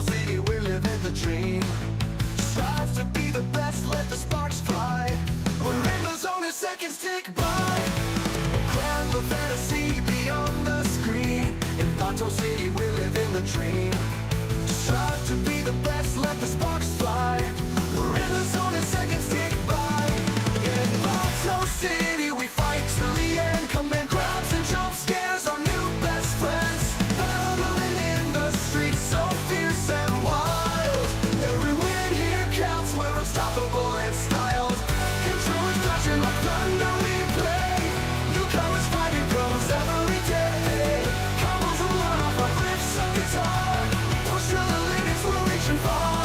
City, we're living the dream. Strive to be the best, let the sparks fly. We're in the zone as seconds tick by. Granblue fantasy beyond the screen. In Bato City, we're living the dream. Strive to be the best, let the sparks fly. We're in the zone as seconds tick by. In Bato City, we fight till the end. Command grabs and jump scares, our new best friends. Battling in the streets, so fierce and wild. Every win here counts, we're unstoppable and styled. Controllers crashing like thunder, we play. Newcomers fighting pros every day. Combos will run off our riffs of guitar. Push to the limits, we're reaching far.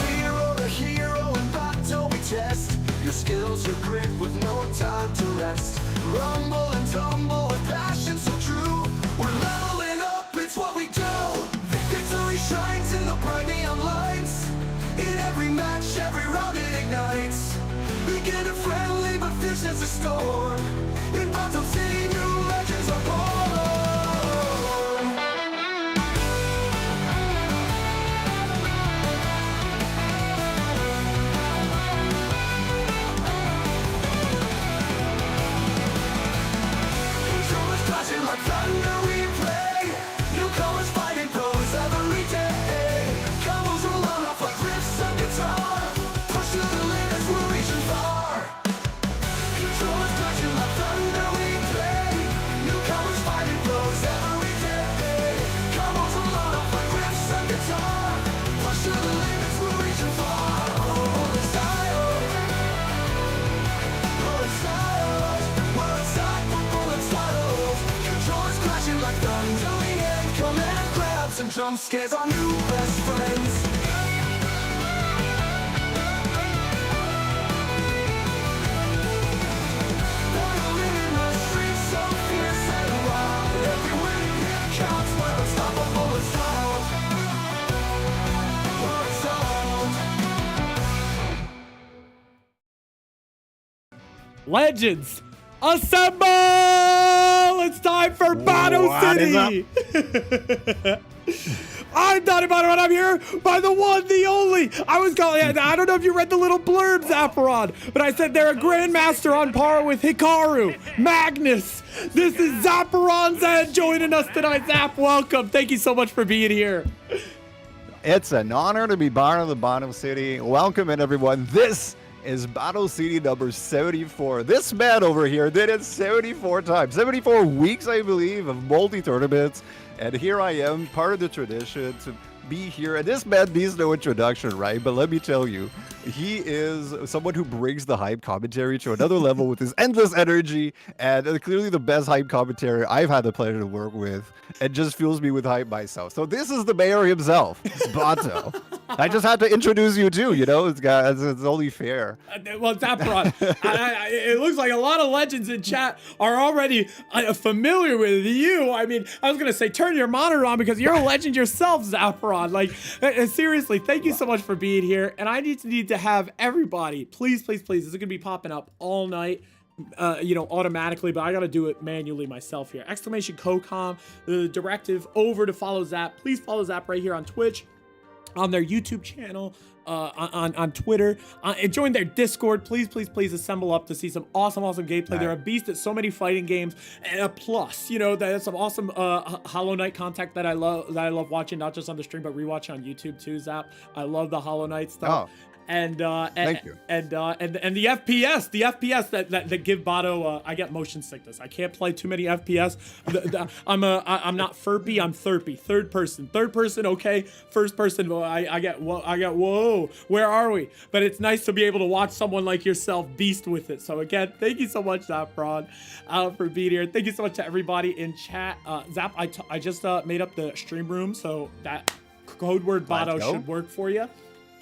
Zero to hero in battle we test. Your skills, your grit with no time to rest. Rumble and tumble with passion so true. We're leveling up, it's what we do. Victory shines in the bright neon lights. In every match, every round it ignites. Beginner friendly, but fierce as a storm. In Bato City, new legends are born. Controllers clashing like thunder, we play. Newcomers fighting pros every day. Combos roll on off like riffs of guitar. Push to the limits, we're reaching far. Controllers clashing like thunder, we play. Newcomers fighting pros every day. Combos roll on off like riffs of guitar. Push to the limits, we're reaching far. Oh, the style. Oh, the style. We're unstoppable and styles. Controllers clashing like thunder, we end. Command grabs and jump scares, our new best friends. Battling in the streets, so fierce and wild. Every win here counts, we're unstoppable and styled. We're styled. Legends, assemble! It's time for Bato What is City! I'm dattebato and I'm here by the one, the only. I don't know if you read the little blurb, Zapperon, but I said they're a grandmaster on par with Hikaru, Magnus. This is Zapperon Zed joining us tonight. Zap, welcome. Thank you so much for being here. It's an honor to be part of the Bato City. Welcome in, everyone. This is Bato City number 74. This man over here did it 74 times, 74 weeks, I believe, of multi-tournaments. And here I am, part of the tradition to be here. And this man needs no introduction, right? But let me tell you, he is someone who brings the hype commentary to another level with his endless energy, and clearly the best hype commentary I've had the pleasure to work with, and just fuels me with hype myself. So this is the mayor himself, Bato. I just had to introduce you too, you know, it's only fair. Well, Zapperon, it looks like a lot of legends in chat are already familiar with you. I mean, I was going to say, turn your monitor on because you're a legend yourself, Zapperon. Like, seriously, thank you so much for being here. And I need to have everybody, please, please, please, this is going to be popping up all night. You know, automatically, but I gotta do it manually myself here. Exclamation CooCom, the directive over to follow Zap. Please follow Zap right here on Twitch, on their YouTube channel, on Twitter, and join their Discord. Please, please, please assemble up to see some awesome gameplay. They're a beast at so many fighting games, and plus, you know, there's some awesome Hollow Knight content that I love watching, not just on the stream, but rewatching on YouTube too, Zap. I love the Hollow Knight stuff. Thank you. And the FPS that give Bato, I get motion sickness. I can't play too many FPS. I'm not Furpy, I'm Thirpy. Third person, okay. First person, I get whoa, where are we? But it's nice to be able to watch someone like yourself beast with it. So again, thank you so much, Zapperon, for being here. Thank you so much to everybody in chat. Zap, I just made up the stream room, so that code word Bato should work for you.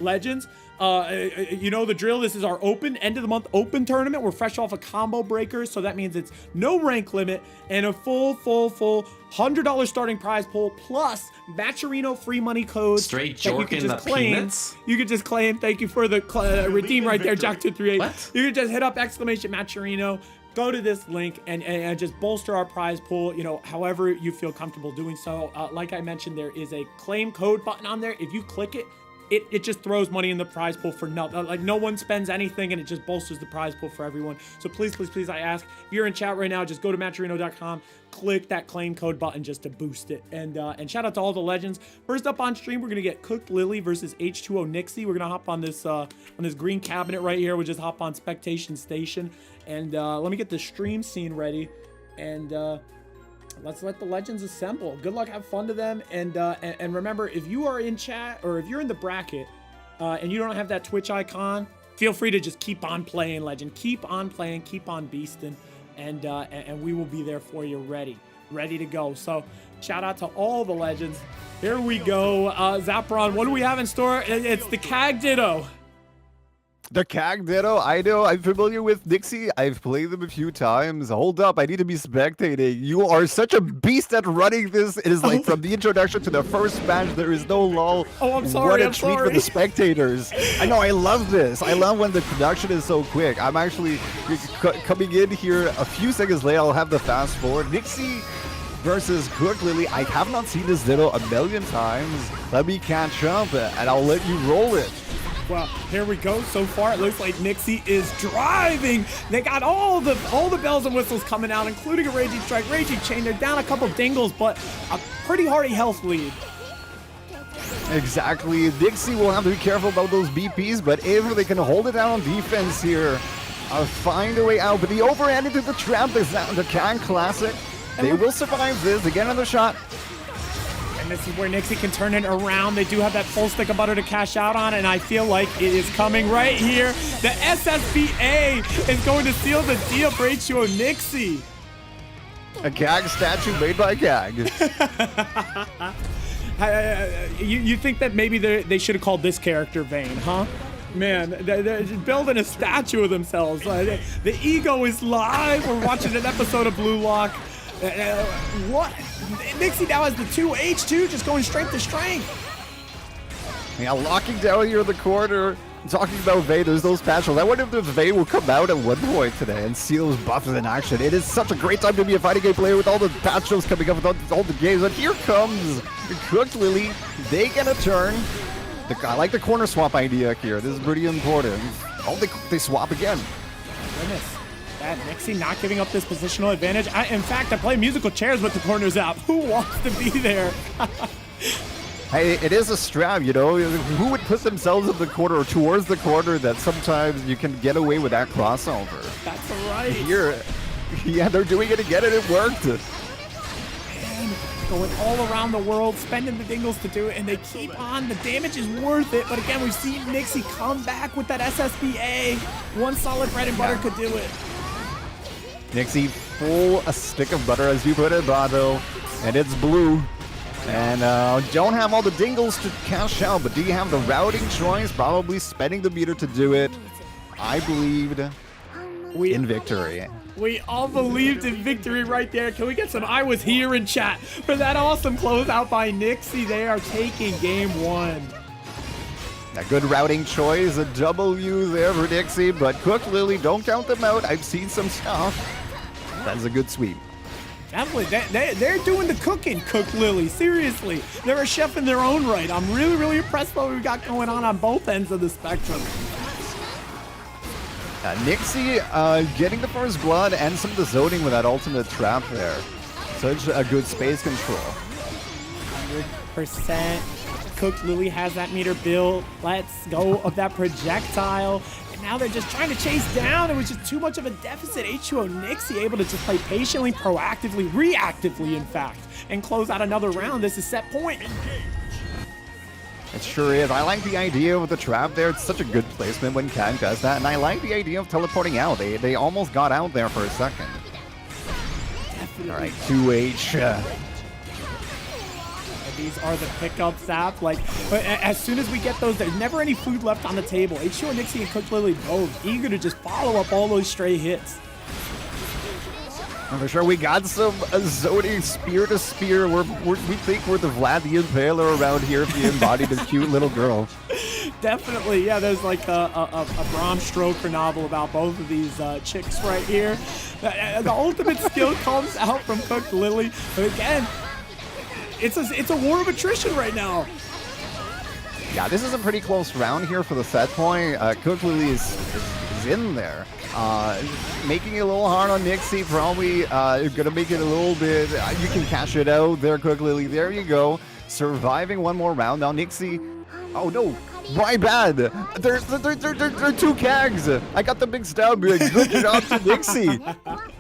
Legends, you know the drill. This is our end of the month open tournament. We're fresh off a combo breaker, so that means it's no rank limit and a full $100 starting prize pool plus Matcherino free money codes. Straight jorking the peanuts. You can just claim. Thank you for the redeem right there, Jack238. What? You can just hit up exclamation Matcherino. go to this link and just bolster our prize pool, you know, however you feel comfortable doing so. Like I mentioned, there is a claim code button on there. If you click it, it just throws money in the prize pool for nothing. Like, no one spends anything, and it just bolsters the prize pool for everyone. So please, please, please, I ask, if you're in chat right now, just go to Matcherino.com, click that claim code button just to boost it. And shout out to all the legends. First up on stream, we're gonna get CookedLily versus H2O Nixie. We're gonna hop on this green cabinet right here. We'll just hop on Spectation Station, and let me get the stream scene ready, and let's let the legends assemble. Good luck, have fun to them, and remember, if you are in chat or if you're in the bracket and you don't have that Twitch icon, feel free to just keep on playing, legend. Keep on playing, keep on beasting, and we will be there for you, ready to go. So shout out to all the legends. Here we go. Zapron, what do we have in store? It's the Cag Ditto. The Cag Ditto, I know, I'm familiar with Nixie. I've played them a few times. Hold up, I need to be spectating. You are such a beast at running this. It is like from the introduction to the first match, there is no lull. Oh, I'm sorry, What a I'm treat sorry. for the spectators. I know, I love this. I love when the production is so quick. I'm actually coming in here a few seconds later. I'll have the fast forward. Nixie versus CookedLily. I have not seen this Ditto a million times. Let me catch up, and I'll let you roll it. Well, here we go. So far, it looks like Nixie is driving. They got all the bells and whistles coming out, including a Raging Strike, Raging Chain. They're down a couple dingles, but a pretty hearty health lead. Exactly. Nixie will have to be careful about those BPs, but if they can hold it down on defense here, find a way out. But the overhand into the trap, the Cag Classic. They will survive this. They get another shot. And this is where Nixie can turn it around. They do have that full stick of butter to cash out on, and I feel like it is coming right here. The SSBA is going to seal the deal for H2O Nixie. A Cag statue made by Cag. You think that maybe they should have called this character Vane, huh? Man, they're building a statue of themselves. The ego is live. We're watching an episode of Blue Lock. What? Nixie now has the 2H2 just going strength to strength. Yeah, locking down here in the corner. Talking about Vane, there's those patches. I wonder if the Vane will come out at one point today and see those buffs in action. It is such a great time to be a fighting game player with all the patches coming up with all the games. And here comes CookedLily. They get a turn. I like the corner swap idea here. This is pretty important. Oh, they swap again. Goodness. That Nixie not giving up this positional advantage. In fact, I play musical chairs with the corners out. Who wants to be there? Hey, it is a strap, you know. Who would put themselves in the corner or towards the corner that sometimes you can get away with that crossover? That's right. Here, yeah, they're doing it again and it worked. Man, going all around the world, spending the dingles to do it, and they keep on. The damage is worth it, but again, we've seen Nixie come back with that SSBA. One solid bread and butter could do it. Nixie, full a stick of butter, as you put it, Bato, and it's blue. And don't have all the dingles to cash out, but do you have the routing choice? Probably spending the meter to do it. I believed in victory. We all believed in victory right there. Can we get some I was here in chat for that awesome closeout by Nixie? They are taking game one. A good routing choice, a W there for Nixie, but CookedLily, don't count them out. I've seen some stuff. That's a good sweep. Definitely, they're doing the cooking, CookedLily. Seriously, they're a chef in their own right. I'm really, really impressed by what we got going on both ends of the spectrum. Nixie getting the first blood and some of the zoning with that ultimate trap there. Such a good space control. 100%. CookedLily has that meter built. Let's go of that projectile. And now they're just trying to chase down. It was just too much of a deficit. H2O Nixie able to just play patiently, proactively, reactively, in fact, and close out another round. This is set point. It sure is. I like the idea of the trap there. It's such a good placement when Cag does that. And I like the idea of teleporting out. They almost got out there for a second. Definitely. All right, 2H. These are the pickup zap. Like, but as soon as we get those, there's never any food left on the table. H2O Nixie and CookedLily both eager to just follow up all those stray hits. For sure, we got some zoning spear to spear. We think we're the Vlad the Impaler around here if you embodied a cute little girl. definitely, yeah, there's like a Bram Stoker novel about both of these chicks right here. The ultimate skill comes out from CookedLily, but again, it's a war of attrition right now. Yeah, this is a pretty close round here for the set point. CookedLily is in there. Making it a little hard on Nixie, probably gonna make it a little bit, you can cash it out there, CookedLily, there you go. Surviving one more round. Now Nixie, oh no, my bad. There are two Cags. I got the big stab. Good job to Nixie.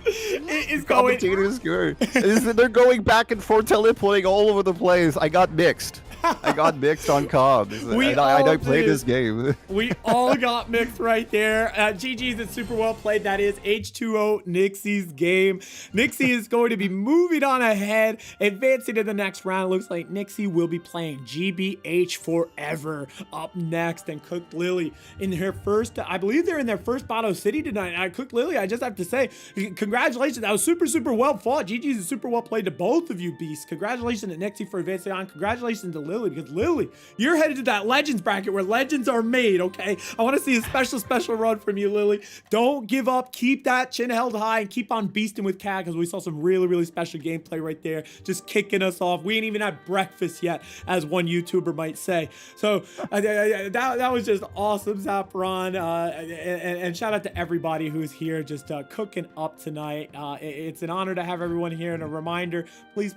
It's going. Commentators good. They're going back and forth, teleporting all over the place. I got mixed. I got mixed on comms. I played this game. We all got mixed right there. GG's and super well played. That is H2O Nixie's game. Nixie is going to be moving on ahead, advancing to the next round. Looks like Nixie will be playing GBH Forever up next. And CookedLily in her first, I believe they're in their first Bato City tonight. CookedLily, I just have to say, congratulations. That was super well fought. GG's and super well played to both of you beasts. Congratulations to Nixie for advancing on. Congratulations to Lily, because Lily, you're headed to that Legends bracket where legends are made, okay? I want to see a special run from you, Lily. Don't give up. Keep that chin held high and keep on beasting with Cat, because we saw some really special gameplay right there, just kicking us off. We ain't even had breakfast yet, as one YouTuber might say. So that was just awesome, Zapron. And shout out to everybody who's here just cooking up tonight. It's an honor to have everyone here, and a reminder, please,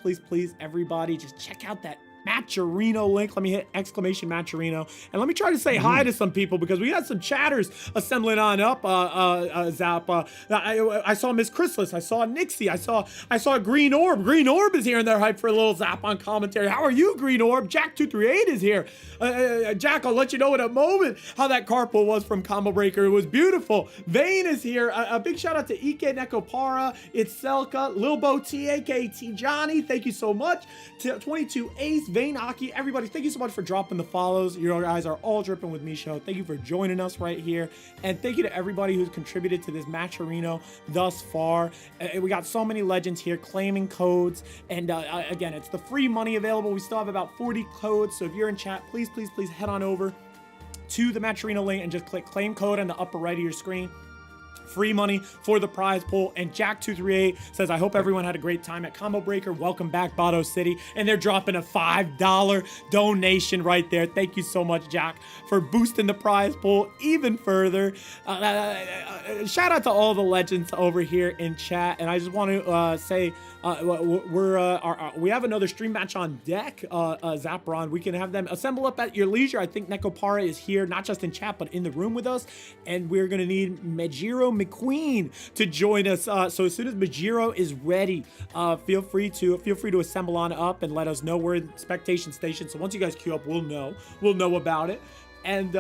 everybody, just check out that Matcherino link. Let me hit exclamation Matcherino, and let me try to say hi to some people, because we had some chatters assembling on up. Zap. I saw Miss Chrysalis. I saw Nixie. I saw Green Orb. Green Orb is here, and they're hyped for a little Zap on commentary. How are you, Green Orb? Jack238 is here. Jack, I'll let you know in a moment how that carpool was from Combo Breaker. It was beautiful. Vane is here. A big shout out to Ike Nekopara. It's Selka, Lil Bo T, aka T Johnny. Thank you so much. 22 Ace, Vane Aki, everybody, thank you so much for dropping the follows. You guys are all dripping with me show. Thank you for joining us right here. And thank you to everybody who's contributed to this Matcherino thus far. We got so many legends here claiming codes. And again, it's the free money available. We still have about 40 codes. So if you're in chat, please head on over to the Matcherino link and just click claim code on the upper right of your screen. Free money for the prize pool. And Jack238 says, I hope everyone had a great time at Combo Breaker. Welcome back, Bato City. And they're dropping a $5 donation right there. Thank you so much, Jack, for boosting the prize pool even further. Shout out to all the legends over here in chat. And I just want to say, we have another stream match on deck, Zapron. We can have them assemble up at your leisure. I think Nekopara is here, not just in chat, but in the room with us. And we're going to need Mejiro Mcqueen to join us. So as soon as Mejiro is ready, feel free to assemble on up and let us know. We're in expectation station. So once you guys queue up, we'll know about it. And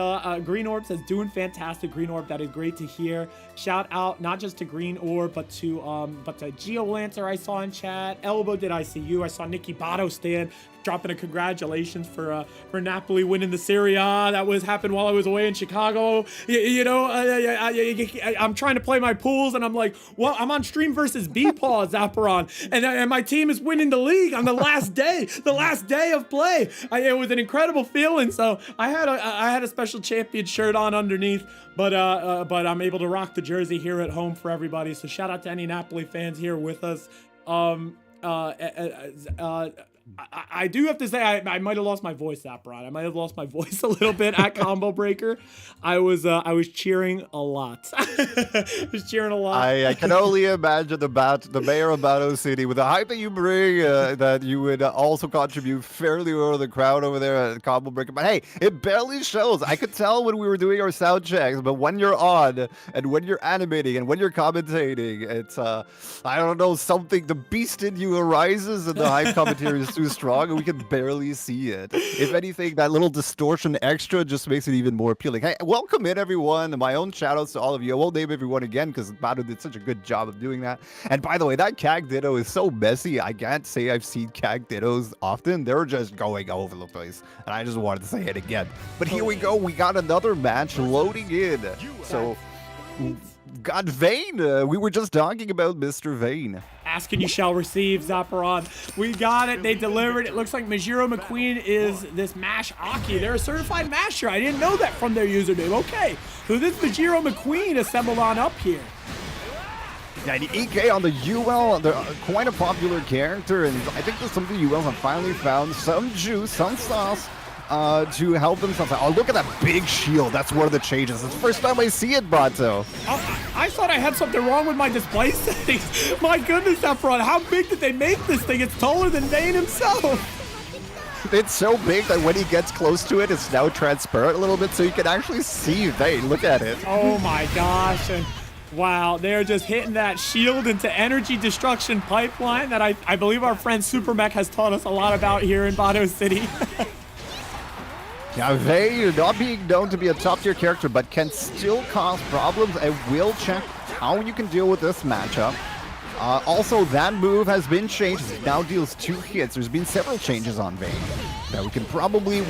Green Orb says, doing fantastic, Green Orb. That is great to hear. Shout out not just to Green Orb, but to Geolancer I saw in chat. Elbow, did I see you? I saw Nikki Bato stand dropping a congratulations for Napoli winning the Serie A. That happened while I was away in Chicago. I'm trying to play my pools, and I'm like, well, I'm on stream versus B-Paw, Zapparon, and my team is winning the league on the last day of play. It was an incredible feeling. So I had a special champion shirt on underneath, but I'm able to rock the jersey here at home for everybody. So shout out to any Napoli fans here with us. I do have to say I might have lost my voice, Zapron. I might have lost my voice a little bit at Combo Breaker. I was cheering a lot. I can only imagine the mayor of Bato City, with the hype that you bring, that you would also contribute fairly well to the crowd over there at Combo Breaker. But hey, it barely shows. I could tell when we were doing our sound checks, but when you're on and when you're animating and when you're commentating, it's I don't know, something, the beast in you arises, and the hype commentary is too strong and we can barely see it. If anything, that little distortion extra just makes it even more appealing. Hey, welcome in, everyone. My own shoutouts to all of you. I won't name everyone again because Bato did such a good job of doing that. And by the way, that Cag Ditto is so messy. I can't say I've seen Cag Dittos often. They're just going all over the place. And I just wanted to say it again. But here we go. We got another match loading in. So got Vane. We were just talking about Mr. Vane. Ask and you shall receive, Zaparon. We got it. They delivered. It looks like Mejiro Mcqueen is this Mash Aki. They're a certified masher. I didn't know that from their username. Okay, so this Mejiro Mcqueen assembled on up here. Yeah, the EK on the Yuel, they're quite a popular character, and I think there's something Yuel have finally found some juice, some sauce to help themselves out. Oh, look at that big shield. That's one of the changes. It's the first time I see it, Bato. I thought I had something wrong with my display settings. My goodness, Efron, how big did they make this thing? It's taller than Vane himself. It's so big that when he gets close to it, it's now transparent a little bit, so you can actually see Vane. Look at it. Oh my gosh. And wow, they're just hitting that shield into energy destruction pipeline that I believe our friend Supermech has taught us a lot about here in Bato City. Yeah, Vane, not being known to be a top-tier character, but can still cause problems, and we'll check how you can deal with this matchup. Also, that move has been changed. It now deals 2 hits. There's been several changes on Vane. Now,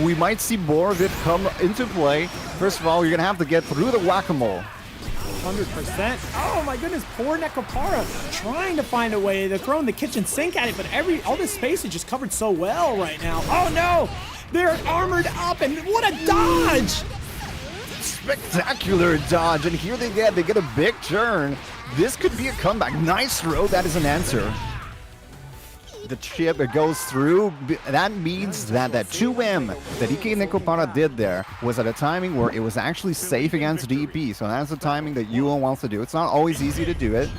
we might see more of it come into play. First of all, you're going to have to get through the whack-a-mole. 100%. Oh my goodness, poor Nekopara trying to find a way. They're throwing the kitchen sink at it, but all this space is just covered so well right now. Oh no! They're armored up, and what a dodge! Spectacular dodge, and here they get a big turn. This could be a comeback. Nice throw, that is an answer. The chip goes through. That means that 2M that EK Nekopara did there was at a timing where it was actually safe against DP. So that's the timing that Yuel wants to do. It's not always easy to do it.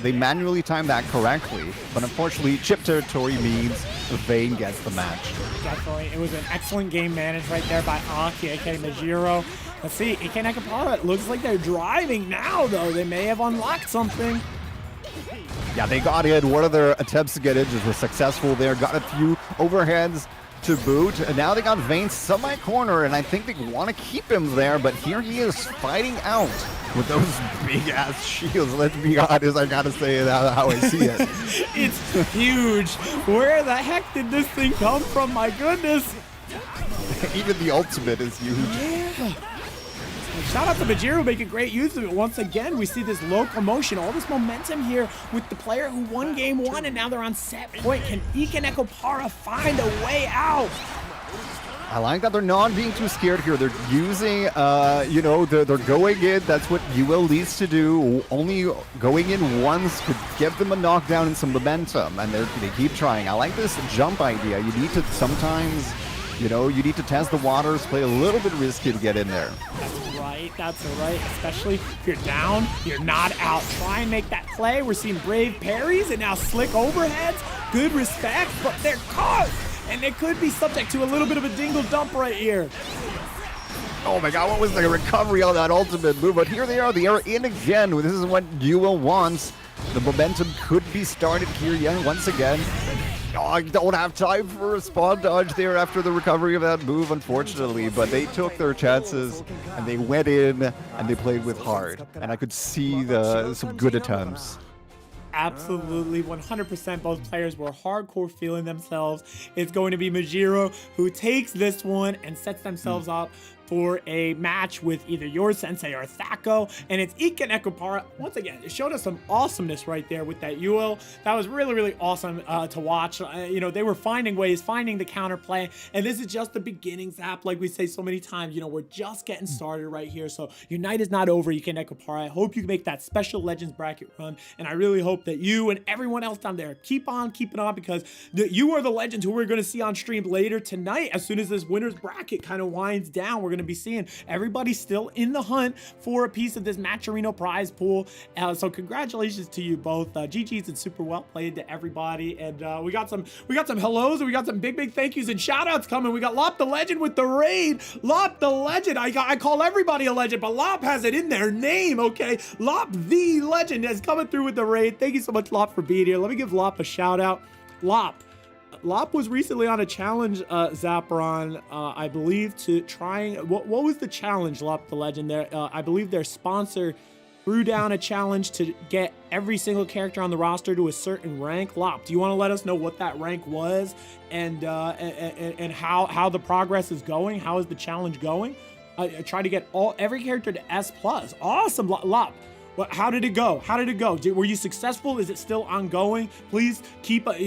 They manually time that correctly, but unfortunately, chip territory means Vane gets the match. Definitely. It was an excellent game managed right there by Aki, aka Mejiro. Let's see, EK Nekopara, it looks like they're driving now, though. They may have unlocked something. Yeah, they got in. One of their attempts to get in just was successful there. Got a few overheads to boot. And now they got Vane semi-corner, and I think they want to keep him there. But here he is fighting out with those big-ass shields. Let's be honest, I got to say how I see it. It's huge. Where the heck did this thing come from? My goodness. Even the ultimate is huge. Yeah. Shout out to Mejiro making great use of it. Once again, we see this locomotion, all this momentum here with the player who won game 1, and now they're on set point. Can EK Nekopara find a way out? I like that they're not being too scared here. They're using, they're going in. That's what Yuel needs to do. Only going in once could give them a knockdown and some momentum, and they keep trying. I like this jump idea. You need to sometimes, you need to test the waters, play a little bit risky to get in there. That's right. Especially if you're down, you're not out. Try and make that play. We're seeing brave parries and now slick overheads. Good respect, but they're caught. And they could be subject to a little bit of a dingle dump right here. Oh my god, what was the recovery on that ultimate move? But here they are in again. This is what Yuel wants. The momentum could be started here once again. Oh, I don't have time for a spawn dodge there after the recovery of that move, unfortunately. But they took their chances, and they went in, and they played with heart. And I could see some good attempts. Absolutely, 100% both players were hardcore feeling themselves. It's going to be Mejiro who takes this one and sets themselves up for a match with either your sensei or Thako, and it's EK Nekopara. Once again, it showed us some awesomeness right there with that Yuel. That was really, really awesome to watch. They were finding ways, finding the counterplay, and this is just the beginning, Zap. Like we say so many times, we're just getting started right here, so your night is not over, EK Nekopara. I hope you can make that special Legends bracket run, and I really hope that you and everyone else down there keep on keeping on, because you are the legends who we're going to see on stream later tonight. As soon as this winner's bracket kind of winds down, we're going to be seeing everybody still in the hunt for a piece of this Matcherino prize pool. So congratulations to you both. GG's and super well played to everybody. And we got some hellos, and we got some big thank yous and shout outs coming. We got Lop the Legend with the raid. Lop the Legend. I call everybody a legend, but Lop has it in their name, okay? Lop the Legend is coming through with the raid. Thank you so much, Lop, for being here. Let me give Lop a shout out. Lop was recently on a challenge, Zaparon, I believe, to trying... What was the challenge, Lop the Legend? There, I believe their sponsor threw down a challenge to get every single character on the roster to a certain rank. Lop, do you want to let us know what that rank was and how the progress is going? How is the challenge going? Try to get every character to S+. Awesome, Lop. How did it go? How did it go? Were you successful? Is it still ongoing? Please keep us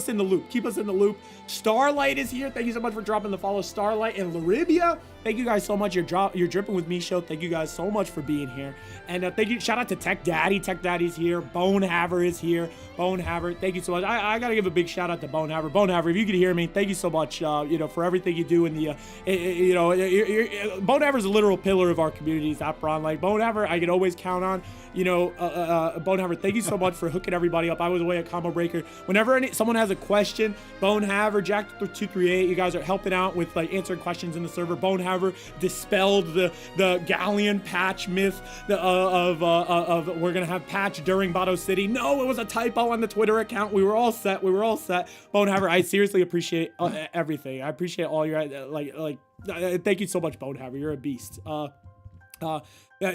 in the loop. Keep us in the loop. Starlight is here. Thank you so much for dropping the follow. Starlight and Laribia. Thank you guys so much. You're dripping with me show. Thank you guys so much for being here. And thank you. Shout out to Tech Daddy. Tech Daddy's here. Bonehaver is here. Bonehaver, thank you so much. I gotta give a big shout out to Bonehaver. Bonehaver, if you could hear me, thank you so much. For everything you do in the, Bonehaver's a literal pillar of our community. Zapron, like Bonehaver, I can always count on. Bonehaver, thank you so much for hooking everybody up. I was away at Combo Breaker. Whenever someone has a question, Bonehaver, Jack238, you guys are helping out with like answering questions in the server. Bonehaver dispelled the Galleon patch myth of we're gonna have patch during Bato City. No, it was a typo on the Twitter account. We were all set. Bonehaver, I seriously appreciate everything. I appreciate all your thank you so much, Bonehaver. You're a beast.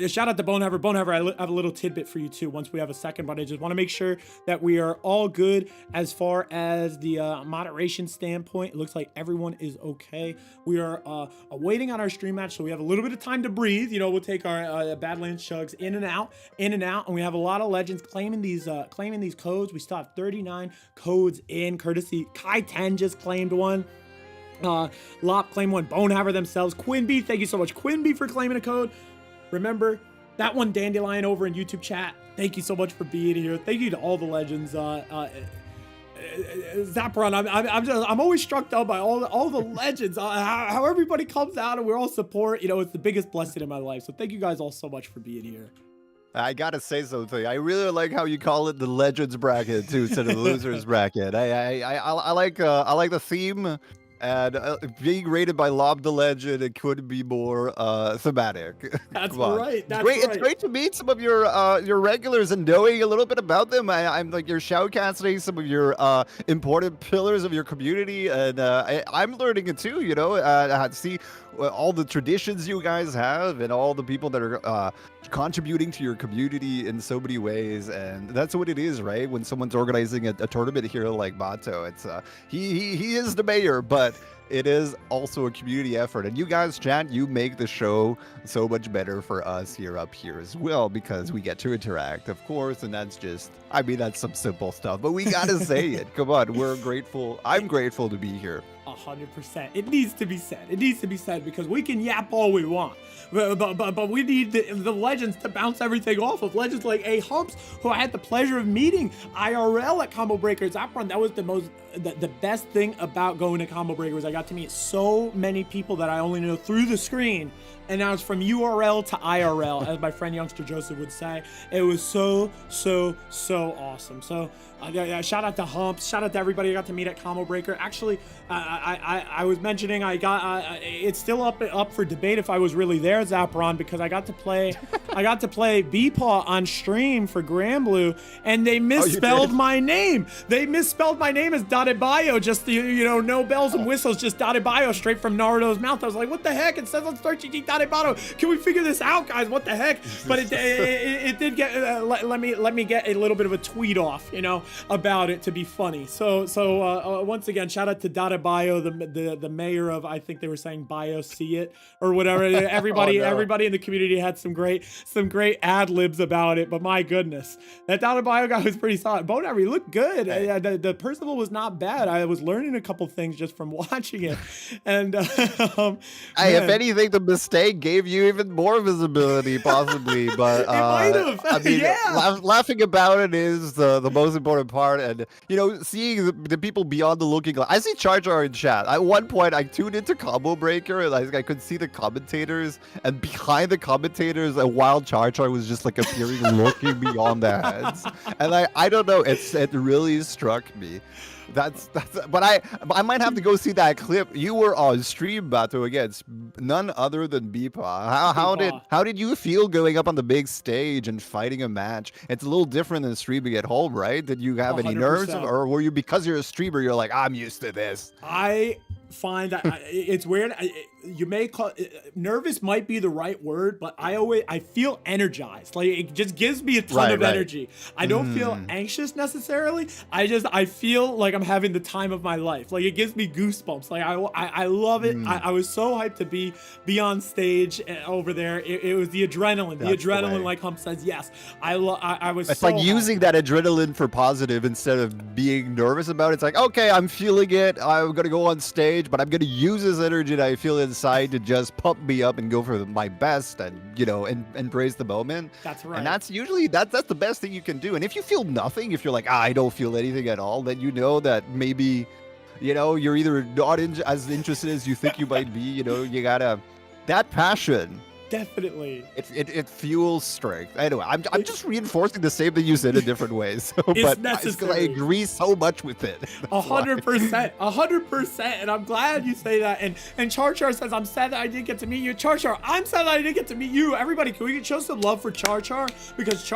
Shout out to Bonehaver. Bonehaver, I have a little tidbit for you too once we have a second, but I just want to make sure that we are all good as far as the moderation standpoint. It looks like everyone is okay. We are waiting on our stream match, so we have a little bit of time to breathe. We'll take our Badlands chugs in and out, and we have a lot of legends claiming these codes. We still have 39 codes in, courtesy Kai 10 just claimed one. Lop claimed one. Bonehaver themselves. Quinby, thank you so much, Quinby, for claiming a code. Remember that one, Dandelion over in YouTube chat. Thank you so much for being here. Thank you to all the legends. Zapron, I'm always struck down by all the legends. How everybody comes out and we're all support. It's the biggest blessing in my life. So thank you guys all so much for being here. I gotta say something. I really like how you call it the legends bracket too, instead of the losers bracket. I like the theme. And being rated by Lob the Legend, it could be more thematic. That's right. That's great. Right. It's great to meet some of your regulars and knowing a little bit about them. I'm like you're shoutcasting some of your important pillars of your community, and I'm learning it too. To see all the traditions you guys have and all the people that are contributing to your community in so many ways, and that's what it is, right? When someone's organizing a tournament here like Bato, it's he is the mayor, but it is also a community effort. And you guys, chat, you make the show so much better for us up here as well, because we get to interact, of course, and that's some simple stuff, but we gotta say it. Come on, we're grateful. I'm grateful to be here. 100%. It needs to be said. It needs to be said because we can yap all we want, but we need the legends to bounce everything off of. Legends like A Humps, who I had the pleasure of meeting IRL at Combo Breakers. That was the best thing about going to Combo Breakers. I got to meet so many people that I only know through the screen. And now it's from URL to IRL, as my friend Youngster Joseph would say. It was so awesome. So shout out to Humps. Shout out to everybody I got to meet at Combo Breaker. Actually, I was mentioning it's still up for debate if I was really there, Zapron, because I got to play Beepaw on stream for Granblue, and they misspelled my name. They misspelled my name as dattebato, just no bells and whistles, just dattebato straight from Naruto's mouth. I was like, what the heck? It says on StarChar dattebato. Can we figure this out, guys? What the heck? But it did get let me get a little bit of a tweet off, about it to be funny. So once again, shout out to dattebato, the mayor of, I think they were saying bio see it or whatever. Everybody in the community had some great ad libs about it. But my goodness, that dattebato guy was pretty solid. Bonehaver, you look good. Hey. The Percival was not bad. I was learning a couple things just from watching it. And hey, if anything, the mistake gave you even more visibility, possibly. But it might have. I mean, yeah. Laughing about it is the most important part, and seeing the people beyond the looking glass. I see CharChar in chat. At one point, I tuned into Combo Breaker, and I could see the commentators, and behind the commentators, a wild CharChar was just like appearing, looking beyond their heads, and I don't know. It really struck me. But I might have to go see that clip. You were on stream, Bato, against none other than Beepaw. How did you feel going up on the big stage and fighting a match? It's a little different than streaming at home, right? Did you have any nerves, or were you, because you're a streamer, you're like, I'm used to this? I find that it's weird. you may call nervous might be the right word, but I feel energized. Like it just gives me a ton of energy. I don't feel anxious necessarily. I feel like I'm having the time of my life. Like it gives me goosebumps. Like I love it. I was so hyped to be on stage over there. It was the adrenaline. The adrenaline, like Hump says, yes. I was. It's so like using that adrenaline for positive instead of being nervous about it. It's like, okay, I'm feeling it. I'm gonna go on stage, but I'm gonna use this energy that I feel inside to just pump me up and go for my best, and and embrace the moment. That's right. And that's usually that's the best thing you can do. And if you feel nothing, if you're like, I don't feel anything at all, then you know that maybe you're either not as interested as you think you might be. You gotta that passion. Definitely. It fuels strength. Anyway, I'm just reinforcing the same thing you said in different ways. It's but necessary. I agree so much with it. 100%. 100%. And I'm glad you say that. And CharChar says, I'm sad that I didn't get to meet you. CharChar, I'm sad that I didn't get to meet you. Everybody, can we show some love for CharChar? Because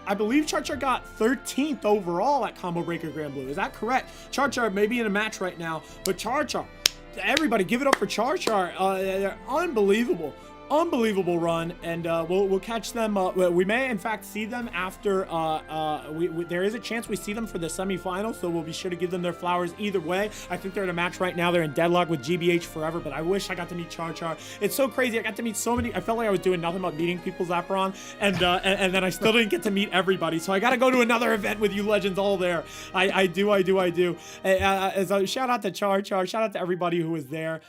I believe CharChar got 13th overall at Combo Breaker Granblue. Is that correct? CharChar may be in a match right now, but CharChar, everybody give it up for CharChar. They're unbelievable. Unbelievable run, and we'll catch them. We may in fact see them after there is a chance we see them for the semifinals, so we'll be sure to give them their flowers either way. I think they're in a match right now. They're in deadlock with GBH forever, but I wish I got to meet CharChar. It's so crazy. I got to meet so many. I felt like I was doing nothing but meeting people, Zapperon, and then I still didn't get to meet everybody. So I got to go to another event with you legends all there. I do. So shout out to CharChar. Shout out to everybody who was there.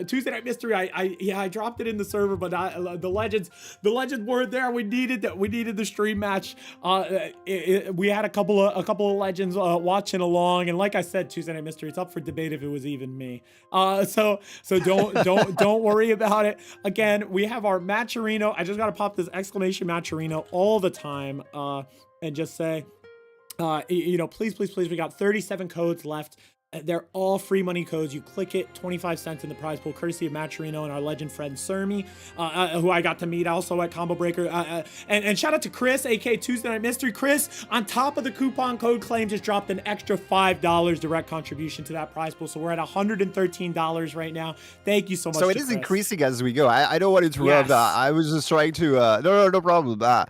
Tuesday Night Mystery. I dropped it in the server, but the legends weren't there. We needed the stream match. We had a couple of legends watching along, and like I said, Tuesday Night Mystery, it's up for debate if it was even me. So don't worry about it. Again, we have our Matcherino. I just gotta pop this exclamation Matcherino all the time, and just say, please, we got 37 codes left. They're all free money codes. You click it, 25 cents in the prize pool, courtesy of Matcherino and our legend friend Sermi, who I got to meet also at Combo Breaker. And shout out to Chris, aka Tuesday Night Mystery. Chris, on top of the coupon code claim, just dropped an extra $5 direct contribution to that prize pool. So we're at $113 right now. Thank you so much. So it is increasing as we go. I don't want to interrupt. Yes. I was just trying to. No problem.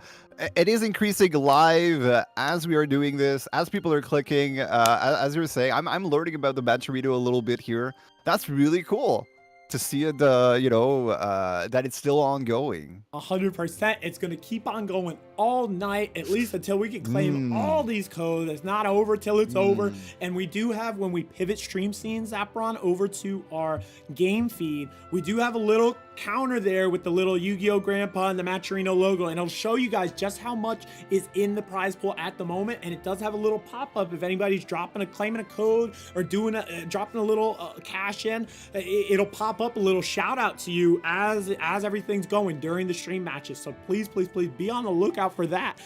It is increasing live as we are doing this, as people are clicking. As you were saying, I'm learning about the Matcherino a little bit here. That's really cool to see it. That it's still ongoing. 100%. It's gonna keep on going all night, at least until we can claim all these codes. It's not over till it's over. And we do have, when we pivot stream scenes, Zapperon, over to our game feed, we do have a little counter there with the little Yu-Gi-Oh Grandpa and the Matcherino logo, and it'll show you guys just how much is in the prize pool at the moment. And it does have a little pop-up if anybody's claiming a code or dropping a little cash in. It'll pop up a little shout out to you as everything's going during the stream matches. So please be on the lookout for that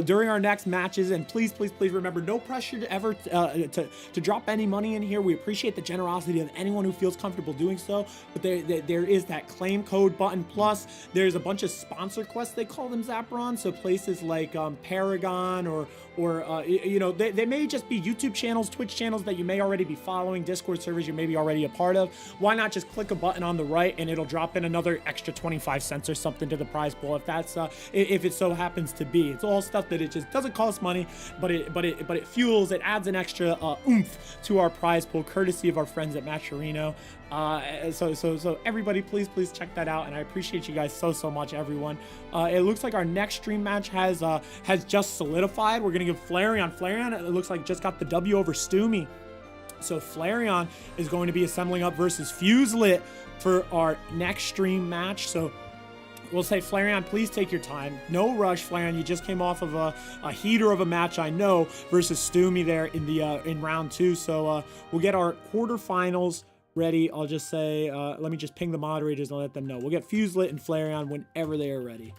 during our next matches. And please remember, no pressure to ever to drop any money in here. We appreciate the generosity of anyone who feels comfortable doing so, but there is that claim code button. Plus there's a bunch of sponsor quests, they call them, Zapperon. So places like Paragon or they may just be YouTube channels, Twitch channels that you may already be following, Discord servers you may be already a part of. Why not just click a button on the right and it'll drop in another extra 25 cents or something to the prize pool, if that's if it so happens to be. It's all stuff that it just doesn't cost money, but it fuels, it adds an extra oomph to our prize pool, courtesy of our friends at Matcherino. So everybody, please check that out, and I appreciate you guys so much, everyone. It looks like our next stream match has just solidified. We're gonna give Flareon, it looks like, just got the W over Stoomy. So Flareon is going to be assembling up versus Fuselit for our next stream match. So we'll say, Flareon, please take your time. No rush, Flareon. You just came off of a heater of a match, I know, versus Stoomy there in round 2. So we'll get our quarterfinals ready. I'll just say, let me just ping the moderators and let them know. We'll get Fuselit and Flareon whenever they are ready.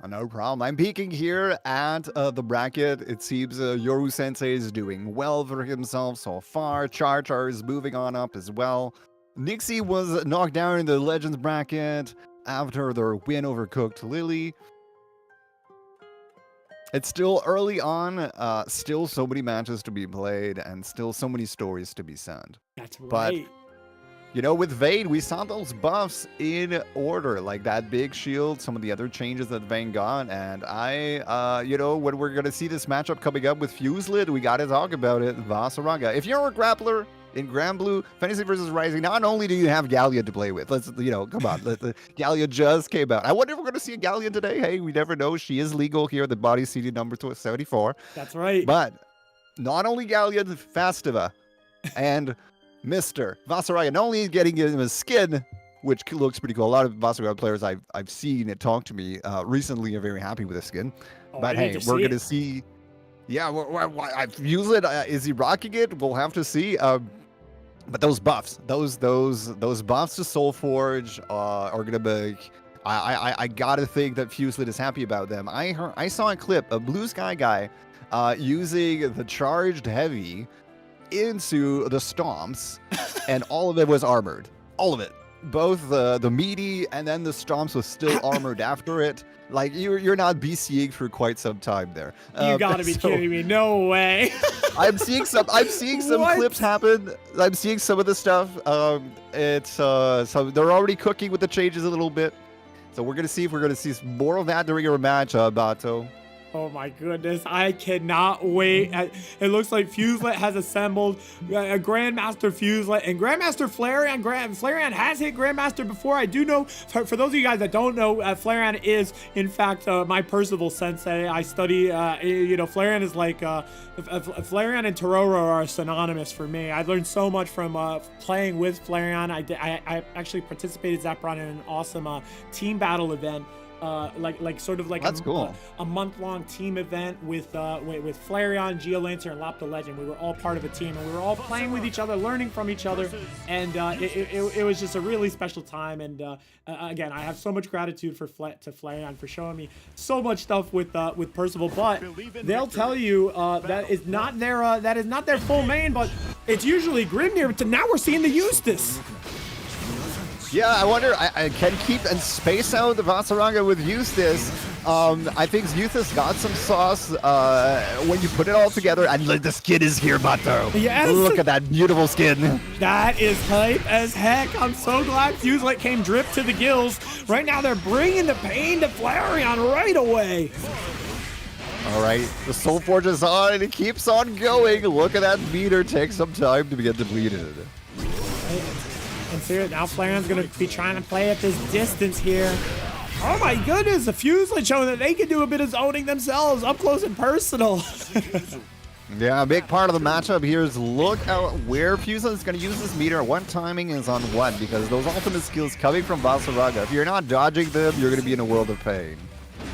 No problem. I'm peeking here at the bracket. It seems Yoru Sensei is doing well for himself so far. CharChar is moving on up as well. Nixie was knocked down in the Legends bracket after their win over CookedLily. It's still early on, still so many matches to be played, and still so many stories to be said. That's right. But You know, with Vane, we saw those buffs in order, like that big shield, some of the other changes that Vane got, and you know, when we're gonna see this matchup coming up with Fuselit, we gotta talk about it. Vaseraga. If you're a grappler in Granblue, Fantasy vs. Rising, not only do you have Galleon to play with, let's, you know, come on, Galleon just came out. I wonder if we're gonna see a Galleon today. Hey, we never know. She is legal here, the body CD number 74. That's right. But not only Galleon, Fastiva, and Mr. Vaseraga, not only getting him a skin, which looks pretty cool. A lot of Vaseraga players I've seen and talked to me recently are very happy with the skin. Oh, but hey, we're going to see. Yeah, I've used it. Is he rocking it? We'll have to see. But those buffs, those buffs to Soulforge are going to make. I got to think that Fuselit is happy about them. I saw a clip, a Blue Sky guy using the charged heavy into the stomps, and all of it was armored. All of it. Both the meaty and then the stomps was still armored after it. Like, you're not BCing for quite some time there. You gotta be kidding me. No way. I'm seeing some clips happen. I'm seeing some of the stuff. So they're already cooking with the changes a little bit. So we're gonna see if we're gonna see more of that during our match, Bato. Oh my goodness, I cannot wait. It looks like Fuselit has assembled a Grandmaster Fuselit and Grandmaster Flareon. Flareon has hit Grandmaster before. I do know, for those of you guys that don't know, Flareon is, in fact, my personal sensei. I study, you know, Flareon is like, Flareon and Tororo are synonymous for me. I learned so much from playing with Flareon. I actually participated, Zapron, in an awesome team battle event. Sort of like That's cool. A month-long team event with Flareon, Geolancer, and Lapta Legend. We were all part of a team, and we were all playing with each other, learning from each other, and it was just a really special time. And again, I have so much gratitude to Flareon for showing me so much stuff with Percival. But they'll tell you that is not their full main, but it's usually Grimnir. But now we're seeing the Eustace. Yeah, I wonder, I can keep and space out the Vaseraga with Eustace. I think Eustace got some sauce when you put it all together, and the skin is here, Bato. Yes! Look at that beautiful skin. That is hype as heck. I'm so glad Fuselit came drip to the gills. Right now, they're bringing the pain to Flareon right away. All right, the Soulforge is on, and it keeps on going. Look at that meter take some time to get depleted. And see, now Flareon's going to be trying to play at this distance here. Oh my goodness, the Fuselit showing that they can do a bit of zoning themselves up close and personal. Yeah, a big part of the matchup here is look out where Fuselit is going to use this meter. One timing is on one, because those ultimate skills coming from Vaseraga, if you're not dodging them, you're going to be in a world of pain.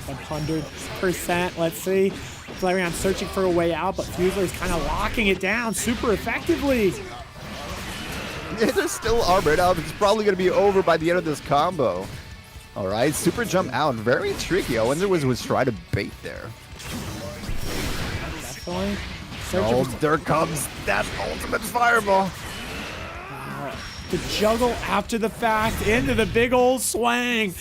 100%. Let's see. Flareon searching for a way out, but Fuselit is kind of locking it down super effectively. They're still armored up. It's probably going to be over by the end of this combo. All right, super jump out. Very tricky. I wonder what was trying to bait there. Definitely. Oh, there comes that ultimate fireball. The juggle after the fact into the big old swing.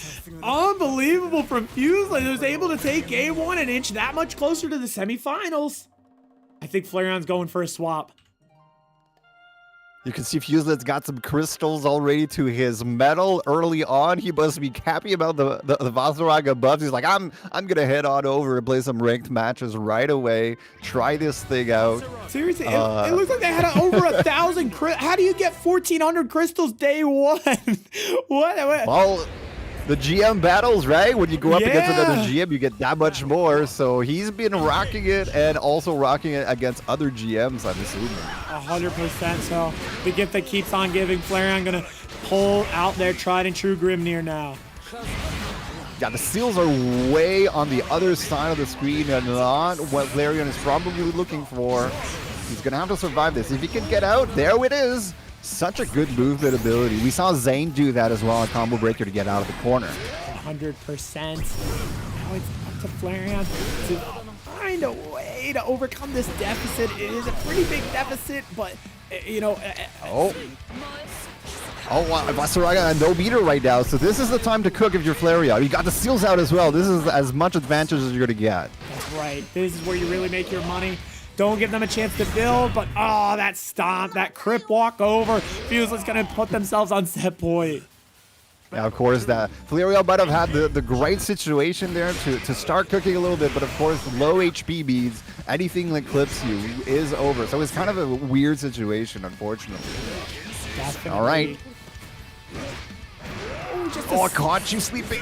Unbelievable from Fuselit, who was able to take game one and inch that much closer to the semifinals. I think Flareon's going for a swap. You can see Fuselit's got some crystals already to his metal early on. He must be happy about the Vaseraga buffs. He's like, I'm gonna head on over and play some ranked matches right away. Try this thing out. Seriously, it looks like they had over 1,000. How do you get 1,400 crystals day one? what? Well, the GM battles, right? When you go up against another GM, you get that much more. So he's been rocking it and also rocking it against other GMs, I'm assuming. 100%. So the gift that keeps on giving. Flareon gonna pull out their tried and true Grimnir now. Yeah, the seals are way on the other side of the screen and not what Flareon is probably looking for. He's gonna have to survive this. If he can get out, there it is. Such a good movement ability. We saw Zane do that as well, a combo breaker to get out of the corner. 100%. Now it's up to Flareon to find a way to overcome this deficit. It is a pretty big deficit, but, you know... Oh, wow. Vaseraga no meter right now, so this is the time to cook if you're Flareon. You got the seals out as well. This is as much advantage as you're going to get. That's right. This is where you really make your money. Don't give them a chance to build, but oh, that stomp, that crip walk over. Fuselit's gonna put themselves on set point. Yeah, of course, that Flareon might have had the great situation there to start cooking a little bit, but of course, low HP beads, anything that clips you is over. So it's kind of a weird situation, unfortunately. Definitely. All right. Oh, I caught you sleeping.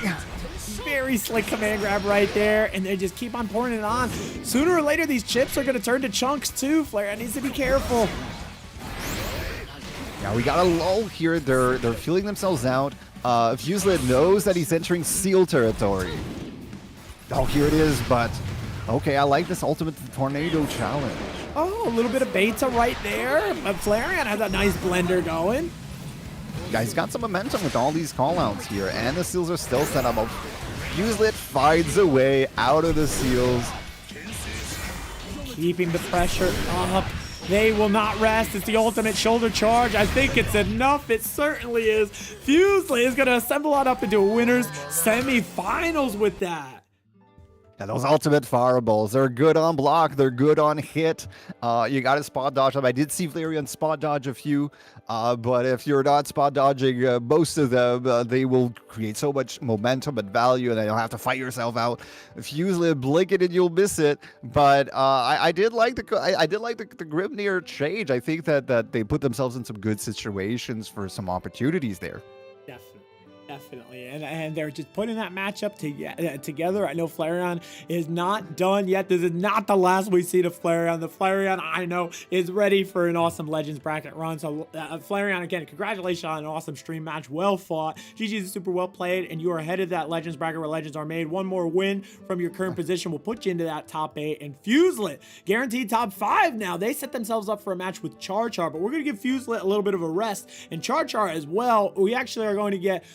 Very slick command grab right there, and they just keep on pouring it on. Sooner or later, these chips are going to turn to chunks too. Flareon needs to be careful. Yeah, we got a lull here. They're feeling themselves out. Fuselit knows that he's entering seal territory. Oh, here it is, but okay, I like this ultimate tornado challenge. Oh, a little bit of beta right there. But Flareon has a nice blender going. Guys, got some momentum with all these callouts here, and the seals are still set up. Fuselit finds a way out of the seals. Keeping the pressure up. They will not rest. It's the ultimate shoulder charge. I think it's enough. It certainly is. Fuselit is going to assemble it up into a winners semifinals with that. And those ultimate fireballs, they're good on block, they're good on hit. You got to spot dodge them. I did see Flareon spot dodge a few, but if you're not spot dodging most of them, they will create so much momentum and value, and then you'll have to fight yourself out. If you blink it and you'll miss it, but I did like the Grimnir change. I think that they put themselves in some good situations for some opportunities there. Definitely, and they're just putting that matchup together. I know Flareon is not done yet. This is not the last we see to Flareon. The Flareon I know is ready for an awesome Legends bracket run. So Flareon, again, congratulations on an awesome stream match. Well fought. GG's is super well played, and you are headed that Legends bracket where Legends are made. One more win from your current position will put you into that top 8. And Fuselit, guaranteed top 5 now. They set themselves up for a match with CharChar, but we're going to give Fuselit a little bit of a rest. And CharChar as well, we actually are going to get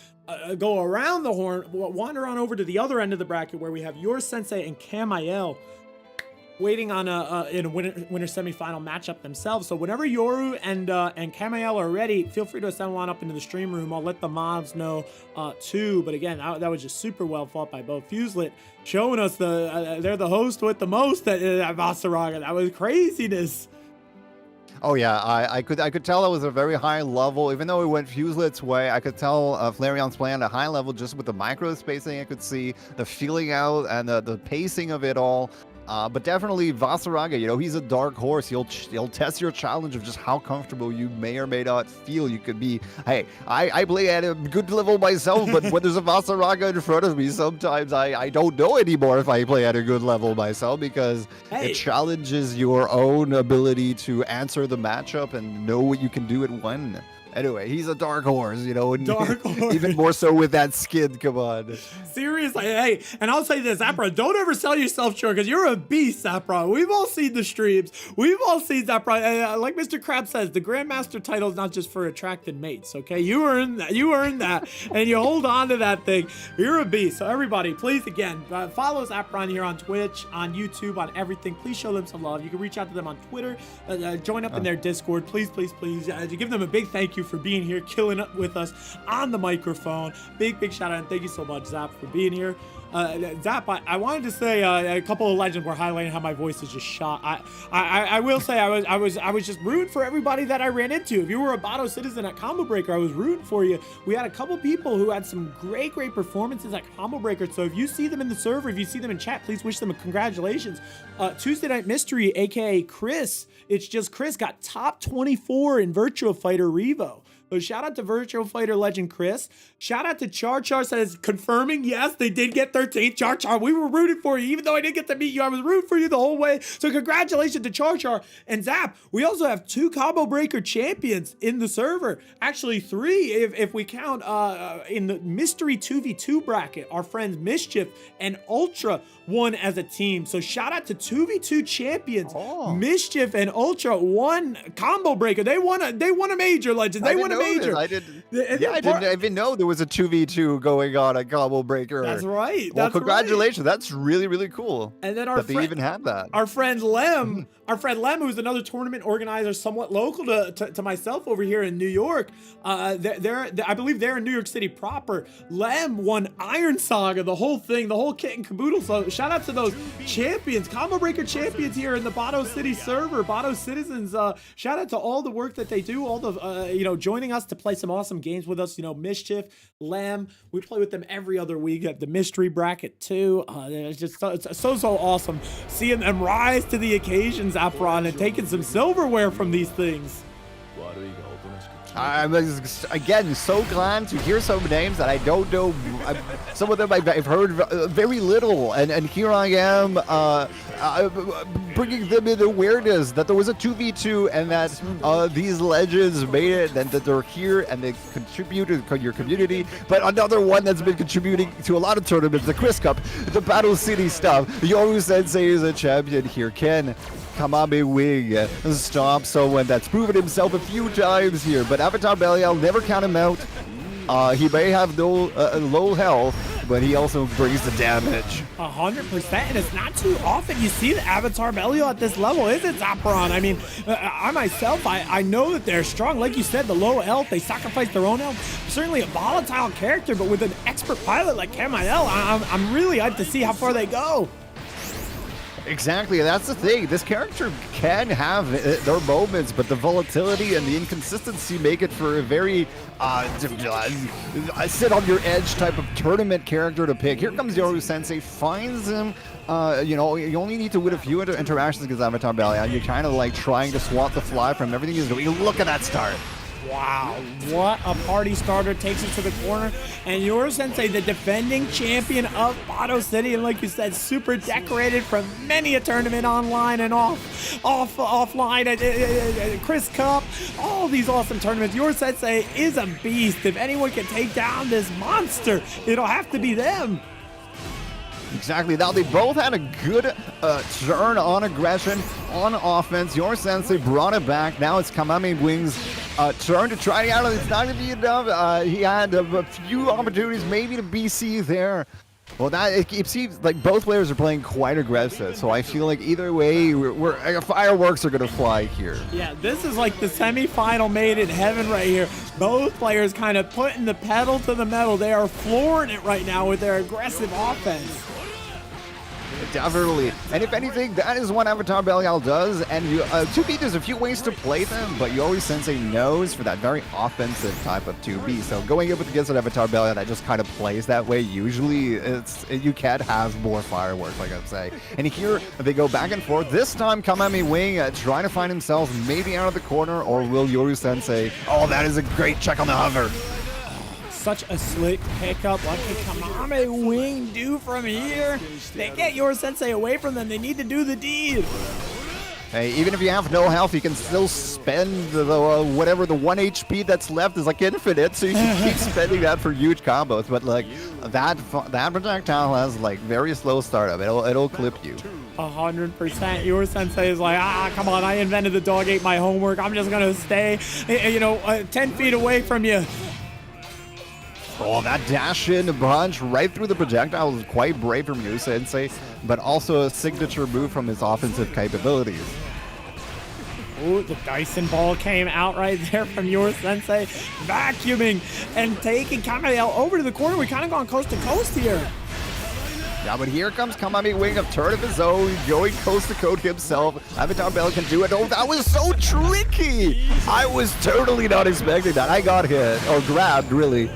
go around the horn, wander on over to the other end of the bracket where we have your Sensei and Camael waiting on in a winner semifinal matchup themselves. So whenever Yoru and Camael are ready, feel free to assemble on up into the stream room. I'll let the mods know too. But again, that was just super well fought by both. Fuselit showing us they're the host with the most at Vaseraga. That was craziness. Oh yeah, I could tell it was a very high level. Even though it went Fuselit's way, I could tell Flareon's playing at a high level just with the micro spacing. I could see the feeling out and the pacing of it all. But definitely Vaseraga, you know, he's a dark horse. He'll test your challenge of just how comfortable you may or may not feel you could be. Hey, I play at a good level myself, but when there's a Vaseraga in front of me, sometimes I don't know anymore if I play at a good level myself, because it challenges your own ability to answer the matchup and know what you can do at when. Anyway, he's a dark horse, you know, and dark horse. Even more so with that skin. Come on. Seriously, hey, and I'll say this, Zapra, don't ever sell yourself short, because you're a beast, Zapra. We've all seen the streams. We've all seen Zapra. Like Mr. Krabs says, the Grandmaster title is not just for attracted mates, okay? You earned that. You earned that, and you hold on to that thing. You're a beast. So everybody, please, again, follow Zapra here on Twitch, on YouTube, on everything. Please show them some love. You can reach out to them on Twitter, join up in their Discord. Please, please, please. Give them a big thank you for being here, killing it with us on the microphone. Big shout out, and thank you so much, Zap, for being here. Zap, I wanted to say a couple of legends were highlighting how my voice is just shot. I will say I was just rooting for everybody that I ran into. If you were a Bato citizen at Combo Breaker, I was rooting for you. We had a couple people who had some great performances at Combo Breaker. So if you see them in the server, if you see them in chat, please wish them a congratulations. Tuesday Night Mystery, aka Chris, it's just Chris, got top 24 in Virtua Fighter Revo. So shout out to Virtual Fighter legend Chris. Shout out to CharChar, says confirming, yes, they did get 13. CharChar, we were rooting for you. Even though I didn't get to meet you, I was rooting for you the whole way. So congratulations to CharChar. And Zap, we also have 2 Combo Breaker champions in the server. Actually 3 if we count in the mystery 2v2 bracket. Our friends Mischief and Ultra won as a team. So shout out to 2v2 champions. Mischief and Ultra won Combo Breaker. They won a major, legend. They won a major. I didn't even know there was a 2v2 going on at Combo Breaker. That's right. Well, That's congratulations. Right. That's really, really cool. And then they even have that. Our friend Lem, who's another tournament organizer, somewhat local to myself over here in New York. I believe they're in New York City proper. Lem won Iron Saga, the whole thing, the whole kit and caboodle. So shout out to those champions, Combo Breaker champions here in the Bato City server, Bato citizens. Shout out to all the work that they do, all the joining us to play some awesome games with us. Mischief, Lem, we play with them every other week at the mystery bracket too. It's just so awesome seeing them rise to the occasions, Apron, and taking some silverware from these things. I'm again so glad to hear some names that I don't know. Some of them I've heard very little, and here I am bringing them in awareness that there was a 2v2 and that these legends made it, and that they're here and they contributed to your community. But another one that's been contributing to a lot of tournaments, the Chris Cup, the Battle City stuff. Yoru Sensei is a champion here. Ken Kamame Wing stop someone that's proven himself a few times here, but Avatar Belial, never count him out. He may have low health, but he also brings the damage. 100%, and it's not too often you see the Avatar Belial at this level, is it, Zapron? I mean, I myself, I know that they're strong. Like you said, the low health, they sacrifice their own health. Certainly a volatile character, but with an expert pilot like Camael, I'm really hyped to see how far they go. Exactly, that's the thing. This character can have their moments, but the volatility and the inconsistency make it for a very sit on your edge type of tournament character to pick. Here comes Yoru Sensei, finds him. You only need to win a few interactions against Avatar Belial. You're kind of like trying to swat the fly from everything he's doing. Look at that start. Wow, what a party starter, takes it to the corner. And Yoru Sensei, the defending champion of Bato City, and like you said, super decorated from many a tournament online and offline, Chris Cup, all these awesome tournaments. Yoru Sensei is a beast. If anyone can take down this monster, it'll have to be them. Exactly. Now, they both had a good turn on aggression, on offense. Yoru Sensei brought it back. Now it's Kamame Wing's turn to try it out. It's not going to be enough. He had a few opportunities maybe to BC there. Well, it seems like both players are playing quite aggressive, so I feel like either way, fireworks are going to fly here. Yeah, this is like the semifinal made in heaven right here. Both players kind of putting the pedal to the metal. They are flooring it right now with their aggressive offense. Definitely. And if anything, that is what Avatar Belial does. And 2B, there's a few ways to play them, but Yoru Sensei knows for that very offensive type of 2B. So going up against an Avatar Belial that just kind of plays that way, usually you can't have more fireworks, like I'm saying. And here they go back and forth. This time, Kamame Wing trying to find himself maybe out of the corner, or will Yoru Sensei? Oh, that is a great check on the hover. Such a slick pickup. What can Kamame Wing do from here? They get Yoru Sensei away from them. They need to do the deed. Hey, even if you have no health, you can still spend whatever the 1 HP that's left is like infinite, so you can keep spending that for huge combos. But like that projectile has like very slow startup. It'll clip you. 100%. Yoru Sensei is like, come on, I invented the dog ate my homework. I'm just gonna stay, 10 feet away from you. Oh, that dash-in punch right through the projectile was quite brave from Yoru Sensei, but also a signature move from his offensive capabilities. Ooh, the Dyson ball came out right there from Yoru Sensei, vacuuming and taking Camael over to the corner. We kind of gone coast to coast here. Yeah, but here comes Kamame Wing, a turn of his own, going coast to coast himself. Avatar Belial can do it. Oh, that was so tricky! I was totally not expecting that. I got hit, or grabbed, really.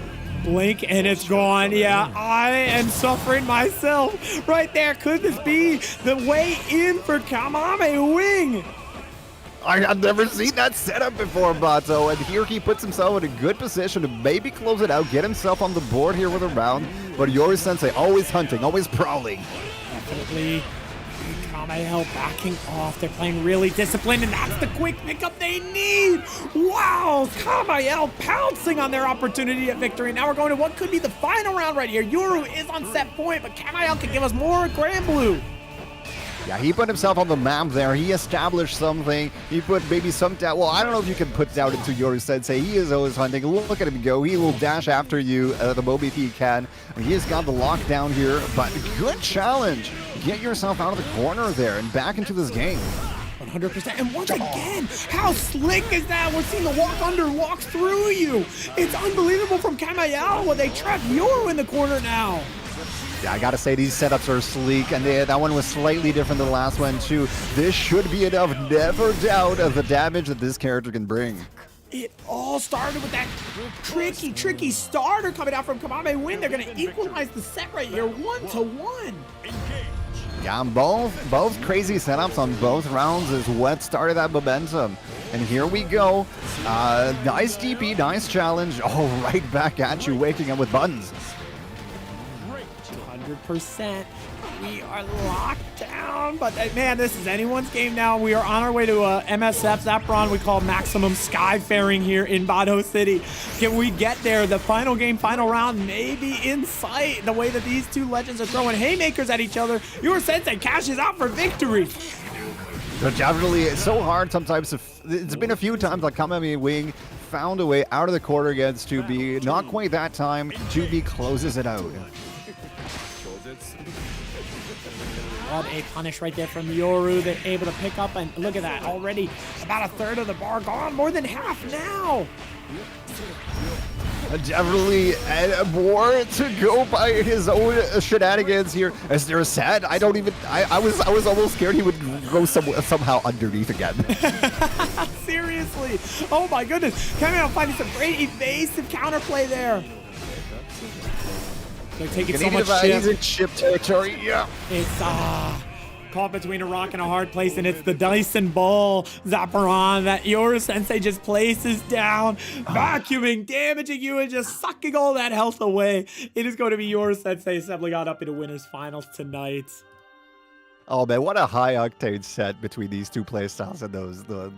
Blink and it's gone. Yeah, I am suffering myself right there. Could this be the way in for Kamame Wing? I've never seen that setup before, Bato, and here he puts himself in a good position to maybe close it out, get himself on the board here with a round, but Yoru Sensei always hunting, always prowling. Definitely. Camael backing off. They're playing really disciplined, and that's the quick pickup they need. Wow, Camael pouncing on their opportunity at victory. Now we're going to what could be the final round right here. Yoru is on set point, but Camael can give us more Granblue. Yeah, he put himself on the map there. He established something. He put maybe some doubt. Well, I don't know if you can put doubt into your sensei. He is always hunting. Look at him go. He will dash after you the moment he can. He has got the lockdown here, but good challenge. Get yourself out of the corner there and back into this game. 100%. And once again, how slick is that? We're seeing the walk under, walk through you. It's unbelievable from Camael when they trap Yuel in the corner now. Yeah, I gotta say these setups are sleek, and that one was slightly different than the last one too. This should be enough, never doubt, of the damage that this character can bring. It all started with that tricky starter coming out from Camael win. They're gonna equalize the set right here, 1-1. Yeah, both crazy setups on both rounds is what started that momentum. And here we go. Nice DP, nice challenge. Oh, right back at you, waking up with buttons. 100%. We are locked down, but man, this is anyone's game now. We are on our way to MSF Zapron. We call maximum skyfaring here in Bato City. Can we get there? The final game, final round may be in sight. The way that these two legends are throwing haymakers at each other, your sensei cashes out for victory. Definitely, it's so hard sometimes. It's been a few times like Kamami Wing found a way out of the corner against 2B. Not quite that time. 2B closes it out. What a punish right there from Yoru. They're able to pick up, and look at that. Already about a third of the bar gone. More than half now. Definitely more to go by his own shenanigans here. Is there a set? I don't even. I was almost scared he would go somehow underneath again. Seriously. Oh my goodness. Camael finding some great evasive counterplay there. They're taking so much chip. He's in chip territory, yeah. It's caught between a rock and a hard place, and it's the Dyson ball Zapron that your sensei just places down, vacuuming, damaging you, and just sucking all that health away. It is going to be your sensei assembling on up into winners finals tonight. Oh man, what a high octane set between these two playstyles and those the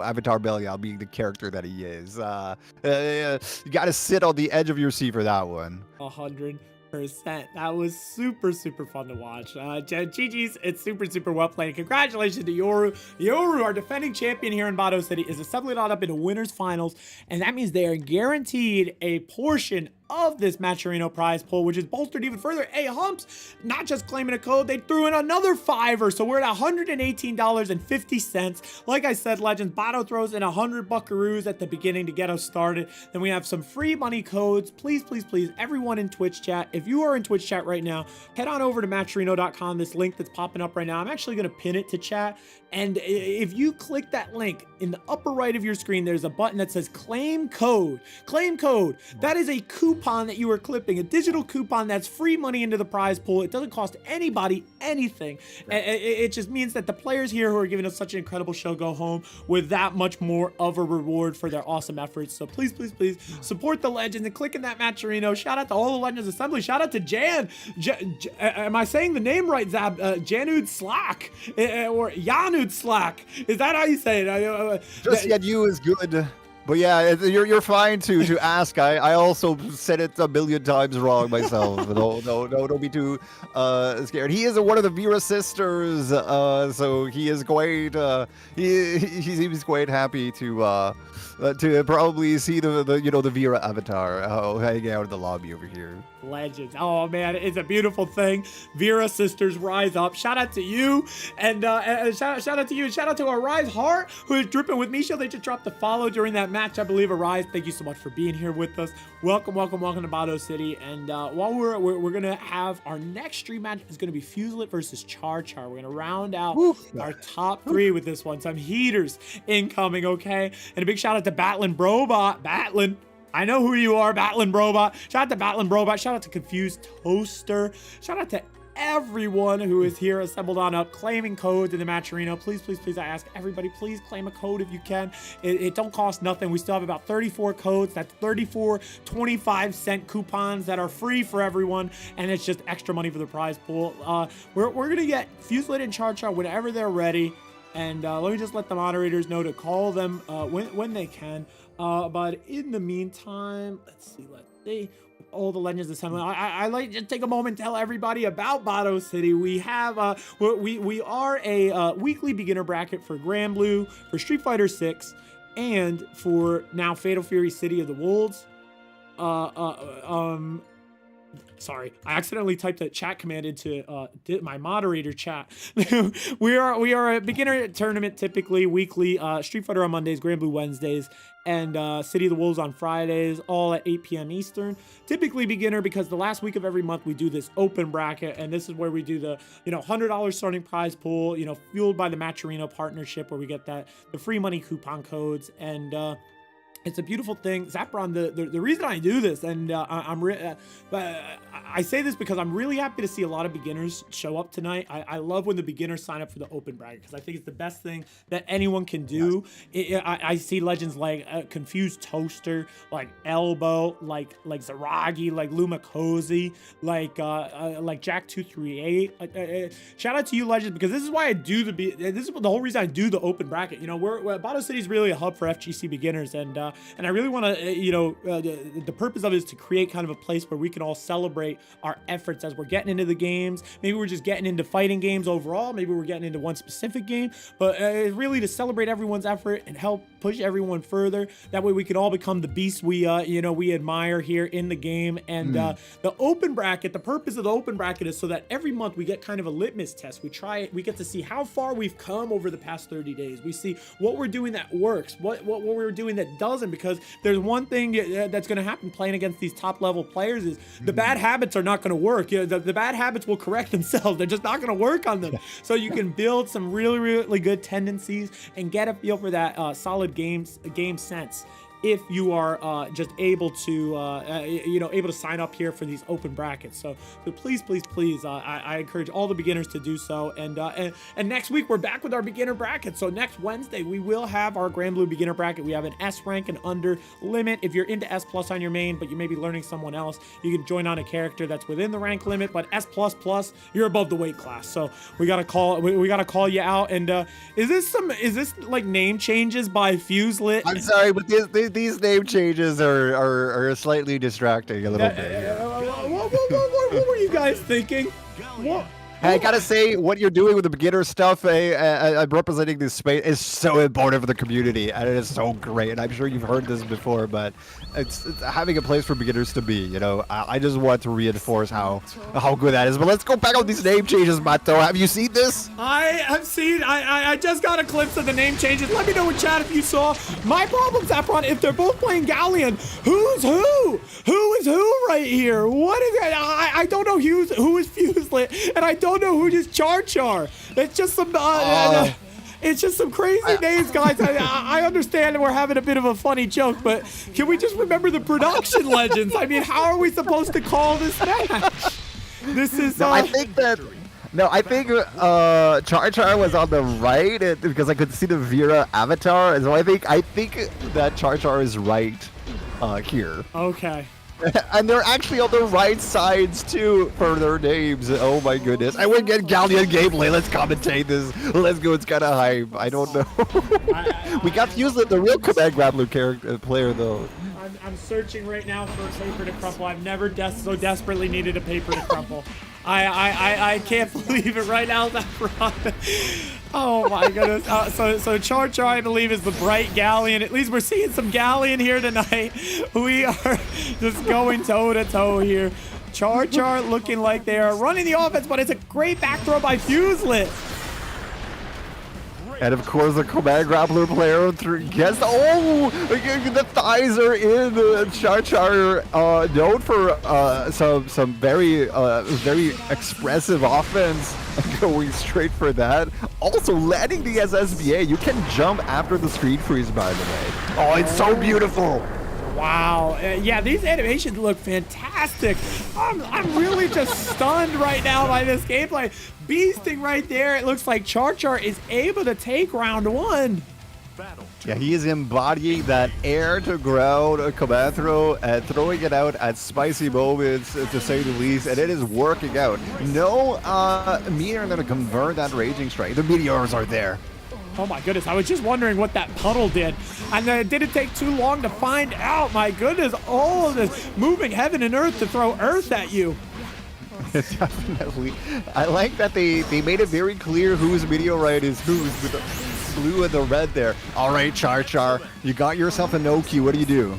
Avatar Belial being the character that he is. You got to sit on the edge of your seat for that one. 100%. That was super fun to watch. GG's, it's super well played. Congratulations to Yoru. Yoru, our defending champion here in Bato City, is assembling on up into winners finals, and that means they are guaranteed a portion of this Matcherino prize pool, which is bolstered even further. Hey, Humps, not just claiming a code, they threw in another $5, so we're at $118.50. Like I said, Legends, Bato throws in 100 buckaroos at the beginning to get us started. Then we have some free money codes. Please, everyone in Twitch chat, if you are in Twitch chat right now, head on over to Matcherino.com, this link that's popping up right now. I'm actually going to pin it to chat. And if you click that link in the upper right of your screen, there's a button that says claim code. Claim code. That is a coupon that you are clipping, a digital coupon that's free money into the prize pool. It doesn't cost anybody anything. It just means that the players here who are giving us such an incredible show go home with that much more of a reward for their awesome efforts. So please support the legends and click in that Matcherino. Shout out to all the Legends Assembly. Shout out to Jan. Am I saying the name right, Zab? Janud Slack or Janud Slack. Is that how you say it? Just yet you is good. But yeah, you're fine to ask. I also said it a million times wrong myself. Don't be too scared. He is one of the Vira sisters, so he is quite he seems quite happy to probably see the Vira avatar hanging out in the lobby over here. Legends. Oh man, it's a beautiful thing. Vira sisters rise up. Shout out to you, and shout out to you, and shout out to Arise Heart, who is dripping with Misha. They just dropped the follow during that match, I believe. Arise, thank you so much for being here with us. Welcome to Bato City. And while we're gonna have our next stream match is gonna be Fuselit versus CharChar. We're gonna round out our top 3 with this one. Some heaters incoming, okay? And a big shout out to Batlin Brobot. Batlin, I know who you are, Batlin Brobot. Shout out to Batlin Brobot. Shout out to Confused Toaster. Shout out to everyone who is here assembled on up, claiming codes in the Matcherino. Please, I ask everybody, please claim a code if you can. It don't cost nothing. We still have about 34 codes. That's 34 25-cent coupons that are free for everyone, and it's just extra money for the prize pool. We're gonna get Fuselit and CharChar whenever they're ready. And let me just let the moderators know to call them when they can. But in the meantime, let's see. all the legends of Sun. I like to take a moment and tell everybody about Bato City. We have we are a weekly beginner bracket for Granblue, for Street Fighter 6, and for now Fatal Fury City of the Wolves. Sorry, I accidentally typed a chat command into my moderator chat. we are a beginner tournament, typically weekly. Street Fighter on Mondays, Granblue Wednesdays, and City of the Wolves on Fridays, all at 8 p.m. Eastern. Typically beginner because the last week of every month we do this open bracket, and this is where we do the $100 starting prize pool, fueled by the Matcherino partnership, where we get the free money coupon codes, and it's a beautiful thing. Zapron, the reason I do this, and I say this because I'm really happy to see a lot of beginners show up tonight. I love when the beginners sign up for the open bracket because I think it's the best thing that anyone can do. I see legends like Confused Toaster, like Elbow, like Zaragi, like Luma Cozy, like Jack238. Shout out to you, legends, because this is why I do this is the whole reason I do the open bracket. Bato City is really a hub for FGC beginners, and I really want to, the purpose of it is to create kind of a place where we can all celebrate our efforts as we're getting into the games. Maybe we're just getting into fighting games overall. Maybe we're getting into one specific game, but really to celebrate everyone's effort and help push everyone further. That way we can all become the beasts we admire here in the game. And the open bracket, the purpose of the open bracket is so that every month we get kind of a litmus test. We get to see how far we've come over the past 30 days. We see what we're doing that works, what we're doing that doesn't, because there's one thing that's going to happen playing against these top level players is the bad habits are not going to work. The bad habits will correct themselves. They're just not going to work on them. So you can build some really, really good tendencies and get a feel for that solid game sense if you are just able to able to sign up here for these open brackets. So please, I encourage all the beginners to do so. And next week we're back with our beginner bracket. So next Wednesday we will have our Granblue beginner bracket. We have an S rank and under limit. If you're into S plus on your main, but you may be learning someone else, you can join on a character that's within the rank limit. But S plus you're above the weight class. So we gotta call you out. And is this like name changes by Fuselit? I'm sorry, but these name changes are slightly distracting a little bit. What were you guys thinking? What? I gotta say, what you're doing with the beginner stuff, representing this space, is so important for the community, and it is so great. And I'm sure you've heard this before, but it's having a place for beginners to be. I just want to reinforce how good that is. But let's go back on these name changes, Bato. Have you seen this? I have seen. I just got a glimpse of the name changes. Let me know in chat if you saw. My problem, Zapron, if they're both playing Galleon, who's who? Who is who right here? What is it? I don't know who is Fuselit, and I don't know who is CharChar. It's just some it's just some crazy names, guys. I understand that we're having a bit of a funny joke, but can we just remember the production legends? I mean, how are we supposed to call this match? This is I think CharChar was on the right because I could see the Vira avatar, and so I think that CharChar is right here. Okay. And they're actually on the right sides too for their names. Oh my goodness! I would get Galleon gameplay. Let's commentate this. Let's go. It's kind of hype. I don't know. We got to use the real Command Granblue character player though. I'm searching right now for a paper to crumple. I've never so desperately needed a paper to crumple. I can't believe it right now. Oh my goodness. So CharChar, I believe, is the bright Galleon. At least we're seeing some Galleon here tonight. We are just going toe-to-toe here. CharChar looking like they are running the offense, but it's a great back throw by Fuselit. And of course, the Command Grappler player gets the thighs are in. CharChar known for some very expressive offense, going straight for that. Also landing the SSBA. You can jump after the screen freeze, by the way. Oh, it's so beautiful. Wow. Yeah, these animations look fantastic. I'm really just stunned right now by this gameplay. Beasting right there. It looks like CharChar is able to take round one. Yeah, he is embodying that air to ground command throw and throwing it out at spicy moments, to say the least, and it is working out. No meteor going to convert that raging strike. The meteors are there. Oh my goodness, I was just wondering what that puddle did. And it didn't take too long to find out. My goodness, all of this moving heaven and earth to throw earth at you. Definitely. I like that they made it very clear whose meteorite is whose with the blue and the red there. All right, CharChar, you got yourself a no-key. What do?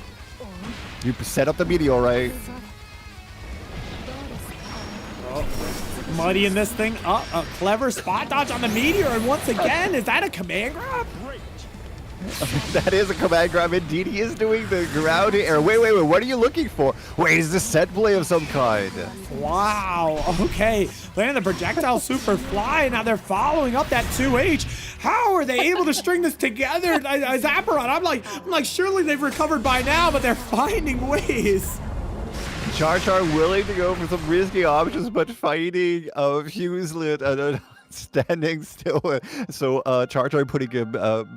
You set up the meteorite. Muddy in this thing. A clever spot dodge on the meteor. And once again, is that a command grab? That is a command grab indeed. He is doing the ground air. Wait. What are you looking for? Wait, is this set play of some kind? Wow. Okay. Landing the projectile super fly. Now they're following up that 2H. How are they able to string this together? Zapperon. I'm like, surely they've recovered by now, but they're finding ways. CharChar willing to go for some risky options, but fighting Fuselit and standing still. So CharChar putting him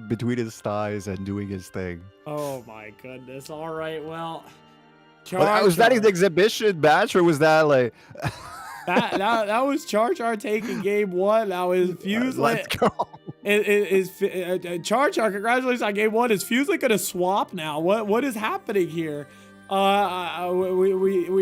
between his thighs and doing his thing. Oh my goodness. All right. Well, was that his exhibition match, or was that like? that was CharChar taking game one. That was Fuselit. Let's go. Is CharChar, congratulations on game one. Is Fuselit gonna swap now? What is happening here? We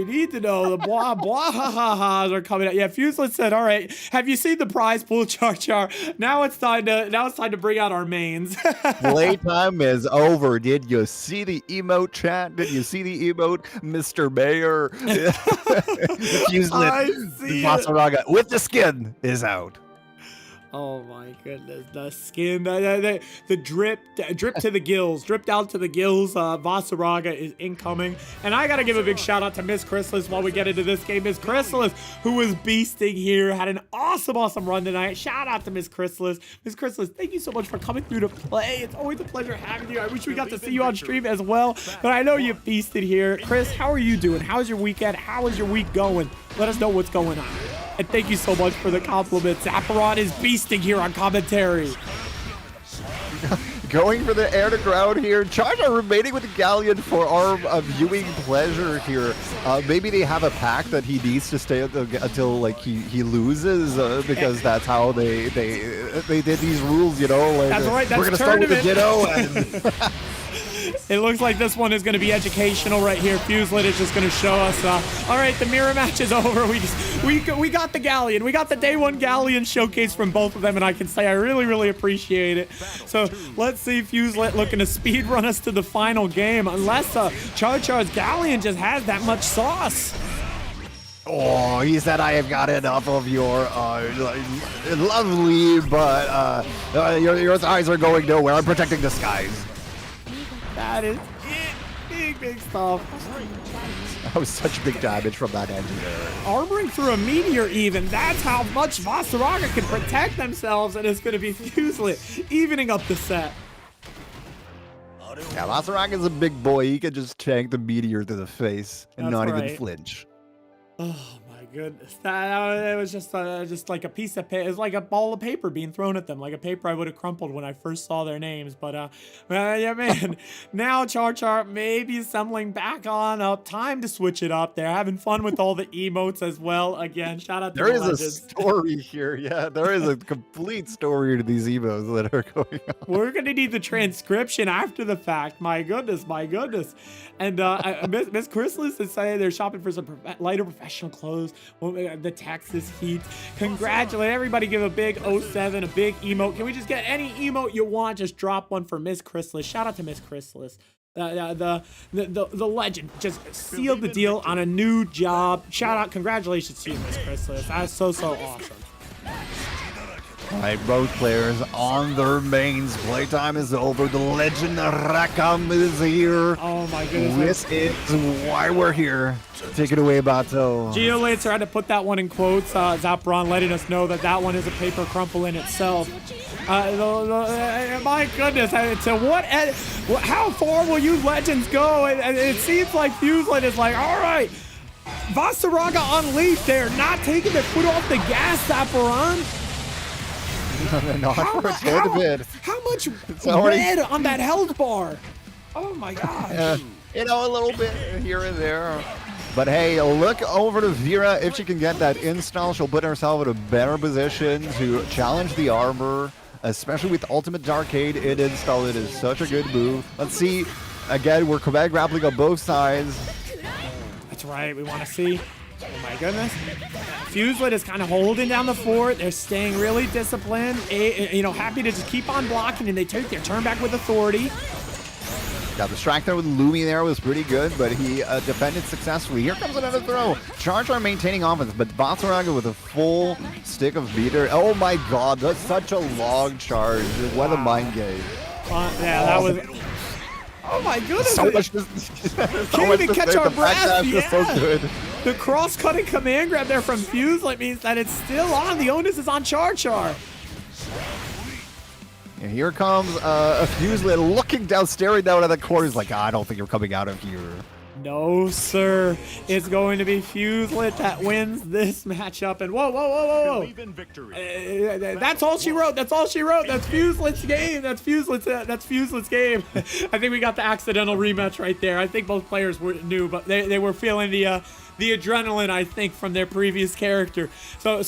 need to know. The blah blah ha ha ha's are coming out. Yeah, Fuselit said, "All right, have you seen the prize pool, CharChar? Now it's time to bring out our mains." Playtime is over. Did you see the emote chat? Did you see the emote, Mr. Mayor? Fuselit, Vaseraga with the skin is out. Oh my goodness, the skin, the drip to the gills, drip down to the gills. Vaseraga is incoming. And I gotta give a big shout out to Miss Chrysalis while we get into this game. Miss Chrysalis, who was beasting here, had an awesome run tonight. Shout out to Miss Chrysalis. Miss Chrysalis, thank you so much for coming through to play. It's always a pleasure having you. I wish we got to see you on stream as well, but I know you feasted here. Chris, how are you doing? How's your weekend? How is your week going? Let us know what's going on. And thank you so much for the compliments. Zapperon is beasting here on commentary. Going for the air to ground here. CharChar remaining with the Galleon for our viewing pleasure here. Maybe they have a pack that he needs to stay until like he loses because that's how they did these rules, you know. Like, that's right. That's we're gonna start with the Ditto. And it looks like this one is going to be educational right here. Fuselit is just going to show us. All right, the mirror match is over. We got the Galleon. We got the day one Galleon showcase from both of them, and I can say I really appreciate it. So let's see Fuselit looking to speed run us to the final game, unless CharChar's Galleon just has that much sauce. Oh, he said, I have got enough of your lovely, but your eyes are going nowhere. I'm protecting the skies. That is it. Big stuff. That was such big damage from that engine there. Armoring through a meteor even. That's how much Vaseraga can protect themselves, and it's going to be Fuselit evening up the set. Yeah, Vaseraga's a big boy. He can just tank the meteor to the face and not right. even flinch. Oh my goodness, it was just like a piece of paper. It was like a ball of paper being thrown at them, like a paper I would have crumpled when I first saw their names. But yeah, man. Now CharChar maybe assembling back on up. Time to switch it up. They're having fun with all the emotes as well. Again, shout out to there the is legends. A story here. Yeah, there is a complete story to these emotes that are going on. We're gonna need the transcription after the fact. My goodness. And Miss Chrysalis is saying they're shopping for some lighter professional clothes. The Texas heat. Congratulate everybody. Give a big 07, a big emote. Can we just get any emote you want? Just drop one for Miss Chrysalis. Shout out to Miss Chrysalis. The legend just sealed the deal on a new job. Shout out, congratulations to you, Miss Chrysalis. That's so awesome. All right, both players on their mains. Playtime is over. The legend Rakam is here. Oh my goodness. This is why we're here. Take it away, Bato. Geolancer had to put that one in quotes. Zapperon letting us know that one is a paper crumple in itself. My goodness. How far will you legends go? It seems like Fuselit is like, all right, Vaseraga unleashed there, not taking the foot off the gas, Zapperon. Not for a little bit. How much red on that health bar? Oh my gosh. A little bit here and there. But hey, look over to Vira. If she can get that install, she'll put herself in a better position to challenge the armor. especially with Ultimate Arcade it installed. It is such a good move. Let's see. Again, we're command grappling on both sides. That's right. We want to see. Oh my goodness. Fuselit is kind of holding down the fort. They're staying really disciplined. You know, happy to just keep on blocking, and they take their turn back with authority. Got the strike there with Lumi there was pretty good, but he defended successfully. Here comes another throw. CharChar maintaining offense, but Vaseraga with a full stick of beater. Oh my god, that's such a long charge. What a mind game. Yeah, that was... Oh my goodness. So much Can't even catch our breath. Yeah. So good. The cross-cutting command grab there from Fuselit means that it's still on. The onus is on CharChar. And here comes a Fuselit looking down, staring down at the corner. He's like, I don't think you're coming out of here. No, sir. It's going to be Fuselit that wins this matchup. And whoa. That's all she wrote. That's all she wrote. That's Fuselit's game. That's Fuselit's game. I think we got the accidental rematch right there. I think both players knew, but they were feeling the adrenaline, I think, from their previous character. So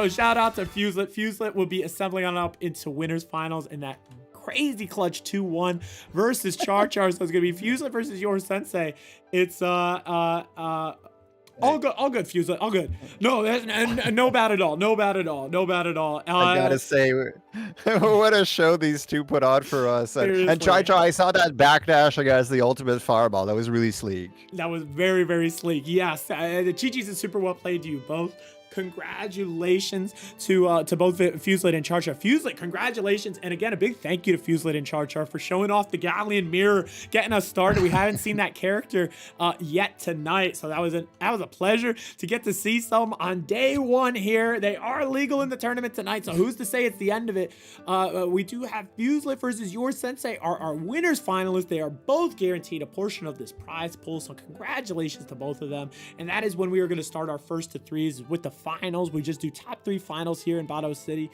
shout out to Fuselit. Fuselit will be assembling on up into winners finals in that crazy clutch 2-1 versus CharChar. So it's gonna be Fuselit versus your sensei. It's all good, Fuselit, all good. No bad at all. No bad at all. I gotta say, what a show these two put on for us. And CharChar, I saw that backdash against the ultimate fireball. That was really sleek. That was very, very sleek. Yes, the Chi-Chis is super well played to you both. Congratulations to both Fuselit and CharChar. Fuselit, congratulations, and again, a big thank you to Fuselit and CharChar for showing off the Galleon mirror, getting us started. We haven't seen that character yet tonight, so that was a pleasure to get to see some on day one here. They are legal in the tournament tonight, so who's to say it's the end of it? We do have Fuselit versus your sensei, our winners finalists. They are both guaranteed a portion of this prize pool, so congratulations to both of them. And that is when we are going to start our first to threes with the finals. We just do top 3 finals here in Bato City.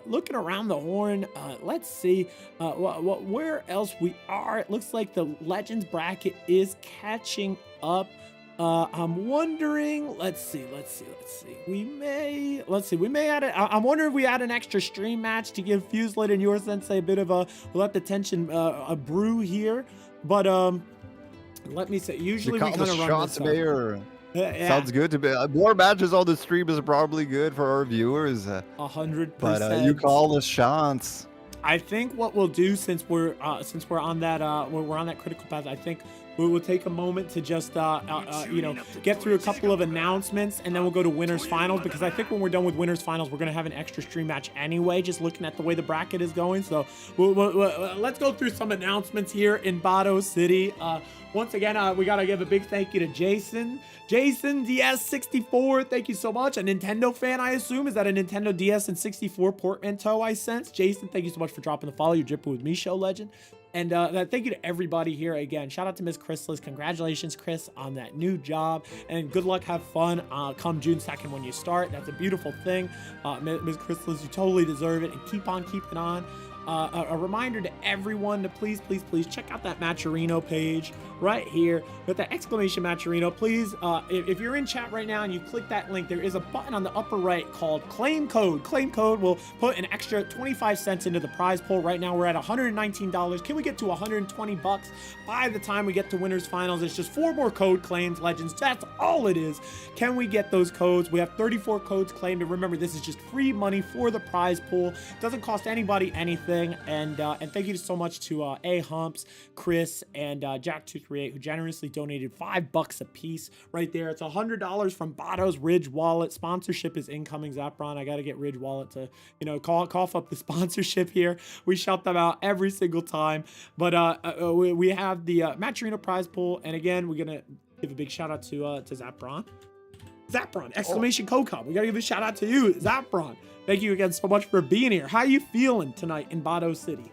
Looking around the horn, let's see where else we are. It looks like the Legends bracket is catching up. I'm wondering, let's see. We may add I'm wondering if we add an extra stream match to give Fuselit and your sensei a bit of a, let the tension brew here. But let me say, usually we kind of run this up. Yeah. Sounds good to me. More matches on the stream is probably good for our viewers. 100%. But you call the shots. I think what we'll do, since we're on that we're on that critical path, I think we will take a moment to just get through a couple of announcements, and then we'll go to winners finals, because I think when we're done with winners finals, we're gonna have an extra stream match anyway, just looking at the way the bracket is going. So let's go through some announcements here in Bato City. Once again, we gotta give a big thank you to Jason DS64. Thank you so much. A Nintendo fan, I assume. Is that a Nintendo DS and 64 portmanteau I sense? Jason, thank you so much for dropping the follow. You dripping with me, show legend. And thank you to everybody here again. Shout out to Miss Chrysalis. Congratulations, Chris, on that new job. And good luck, have fun come June 2nd when you start. That's a beautiful thing. Miss Chrysalis, you totally deserve it. And keep on keeping on. A reminder to everyone to please check out that Matcherino page right here with the exclamation Matcherino. Please, if you're in chat right now and you click that link, there is a button on the upper right called Claim Code. Claim Code will put an extra 25 cents into the prize pool. Right now we're at $119. Can we get to 120 bucks by the time we get to winners finals? It's just 4 more code claims, legends. That's all it is. Can we get those codes? We have 34 codes claimed, and remember, this is just free money for the prize pool. Doesn't cost anybody anything. And thank you so much to A Humps, Chris, and Jack238, who generously donated $5 a piece right there. It's $100 from Bato's Ridge Wallet. Sponsorship is incoming, Zapron. I got to get Ridge Wallet to, cough up the sponsorship here. We shout them out every single time. But we have the Matcherino prize pool, and again, we're gonna give a big shout out to Zapron. Exclamation Co-Com. We gotta give a shout out to you, Zapron. Thank you again so much for being here. How you feeling tonight in Bato City?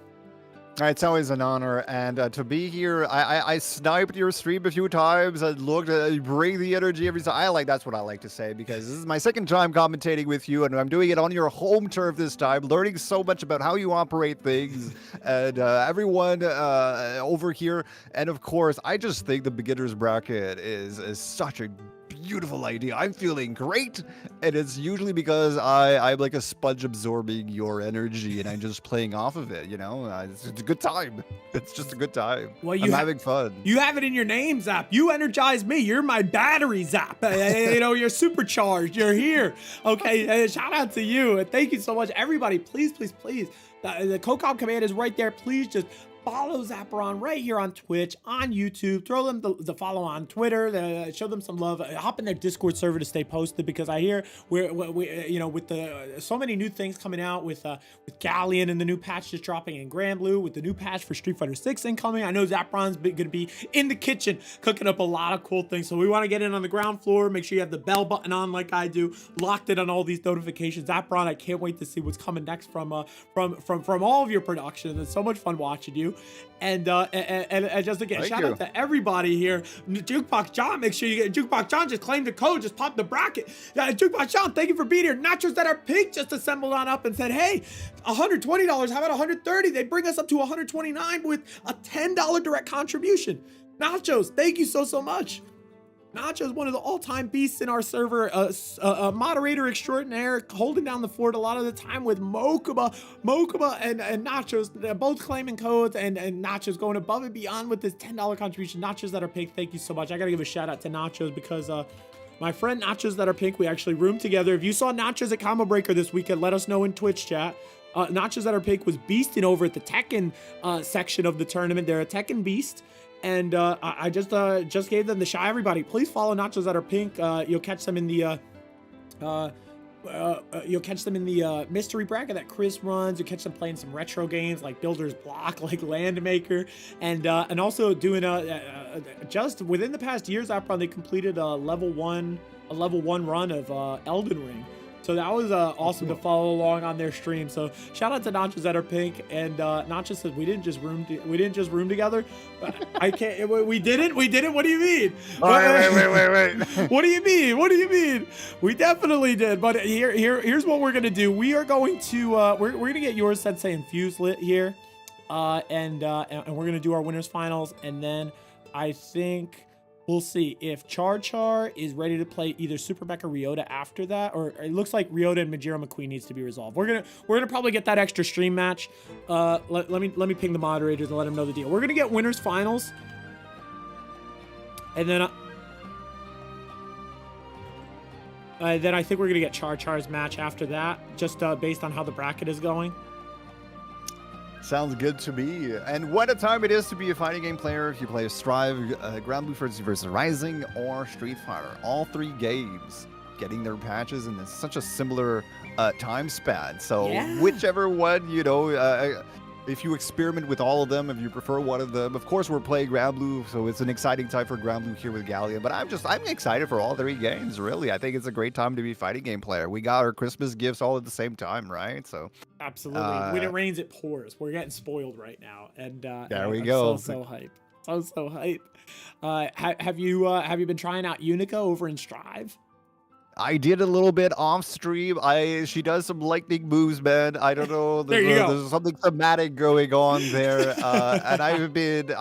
It's always an honor, and to be here, I sniped your stream a few times and looked at bring the energy every time. That's what I like to say, because this is my second time commentating with you, and I'm doing it on your home turf this time, learning so much about how you operate things, and everyone over here. And of course, I just think the beginners bracket is such a beautiful idea. I'm feeling great. And it's usually because I'm like a sponge absorbing your energy and I'm just playing off of it, you know? It's a good time. It's just a good time. Well, I'm having fun. You have it in your name, Zap. You energize me. You're my battery, Zap. You know, you're supercharged. You're here. Okay, shout out to you. And thank you so much. Everybody, please, please, please. The CookedLily command is right there. Please just follow Zapperon right here on Twitch, on YouTube. Throw them the follow on Twitter. Show them some love. Hop in their Discord server to stay posted, because I hear we you know, with so many new things coming out with Galleon and the new patch just dropping in Granblue, with the new patch for Street Fighter 6 incoming. I know Zapperon's going to be in the kitchen cooking up a lot of cool things. So we want to get in on the ground floor. Make sure you have the bell button on like I do. Locked in on all these notifications. Zapperon, I can't wait to see what's coming next from all of your productions. It's so much fun watching you. And just again, shout out to everybody here. Jukebox John, make sure you get Jukebox John. Just claim the code, just pop the bracket. Jukebox John, thank you for being here. Nachos that are pink just assembled on up and said, hey, $120. How about $130? They bring us up to $129 with a $10 direct contribution. Nachos, thank you so much. Nacho's one of the all-time beasts in our server, moderator extraordinaire, holding down the fort a lot of the time with Mokuba and Nachos. They're both claiming codes, and Nachos going above and beyond with this $10 contribution. Nachos that are pink, thank you so much. I gotta give a shout out to Nachos, because my friend Nachos that are pink, we actually roomed together. If you saw Nachos at Combo Breaker this weekend, let us know in Twitch chat. Nachos that are pink was beasting over at the Tekken section of the tournament. They're a Tekken beast. And I just gave them the shout. Everybody, please follow Nachos that are pink. You'll catch them in the mystery bracket that Chris runs. You'll catch them playing some retro games like Builder's Block, like Landmaker, and also doing just within the past years, they completed a level one run of Elden Ring. So that was awesome to follow along on their stream. So shout out to Nachos that are pink. And Nachos said we didn't just room together. I can't. We didn't. What do you mean? Wait. What do you mean? What do you mean? We definitely did. But here's what we're gonna do. We are going to we're gonna get yours Sensei and Fuselit here, and we're gonna do our winners finals, and then I think we'll see if CharChar is ready to play either Super Mech or Ryota after that, or it looks like Ryota and Mejiro Mcqueen needs to be resolved. We're gonna probably get that extra stream match. Let me ping the moderators and let them know the deal. We're gonna get winners finals, and then I think we're gonna get CharChar's match after that, just based on how the bracket is going. Sounds good to me. And what a time it is to be a fighting game player if you play Strive, Granblue versus Rising, or Street Fighter. All three games getting their patches in such a similar time span. So whichever one, you know, if you experiment with all of them, if you prefer one of them, of course we're playing Granblue, so it's an exciting time for Granblue here with Galleon. But I'm excited for all three games, really. I think it's a great time to be a fighting game player. We got our Christmas gifts all at the same time, right? So absolutely. When it rains, it pours. We're getting spoiled right now, and there we go. So hype. So hype. Have you been trying out Unica over in Strive? I did a little bit off stream. She does some lightning moves, man. I don't know. There's something thematic going on there. And I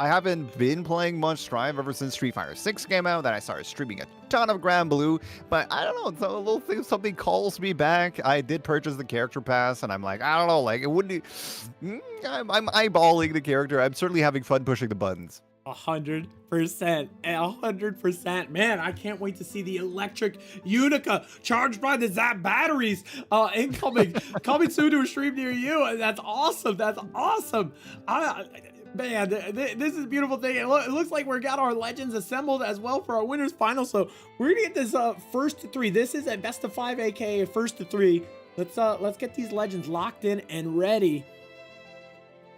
haven't been playing much Strive ever since Street Fighter 6 came out. Then I started streaming a ton of Granblue. But I don't know. It's a little thing. Something calls me back. I did purchase the character pass, and I'm like, I don't know. Like, it wouldn't. I'm eyeballing the character. I'm certainly having fun pushing the buttons. 100%, man. I can't wait to see the electric Unica charged by the Zap batteries coming soon to a stream near you. That's awesome. Man, this is a beautiful thing. It looks like we got our legends assembled as well for our winners final. So we're gonna get this first to three. This is a best of 5, aka first to 3. Let's get these legends locked in and ready.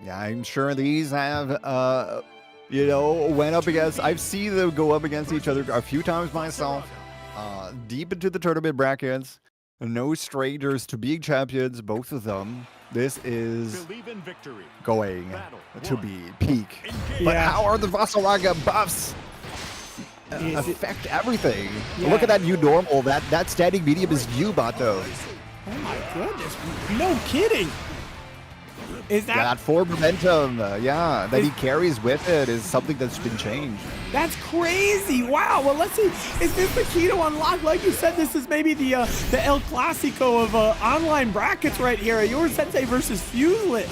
Yeah, I'm sure these have you know, went up against, I've seen them go up against each other a few times myself, deep into the tournament brackets. No strangers to being champions, both of them. This is going to be peak. But how are the Vaseraga buffs affect everything? Look at that new normal. That standing medium is you, Bato. Oh my goodness, no kidding. Is Yeah, that forward momentum, that he carries with it is something that's been changed. That's crazy. Wow. Well, let's see. Is this the key to unlock? Like you said, this is maybe the El Clasico of online brackets right here. Your Sensei versus Fuselit.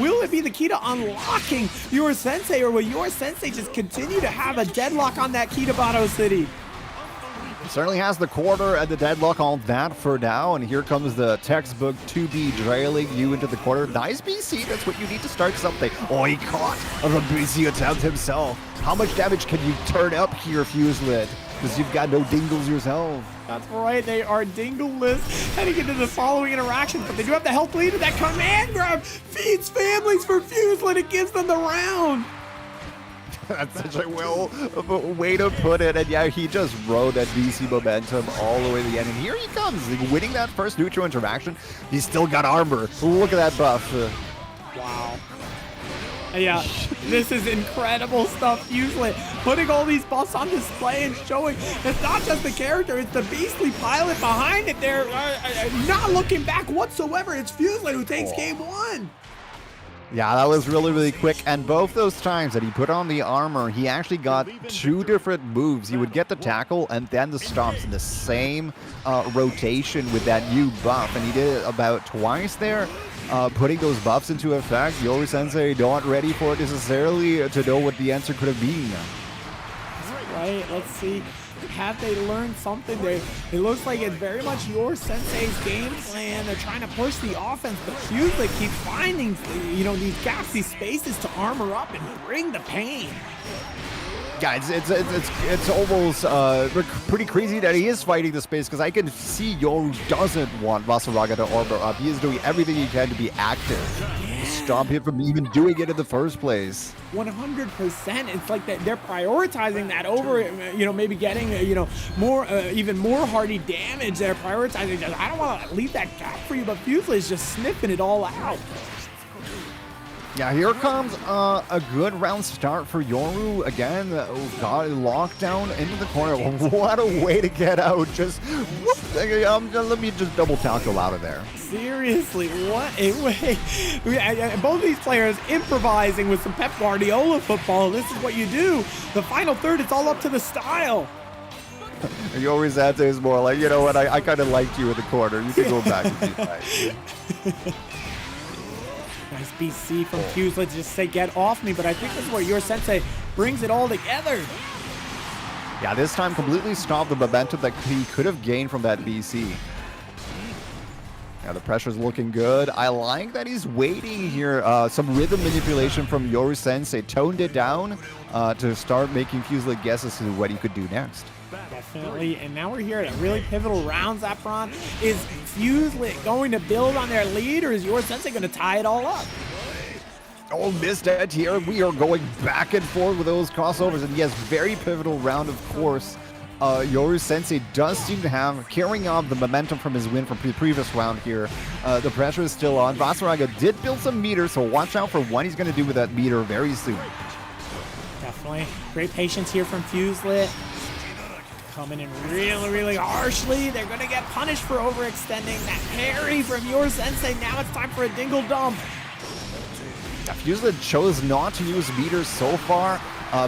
Will it be the key to unlocking your Sensei, or will your Sensei just continue to have a deadlock on that key to Bato City? Certainly has the quarter and the deadlock on that for now, and here comes the textbook 2B trailing you into the quarter. Nice BC, that's what you need to start something. Oh, he caught a BC attempt himself. How much damage can you turn up here, Fuselit? Because you've got no dingles yourself. That's right, they are dingleless heading into the following interactions, but they do have the health lead, and that command grab feeds families for Fuselit. It gives them the round. That's such a way to put it. And yeah, he just rode that VC momentum all the way to the end. And here he comes, winning that first neutral interaction. He's still got armor. Look at that buff. Wow. Yeah, this is incredible stuff. Fuselit putting all these buffs on display and showing it's not just the character, it's the beastly pilot behind it. They're not looking back whatsoever. It's Fuselit who takes game one. Yeah, that was really, really quick. And both those times that he put on the armor, he actually got two different moves. He would get the tackle and then the stomps in the same rotation with that new buff. And he did it about twice there, putting those buffs into effect. Yoru Sensei not ready for it necessarily to know what the answer could have been. Right, let's see. Have they learned something? It looks like it's very much your Sensei's game plan. They're trying to push the offense, but Fuselit keeps finding, these gaps, these spaces to armor up and bring the pain. Yeah, it's almost pretty crazy that he is fighting the space, because I can see Yoru doesn't want Vaseraga to armor up. He is doing everything he can to be active. Stop him from even doing it in the first place. 100%. It's like they're prioritizing that over, maybe getting, more, even more hardy damage. They're prioritizing just, I don't want to leave that gap for you, but Fuselit is just sniffing it all out. Yeah, here comes a good round start for Yoru. Again, lockdown into the corner. What a way to get out. Just, whoop, let me just double tackle out of there. Seriously, what a way. Both these players improvising with some Pep Guardiola football. This is what you do. The final third, it's all up to the style. Yoru Sensei is more like, you know what, I kind of liked you in the corner. You can go back and do that. Nice BC from Fuselit to just say, get off me, but I think this is where your Sensei brings it all together. Yeah, this time completely stopped the momentum that he could have gained from that BC. Yeah, the pressure's looking good. I like that he's waiting here. Some rhythm manipulation from Yoru Sensei. Toned it down to start making Fuselit guess as to what he could do next. Definitely, and now we're here at a really pivotal round, Zaffron. Is Fuselit going to build on their lead, or is your Sensei going to tie it all up? Oh, missed it here. We are going back and forth with those crossovers, and yes, very pivotal round, of course. Yoru Sensei does seem to have, carrying on the momentum from his win from the previous round here. The pressure is still on. Vaseraga did build some meter, so watch out for what he's going to do with that meter very soon. Definitely. Great patience here from Fuselit. Coming in really, really harshly. They're going to get punished for overextending. That parry from your Sensei. Now it's time for a dingle dump. Fuselit chose not to use meter so far,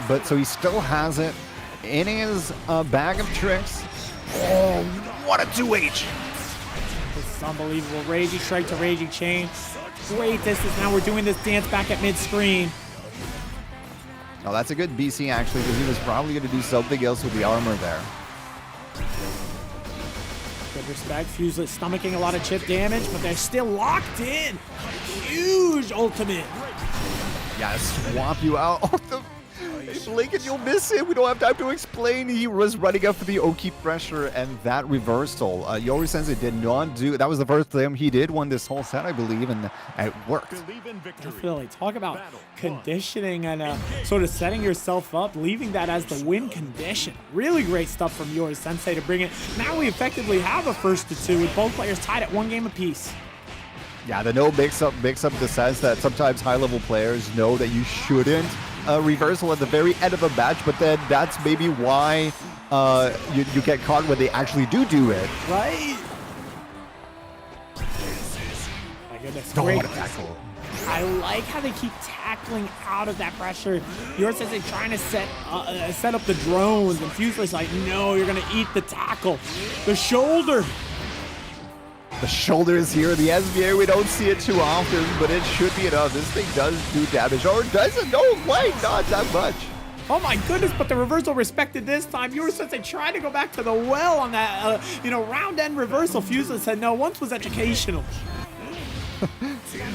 but so he still has it in his bag of tricks. Oh, what a 2H! This is unbelievable. Raging strike to raging chain. Great distance. Now we're doing this dance back at mid-screen. Oh, that's a good BC actually, because he was probably going to do something else with the armor there. Good respect. Fuselit stomaching a lot of chip damage, but they're still locked in. Huge ultimate. Yeah, swap you out. Oh, Lincoln, you'll miss it. We don't have time to explain. He was running up for the Oki pressure and that reversal. Yoru Sensei did not do. That was the first thing he did won this whole set, I believe, and it worked. Definitely. Talk about conditioning and sort of setting yourself up, leaving that as the win condition. Really great stuff from Yoru Sensei to bring it. Now we effectively have a 1-2 with both players tied at 1 game apiece. Yeah, the no makes up the sense that sometimes high-level players know that you shouldn't reversal at the very end of a match, but then that's maybe why you get caught when they actually do it. Right. goodness. Oh, Great. what a tackle. I like how they keep tackling out of that pressure. Yours says they're trying to set up the drones, and Fuselig's like, no, you're gonna eat the tackle. The shoulder. The shoulders here in the SBA, we don't see it too often, but it should be enough. This thing does do damage, or does it? No, quite not that much. Oh my goodness, but the reversal respected this time. Yours says they tried to go back to the well on that, round end reversal. Fuselit said no, once was educational.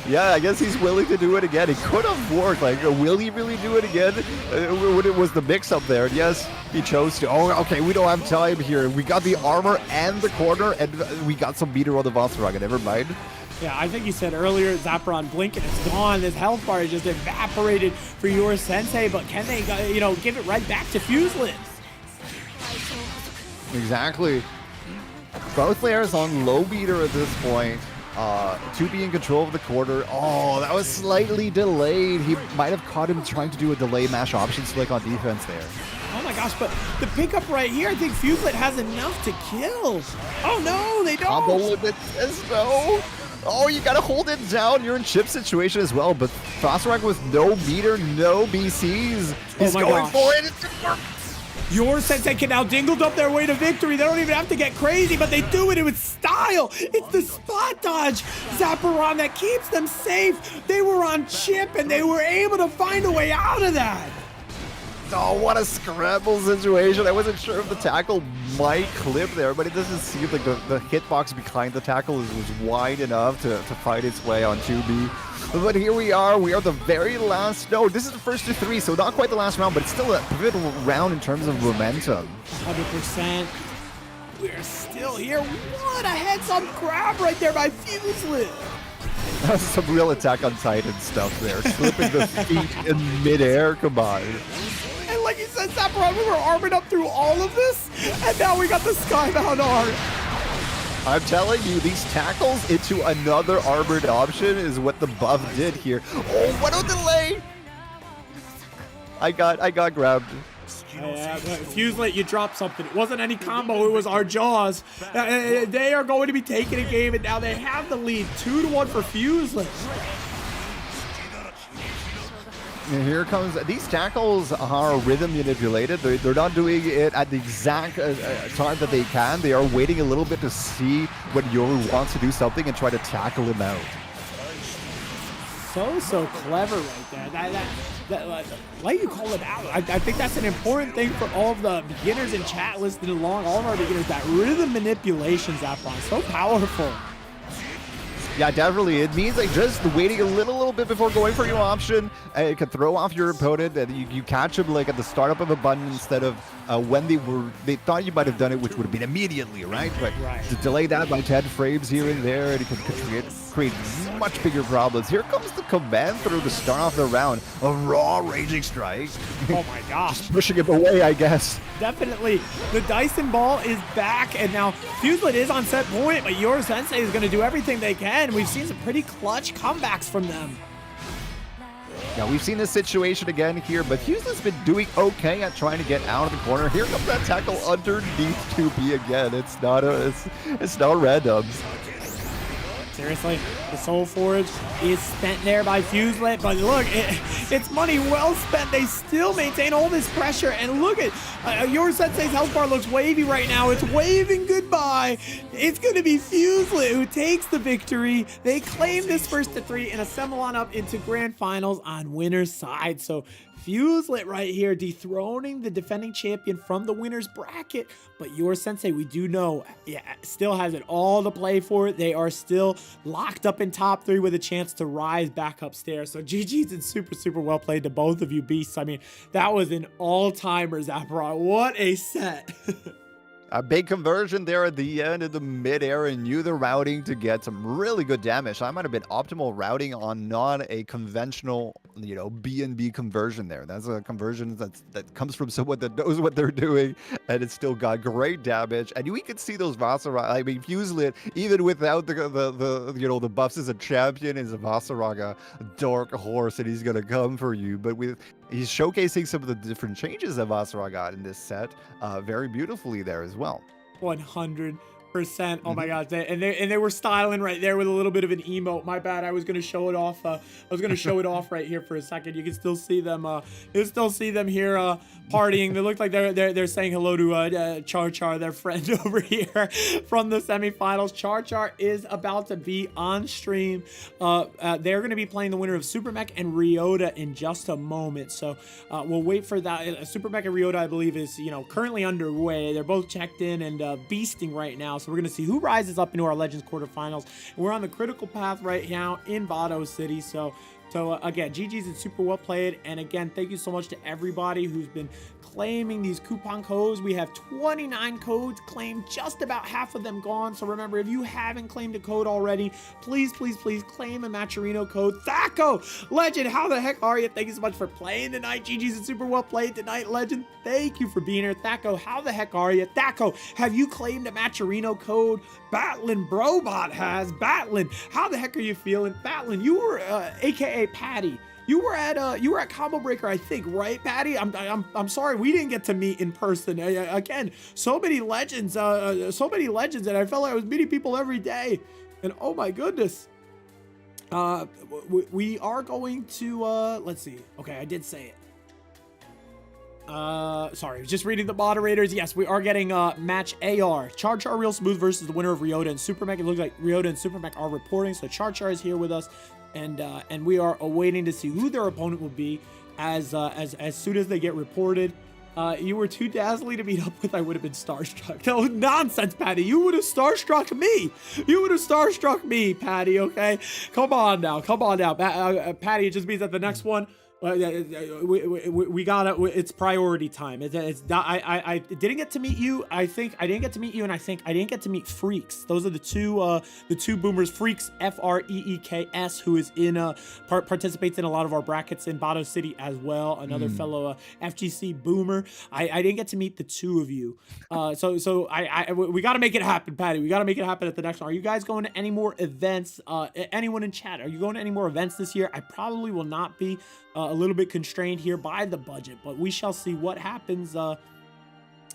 Yeah, I guess he's willing to do it again. It could have worked. Like, will he really do it again? When it was the mix-up there. And yes, he chose to. Oh, okay, we don't have time here. We got the armor and the corner, and we got some meter on the Vaseraga. Never mind. Yeah, I think you said earlier, Zapperon blink and it's gone. This health bar is just evaporated for your sensei, but can they, give it right back to Fuselit? Exactly. Both players on low meter at this point. 2B in control of the quarter. Oh, that was slightly delayed. He might have caught him trying to do a delay mash option flick on defense there. Oh my gosh, but the pickup right here, I think Fuselit has enough to kill. Oh no, they don't. Combo limit says no. Oh, you gotta hold it down. You're in chip situation as well, but Vaseraga with no meter, no BCs. He's going for it. It's gonna work. Your sensei can now dingle dump their way to victory. They don't even have to get crazy, but they do it with style. It's the spot dodge, Zapperon, that keeps them safe. They were on chip, and they were able to find a way out of that. Oh, what a scramble situation. I wasn't sure if the tackle might clip there, but it doesn't seem like the hitbox behind the tackle was wide enough to fight its way on 2B. But here we are the very last, no, this is the first to 3, so not quite the last round, but it's still a pivotal round in terms of momentum. 100%. We're still here. What a heads-up grab right there by Fuselit. That was some real Attack on Titan stuff there, slipping the feet in midair, come on. And like you said, Zapperon, we were armored up through all of this, and now we got the Skybound arm. I'm telling you, these tackles into another armored option is what the buff did here. Oh, what a delay! I got grabbed. Fuselit, you dropped something. It wasn't any combo, it was our jaws. They are going to be taking a game, and now they have the lead. 2-1 for Fuselit. And here comes, these tackles are rhythm manipulated. They're not doing it at the exact time that they can. They are waiting a little bit to see when Yuel wants to do something and try to tackle him out. So clever right there. Like you call it out. I think that's an important thing for all of the beginners in chat listening along, all of our beginners, that rhythm manipulation, Zapperon, so powerful. Yeah, definitely. It means like just waiting a little bit before going for your option. It could throw off your opponent, and you catch them like at the startup of a button instead of when they thought you might have done it, which would have been immediately, right? But to delay that by 10 frames here and there, it could create much bigger problems. Here comes the command through to start off the round. A raw raging strike. Oh my gosh. Just pushing him away, I guess. Definitely. The Dyson ball is back, and now Fuselit is on set point, but your sensei is going to do everything they can. We've seen some pretty clutch comebacks from them. Yeah, we've seen this situation again here, but Fuselit's been doing okay at trying to get out of the corner. Here comes that tackle underneath 2B again. It's not random. Seriously, the Soul Forge is spent there by Fuselit, but look, it's money well spent. They still maintain all this pressure, and look at your sensei's health bar looks wavy right now. It's waving goodbye. It's going to be Fuselit who takes the victory. They claim this first to 3 and assemble on up into grand finals on winner's side. So Fuselit right here dethroning the defending champion from the winner's bracket, but your sensei, we do know, still has it all to play for. They are still locked up in top 3 with a chance to rise back upstairs. So GG's and super well played to both of you beasts. I mean, that was an all-timer, Zapperon. What a set. A big conversion there at the end of the mid-air, and knew the routing to get some really good damage. That might have been optimal routing on not a conventional, B&B conversion there. That's a conversion that comes from someone that knows what they're doing, and it still got great damage. And we could see those Vaseraga. I mean, Fuselit, even without the buffs as a champion, is a Vaseraga dark horse, and he's gonna come for you. But he's showcasing some of the different changes that Vaseraga got in this set very beautifully there as well. 100%. Oh my gosh, they were styling right there with a little bit of an emote. My bad. I was gonna show it off. Right here for a second. You can still see them. Here partying. They look like they're saying hello to CharChar, their friend over here from the semifinals. CharChar is about to be on stream. They're gonna be playing the winner of Super Mech and Ryota in just a moment. So we'll wait for that. Super Mech and Ryota, I believe, is currently underway. They're both checked in and beasting right now. So we're gonna see who rises up into our Legends quarterfinals. We're on the critical path right now in Bato City. So again, GG's and super well played. And again, thank you so much to everybody who's been claiming these coupon codes. We have 29 codes claimed, just about half of them gone. So remember, if you haven't claimed a code already, please claim a Matcherino code. Thaco, Legend, how the heck are you? Thank you so much for playing tonight. GG's and super well played tonight, Legend. Thank you for being here. Thaco, how the heck are you? Thaco, have you claimed a Matcherino code? Batlin Brobot has. Batlin, how the heck are you feeling? Batlin, you were aka Patty. You were at Combo Breaker, I think, right, Patty? I'm sorry we didn't get to meet in person. Again, so many legends, and I felt like I was meeting people every day. And oh my goodness. We are going to let's see. Okay, I did say it. Sorry, just reading the moderators. Yes, we are getting match AR. CharCharRealSmooth versus the winner of Ryota and Super Mech. It looks like Ryota and Super Mech are reporting, so CharChar is here with us, and we are awaiting to see who their opponent will be as soon as they get reported. You were too dazzling to meet up with. I would have been starstruck. No nonsense, Patty. You would have starstruck me. Patty. Okay, come on now. Patty. It just means that the next one. We gotta. It's priority time. I didn't get to meet you. I think I didn't get to meet you, and I think I didn't get to meet Freaks. Those are the two boomers. Freaks, Freeks, who is in participates in a lot of our brackets in Bato City as well. Another fellow FGC boomer. I didn't get to meet the two of you. So we gotta make it happen, Patty. We gotta make it happen at the next one. Are you guys going to any more events? Anyone in chat? Are you going to any more events this year? I probably will not be. A little bit constrained here by the budget, but we shall see what happens.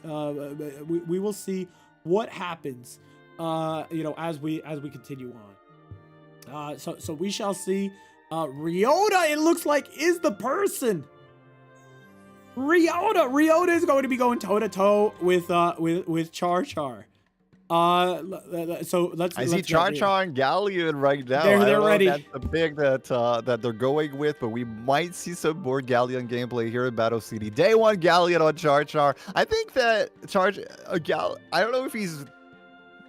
We will see what happens. As we continue on. So we shall see. Ryota, it looks like, is the person. Ryota is going to be going toe to toe with CharChar. So let's. I see CharChar and Galleon right now. They're ready. That's the pick that they're going with, but we might see some more Galleon gameplay here in Bato City. Day one Galleon on CharChar. I think that I don't know if he's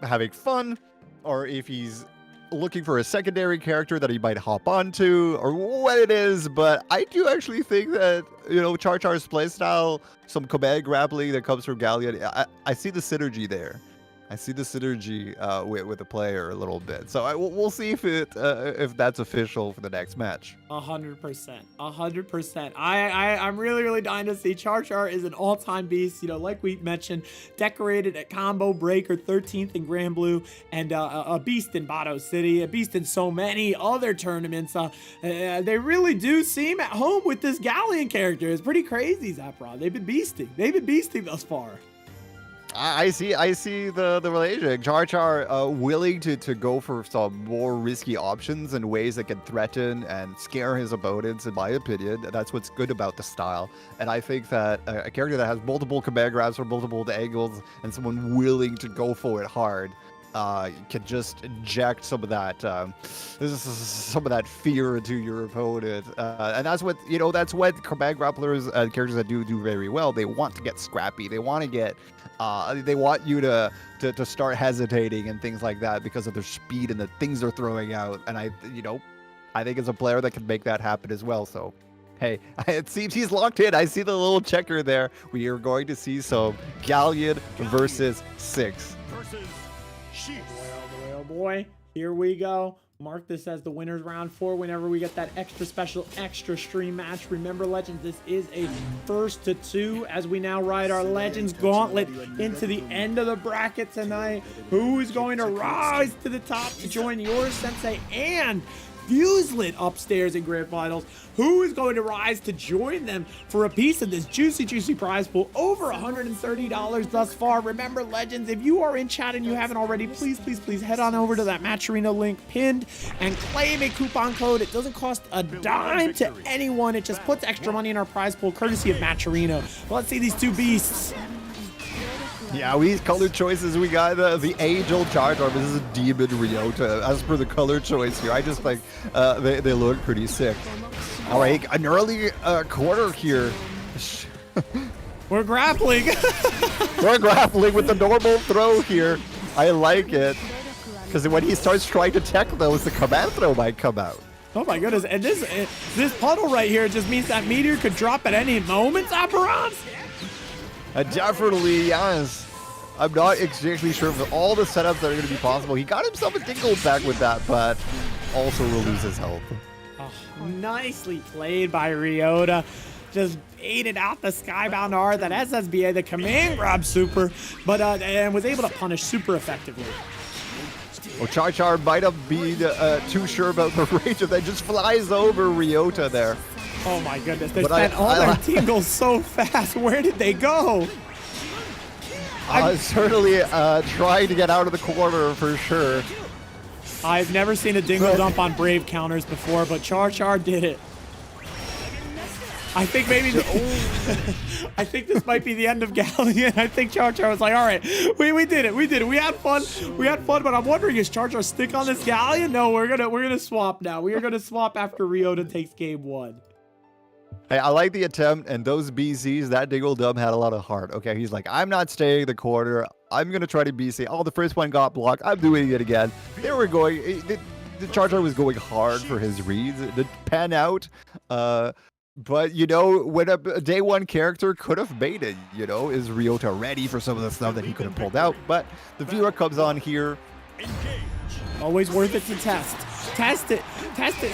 having fun or if he's looking for a secondary character that he might hop onto or what it is, but I do actually think that CharChar's playstyle, some command grappling that comes from Galleon, I see the synergy there. I see the synergy with the player a little bit. So we'll see if that's official for the next match. 100%. I'm really dying to see. CharChar is an all-time beast. Like we mentioned, decorated at Combo Breaker, 13th in Granblue, and a beast in Bato City, a beast in so many other tournaments. They really do seem at home with this Galleon character. It's pretty crazy, Zaprod. They've been beasting thus far. I see the relation. CharChar willing to go for some more risky options and ways that can threaten and scare his opponents, in my opinion. That's what's good about the style. And I think that a character that has multiple command grabs from multiple angles and someone willing to go for it hard can just inject some of that fear into your opponent, and that's what command grapplers and characters that do very well. They want to get scrappy. They want to get they want you to start hesitating and things like that because of their speed and the things they're throwing out. And I think it's a player that can make that happen as well. So hey, it seems he's locked in. I see the little checker there. We are going to see some Galleon versus 6. Boy, here we go. Mark this as the winners round 4 whenever we get that extra special extra stream match. Remember, Legends, this is a 1st to 2 as we now ride our Legends gauntlet into the end of the bracket tonight. Who is going to rise to the top to join your sensei and Fuselit upstairs in Grand Finals. Who is going to rise to join them for a piece of this juicy, juicy prize pool? Over $130 thus far. Remember, Legends, if you are in chat and you haven't already, please, please, please head on over to that Matcherino link pinned and claim a coupon code. It doesn't cost a dime to anyone. It just puts extra money in our prize pool, courtesy of Matcherino. Let's see these two beasts. Yeah, we color choices. We got the age-old CharChar, but this is a demon Ryota. As per the color choice here, I just think they look pretty sick. All right, an early quarter here. We're grappling. We're grappling with the normal throw here. I like it. Because when he starts trying to tech those, the command throw might come out. Oh my goodness, and this puddle right here just means that Meteor could drop at any moment, Zaperon? Definitely, yes. I'm not exactly sure of all the setups that are going to be possible. He got himself a dingle back with that, but also will lose his health. Oh, nicely played by Ryota. Just baited out the Skybound R, that SSBA, the command grab super, but and was able to punish super effectively. Well, CharChar might have been too sure about the range and then just flies over Ryota there. Oh my goodness, they spent all their tingles so fast. Where did they go? Certainly trying to get out of the corner for sure. I've never seen a dingle dump on Brave counters before, but CharChar did it. I think maybe I think this might be the end of Galleon. I think CharChar was like, all right, we did it. We did it. We had fun. We had fun, but I'm wondering, is CharChar stick on this Galleon? No, we're gonna swap now. We are gonna swap after Ryota takes game 1. Hey, I like the attempt, and those BCs, that dingle dumb had a lot of heart. Okay, he's like, I'm not staying in the corner. I'm going to try to BC. Oh, the first one got blocked. I'm doing it again. They were going, the CharChar was going hard for his reads. It did pan out. But, you know, when a day 1 character could have made it, you know, is Ryota ready for some of the stuff that he could have pulled out? But the Vira comes on here. Always worth it to test. Test it,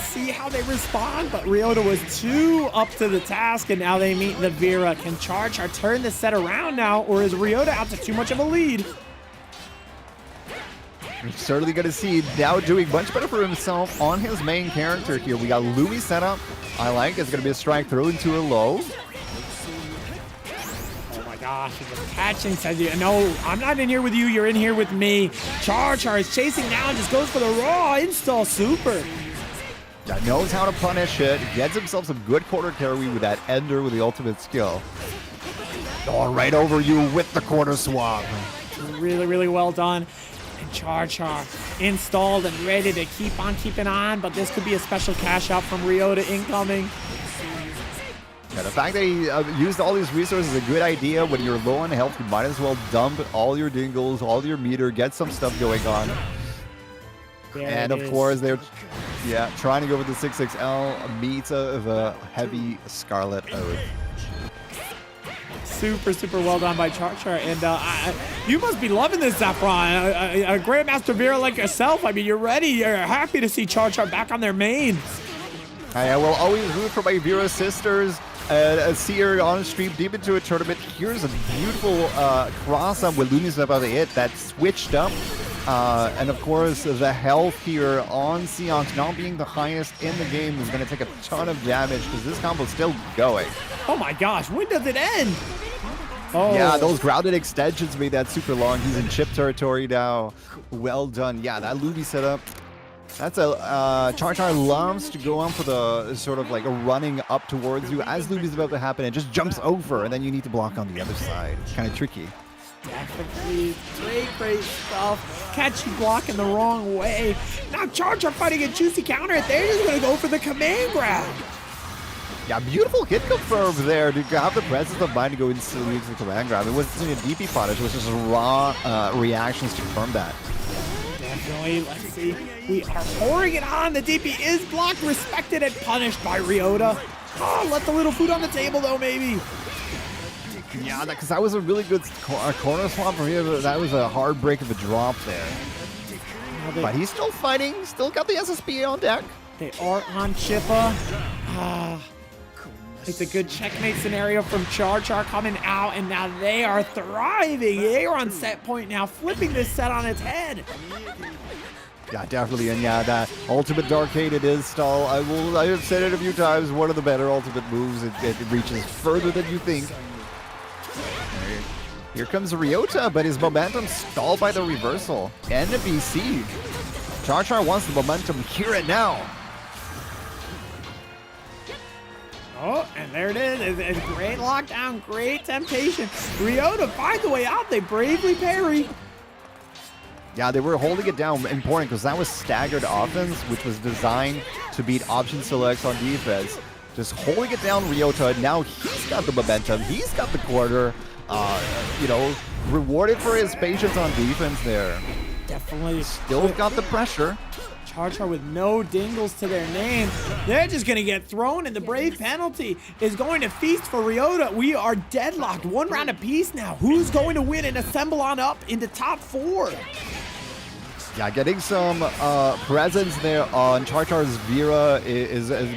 see how they respond, but Ryota was too up to the task, and now they meet the Vira. Can CharChar turn the set around now, or is Ryota out to too much of a lead? We're certainly going to see now doing much better for himself on his main character here. We got Lumi set up. I like it's going to be a strike throw into a low. Gosh, he's just catching, says, no, I'm not in here with you, you're in here with me. CharChar is chasing now and just goes for the raw install super. Yeah, knows how to punish it, gets himself some good quarter carry with that ender with the ultimate skill. Oh, right over you with the quarter swap. Really, really well done. And CharChar installed and ready to keep on keeping on, but this could be a special cash out from Ryota incoming. Yeah, the fact that he used all these resources is a good idea. When you're low on health, you might as well dump all your dingles, all your meter, get some stuff going on. And of course, they're trying to go with the 6XL meets of a heavy Scarlet Oath. Super, super well done by CharChar. And you must be loving this, Zaperon. A Grandmaster Vira like yourself. I mean, you're ready. You're happy to see CharChar back on their main. I will always root for my Vira sisters. See her on stream deep into a tournament. Here's a beautiful cross-up with Lumi's about to hit that switched up. And of course, the health here on Seox not being the highest in the game is going to take a ton of damage because this combo's still going. Oh my gosh, when does it end? Oh. Yeah, those grounded extensions made that super long. He's in chip territory now. Well done. Yeah, that Lumi setup. That's a CharChar loves to go on for the sort of like a running up towards you as Lumi's about to happen and just jumps over, and then you need to block on the other side. Kind of tricky. Definitely great stuff. Catch you blocking the wrong way. Now CharChar fighting a juicy counter. They're just gonna go for the command grab. Yeah, beautiful hit confirmed there to have the presence of mind to go instantly into the command grab. It wasn't a DP punish, it was just raw reactions to confirm that. Definitely. Let's see. We are pouring it on. The DP is blocked, respected, and punished by Ryota. Oh, let the little food on the table, though, maybe. Yeah, because that was a really good corner swap for him. That was a hard break of a drop there. But he's still fighting. Still got the SSBA on deck. They are on Chippa. It's a good checkmate scenario from CharChar coming out, and now they are thriving. They are on set point now, flipping this set on its head. Yeah, definitely, and yeah, that ultimate Darkade, it is stall. I have said it a few times, one of the better ultimate moves. It reaches further than you think. Here comes Ryota, but his momentum stalled by the reversal. And the BC. CharChar wants the momentum here and now. Oh, and there it is. It's great lockdown, great temptation. Ryota finds a way out. They bravely parry. Yeah, they were holding it down, important, because that was staggered offense, which was designed to beat option selects on defense. Just holding it down, Ryota. Now he's got the momentum. He's got the quarter. You know, rewarded for his patience on defense there. Definitely. Still got the pressure. CharChar with no dingles to their name. They're just going to get thrown, and the brave penalty is going to feast for Ryota. We are deadlocked. 1 round apiece now. Who's going to win and assemble on up into top 4? Yeah, getting some presence there on CharChar's Vira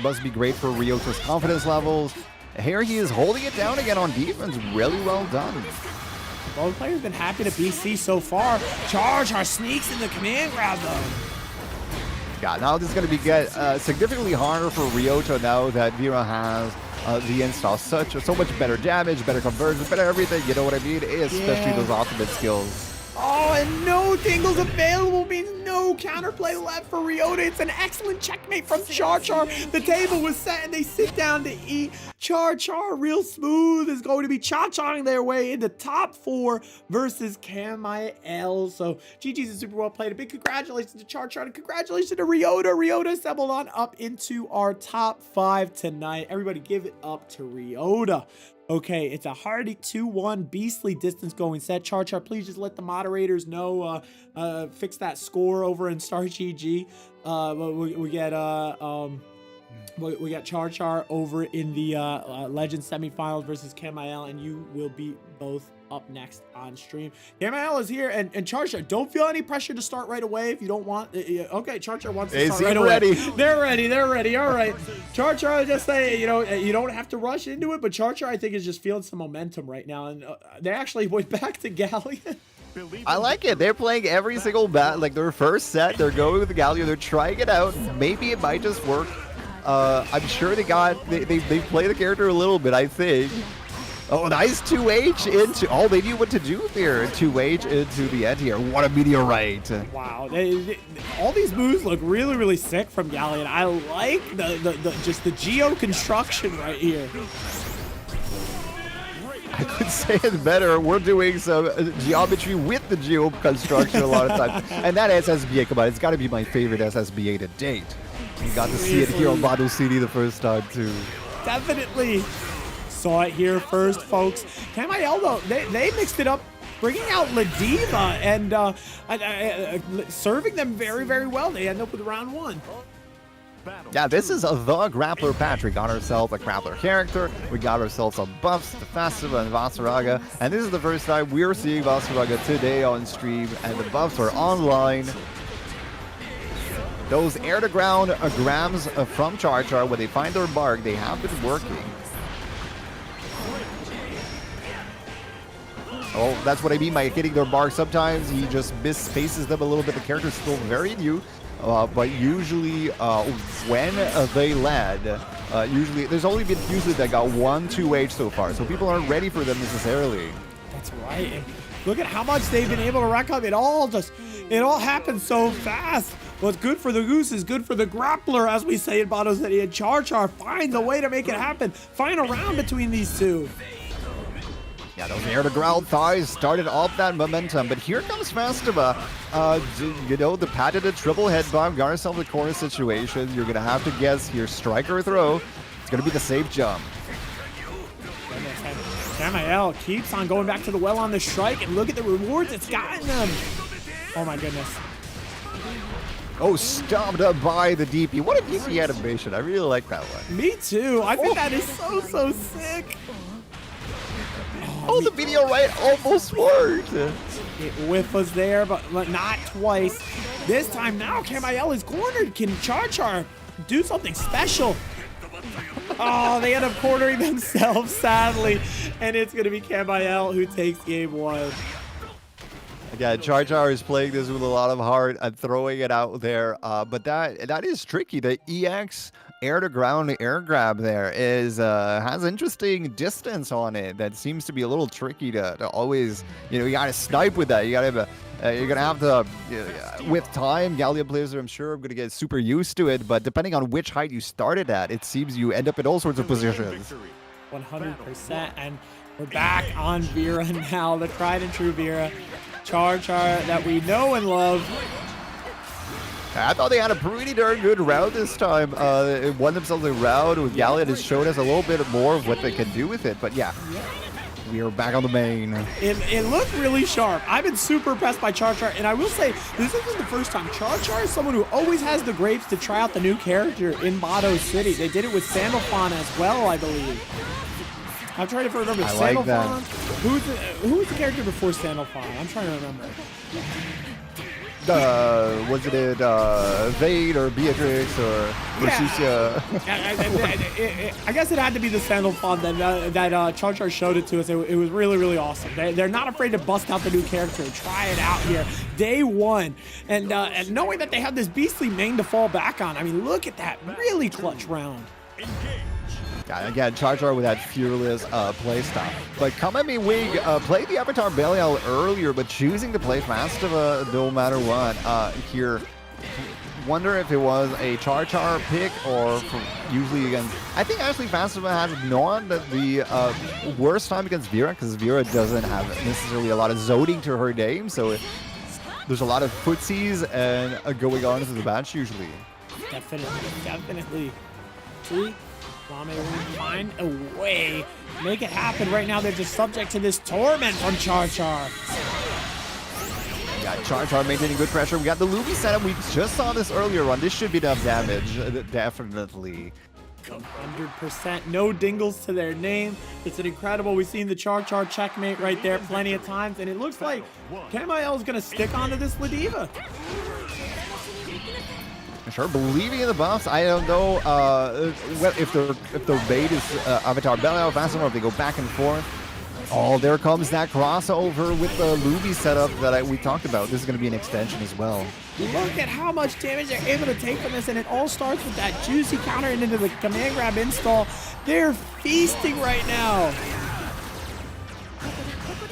must be great for Ryota's confidence levels. Here he is holding it down again on defense. Really well done. Both players been happy to BC so far. CharChar sneaks in the command grab though. Yeah, now this is going to be significantly harder for Ryota now that Vira has the install. So much better damage, better conversion, better everything. You know what I mean? Especially those ultimate skills. Oh, and no dingles available means no counterplay left for Ryota. It's an excellent checkmate from CharChar. The table was set and they sit down to eat. CharCharRealSmooth is going to be cha-chaing their way into top 4 versus Camael. So GG's is super well played. A big congratulations to CharChar and congratulations to Ryota. Ryota assembled on up into our top 5 tonight. Everybody give it up to Ryota. Okay, it's a hearty 2-1 beastly distance going set. CharChar, please just let the moderators know, fix that score over in Star GG. We got CharChar over in the Legends semifinals versus Camael, and you will be both up next on stream. Camael is here, and CharChar, don't feel any pressure to start right away if you don't want. Okay, CharChar wants to start right away. They're ready. All right, CharChar, just say, you know, you don't have to rush into it, but CharChar, I think, is just feeling some momentum right now, and they actually went back to Galleon. I like it. They're playing every single like their first set. They're going with the Galleon. They're trying it out. Maybe it might just work. I'm sure they play the character a little bit, I think. Oh, nice 2H into... Oh, they knew what to do there. 2H into the end here. What a meteorite. Wow. All these moves look really, really sick from Galleon. I like just the geo construction right here. I could say it better. We're doing some geometry with the geo construction a lot of times. And that SSBA, come on, it's got to be my favorite SSBA to date. You got to see it here on Bato City the first time, too. Definitely. Saw it here first, folks. Camael, though, they mixed it up, bringing out Ladiva and serving them very, very well. They end up with round 1. Yeah, this is the grappler patch. We got ourselves a grappler character. We got ourselves some buffs to Festiva and Vaseraga. And this is the first time we're seeing Vaseraga today on stream. And the buffs are online. Those air-to-ground grams from CharChar, when they find their mark, they have been working. Oh, that's what I mean by hitting their mark. Sometimes he just misspaces them a little bit. The character's still very new. But usually when they land, there's only been Fuselit that got 1 2H so far. So people aren't ready for them necessarily. That's right. And look at how much they've been able to rack up. It all happens so fast. What's good for the goose is good for the grappler, as we say in Bato City. And CharChar find the way to make it happen. Find a round between these two. Yeah, those air-to-ground thighs started off that momentum, but here comes Festiva. You know, the patented triple headbomb, got yourself the corner situation. You're going to have to guess your strike or throw. It's going to be the safe jump. Camael keeps on going back to the well on the strike, and look at the rewards it's gotten them. Oh my goodness. Oh, stopped up by the DP. What a DP animation. I really like that one. Me too. I think that is so sick. Oh, the video right almost worked. It whiff was there, but not twice. This time now, Camael is cornered. Can CharChar do something special? Oh, they end up cornering themselves, sadly. And it's going to be Camael who takes game 1. Again, CharChar is playing this with a lot of heart and throwing it out there, but that is tricky. The EX air to ground air grab there is has interesting distance on it that seems to be a little tricky to always, you gotta snipe with that. You gotta you're gonna have to with time. Galleon players, I'm sure, are gonna get super used to it, but depending on which height you started at, it seems you end up in all sorts of positions. 100%, and we're back on Vira now, the tried and true Vira. CharChar that we know and love. I thought they had a pretty darn good round this time. They won themselves a round with Galleon. Has showed us a little bit more of what they can do with it. But yeah, we are back on the main. It looked really sharp. I've been super impressed by CharChar, and I will say, this isn't the first time. CharChar is someone who always has the grapes to try out the new character in Bato City. They did it with Sandalphon as well, I believe. I'm trying to remember. I like that. Who was the character before Sandalphon? I'm trying to remember. Was it Vane or Beatrix or Mercicia? I guess it had to be the Sandalphon that CharChar showed it to us. It was really, really awesome. They're not afraid to bust out the new character and try it out here day one. And knowing that they have this beastly main to fall back on. I mean, look at that. Really clutch round. Yeah, again, CharChar with that fearless play style. But Camael played the Avatar Belial earlier, but choosing to play Vaseraga no matter what here. Wonder if it was a CharChar pick or usually against... I think actually Vaseraga has not the worst time against Vira, because Vira doesn't have necessarily a lot of zoning to her game, so there's a lot of footsies and going on into the match usually. Definitely. See? Mame will find a way, make it happen. Right now, they're just subject to this torment from CharChar. Yeah, CharChar maintaining good pressure. We got the Luby setup. We just saw this earlier on. This should be enough damage, definitely. 100%, no dingles to their name. It's an incredible. We've seen the CharChar checkmate right there plenty of times, and it looks like Camael is going to stick onto this Ladiva. Sure, believing in the buffs. I don't know if the bait is Avatar Belial, Vaseraga, or if they go back and forth. Oh, there comes that crossover with the Luby setup that we talked about. This is going to be an extension as well. Look at how much damage they're able to take from this, and it all starts with that juicy counter and into the command grab install. They're feasting right now.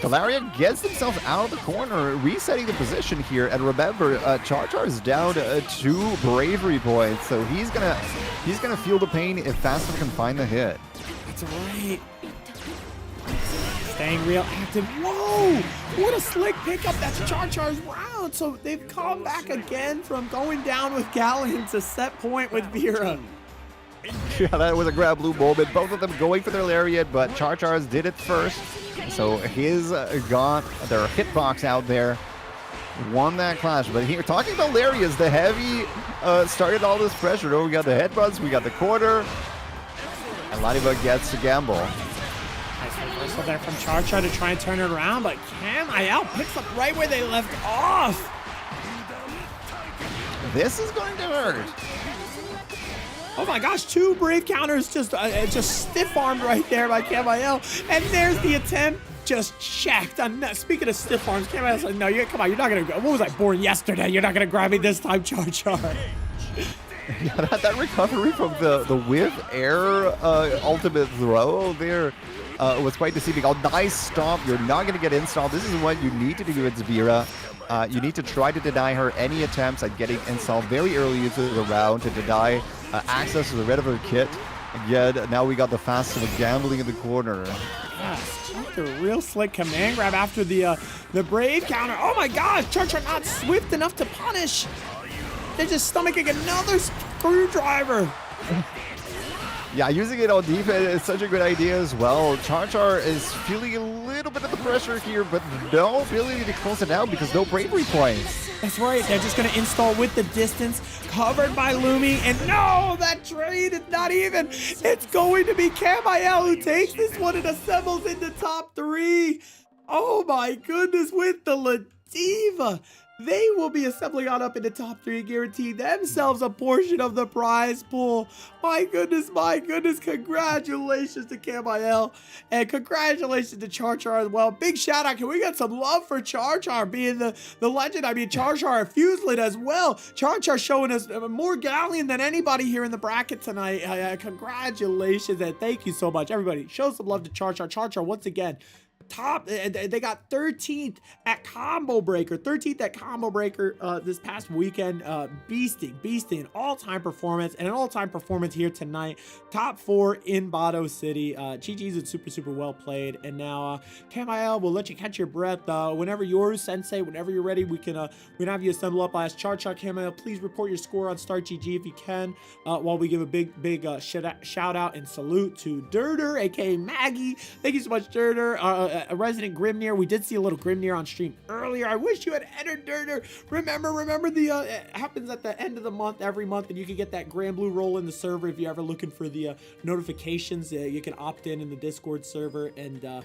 Flareon gets themselves out of the corner, resetting the position here. And remember, CharChar is down 2 bravery points, so he's gonna feel the pain if Vaseraga can find the hit. That's right. Staying real active. Whoa! What a slick pickup. That's CharChar's round. So they've come back again from going down with Galleon to set point with Vira. Yeah, that was a Granblue moment. Both of them going for their Lariat, but CharChar's did it first. So his got their hitbox out there, won that clash. But here, talking about Lariats, the heavy started all this pressure. Oh, we got the headbutts, we got the quarter, and Ladiva gets to gamble. Nice reversal there from CharChar to try and turn it around, but Camael picks up right where they left off. This is going to hurt. Oh my gosh, 2 brave counters just stiff-armed right there by Camael. And there's the attempt, just checked. Speaking of stiff arms, Camael said, no, come on, you're not going to go. What was I, born yesterday? You're not going to grab me this time, CharChar. Yeah, that recovery from the whiff air ultimate throw there was quite deceiving. Oh, nice stop. You're not going to get installed. This is what you need to do against Vira. You need to try to deny her any attempts at getting installed very early into the round to deny access to the red of her kit. Again, now we got the fast and the gambling in the corner. Yes, the real slick command grab after the brave counter. Oh my gosh, CharChar not swift enough to punish. They're just stomaching another screwdriver. Yeah, using it on defense is such a good idea as well. CharChar is feeling a little bit of the pressure here, but no ability to close it down because no bravery points. That's right. They're just going to install with the distance, covered by Lumi. And no, that trade is not even. It's going to be Camael who takes this one and assembles into top 3. Oh my goodness, with the Ladiva. they will be assembling on up in the top 3, guaranteeing themselves a portion of the prize pool. My goodness, congratulations to Camael, and congratulations to CharChar as well. Big shout out, can we get some love for CharChar being the legend? I mean, CharChar and Fuselit as well. CharChar showing us more Galleon than anybody here in the bracket tonight. Congratulations, and thank you so much. Everybody, show some love to CharChar. CharChar, once again, top, they got 13th at Combo Breaker, this past weekend. Beasting, all-time performance, and an all-time performance here tonight. Top 4 in Bato City. GG's and super well played. And now Camael will let you catch your breath. Whenever you're Sensei, whenever you're ready, we can have you assemble up as CharChar. Camael, please report your score on Start GG if you can, while we give a big shout out and salute to Dirter, aka Maggie. Thank you so much, Dirter. A resident Grimnir. We did see a little Grimnir on stream earlier. I wish you had entered, Dirter. Remember the it happens at the end of the month every month, and you can get that Granblue role in the server if you're ever looking for the notifications. You can opt in the Discord server. And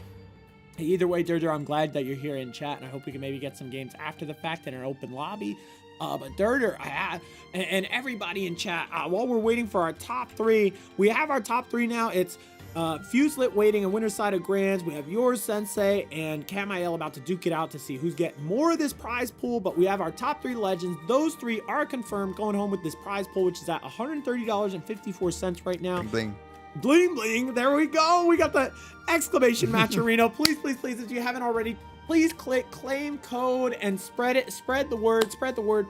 either way, Dirter, I'm glad that you're here in chat, and I hope we can maybe get some games after the fact in an open lobby. But Dirter, and everybody in chat, while we're waiting for our top 3, we have our top 3 now. It's Fuselit waiting in winner side of Grands. We have yours, Sensei, and Camael about to duke it out to see who's getting more of this prize pool. But we have our top 3 legends. Those 3 are confirmed going home with this prize pool, which is at $130.54 right now. Bling. Bling bling. There we go. We got the exclamation Matcherino. Please, if you haven't already, please click claim code and spread the word,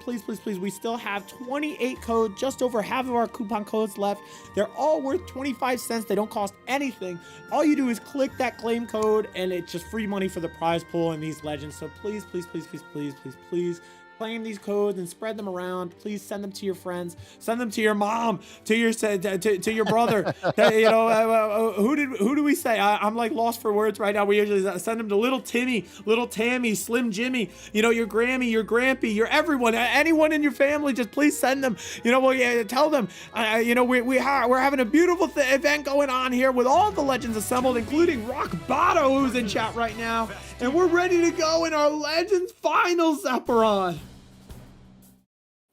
please. We still have 28 codes, just over half of our coupon codes left. They're all worth 25 cents. They don't cost anything. All you do is click that claim code, and it's just free money for the prize pool and these legends. So please claim these codes and spread them around. Please send them to your friends, send them to your mom, to your brother. Who do we say? I'm like lost for words right now. We usually send them to little Timmy, little Tammy, Slim Jimmy, your Grammy, your Grampy, your everyone, anyone in your family. Just please send them. Tell them. We're having a beautiful event going on here with all the legends assembled, including Rock Bato, who's in chat right now, and we're ready to go in our Legends Finals, Zephyrod.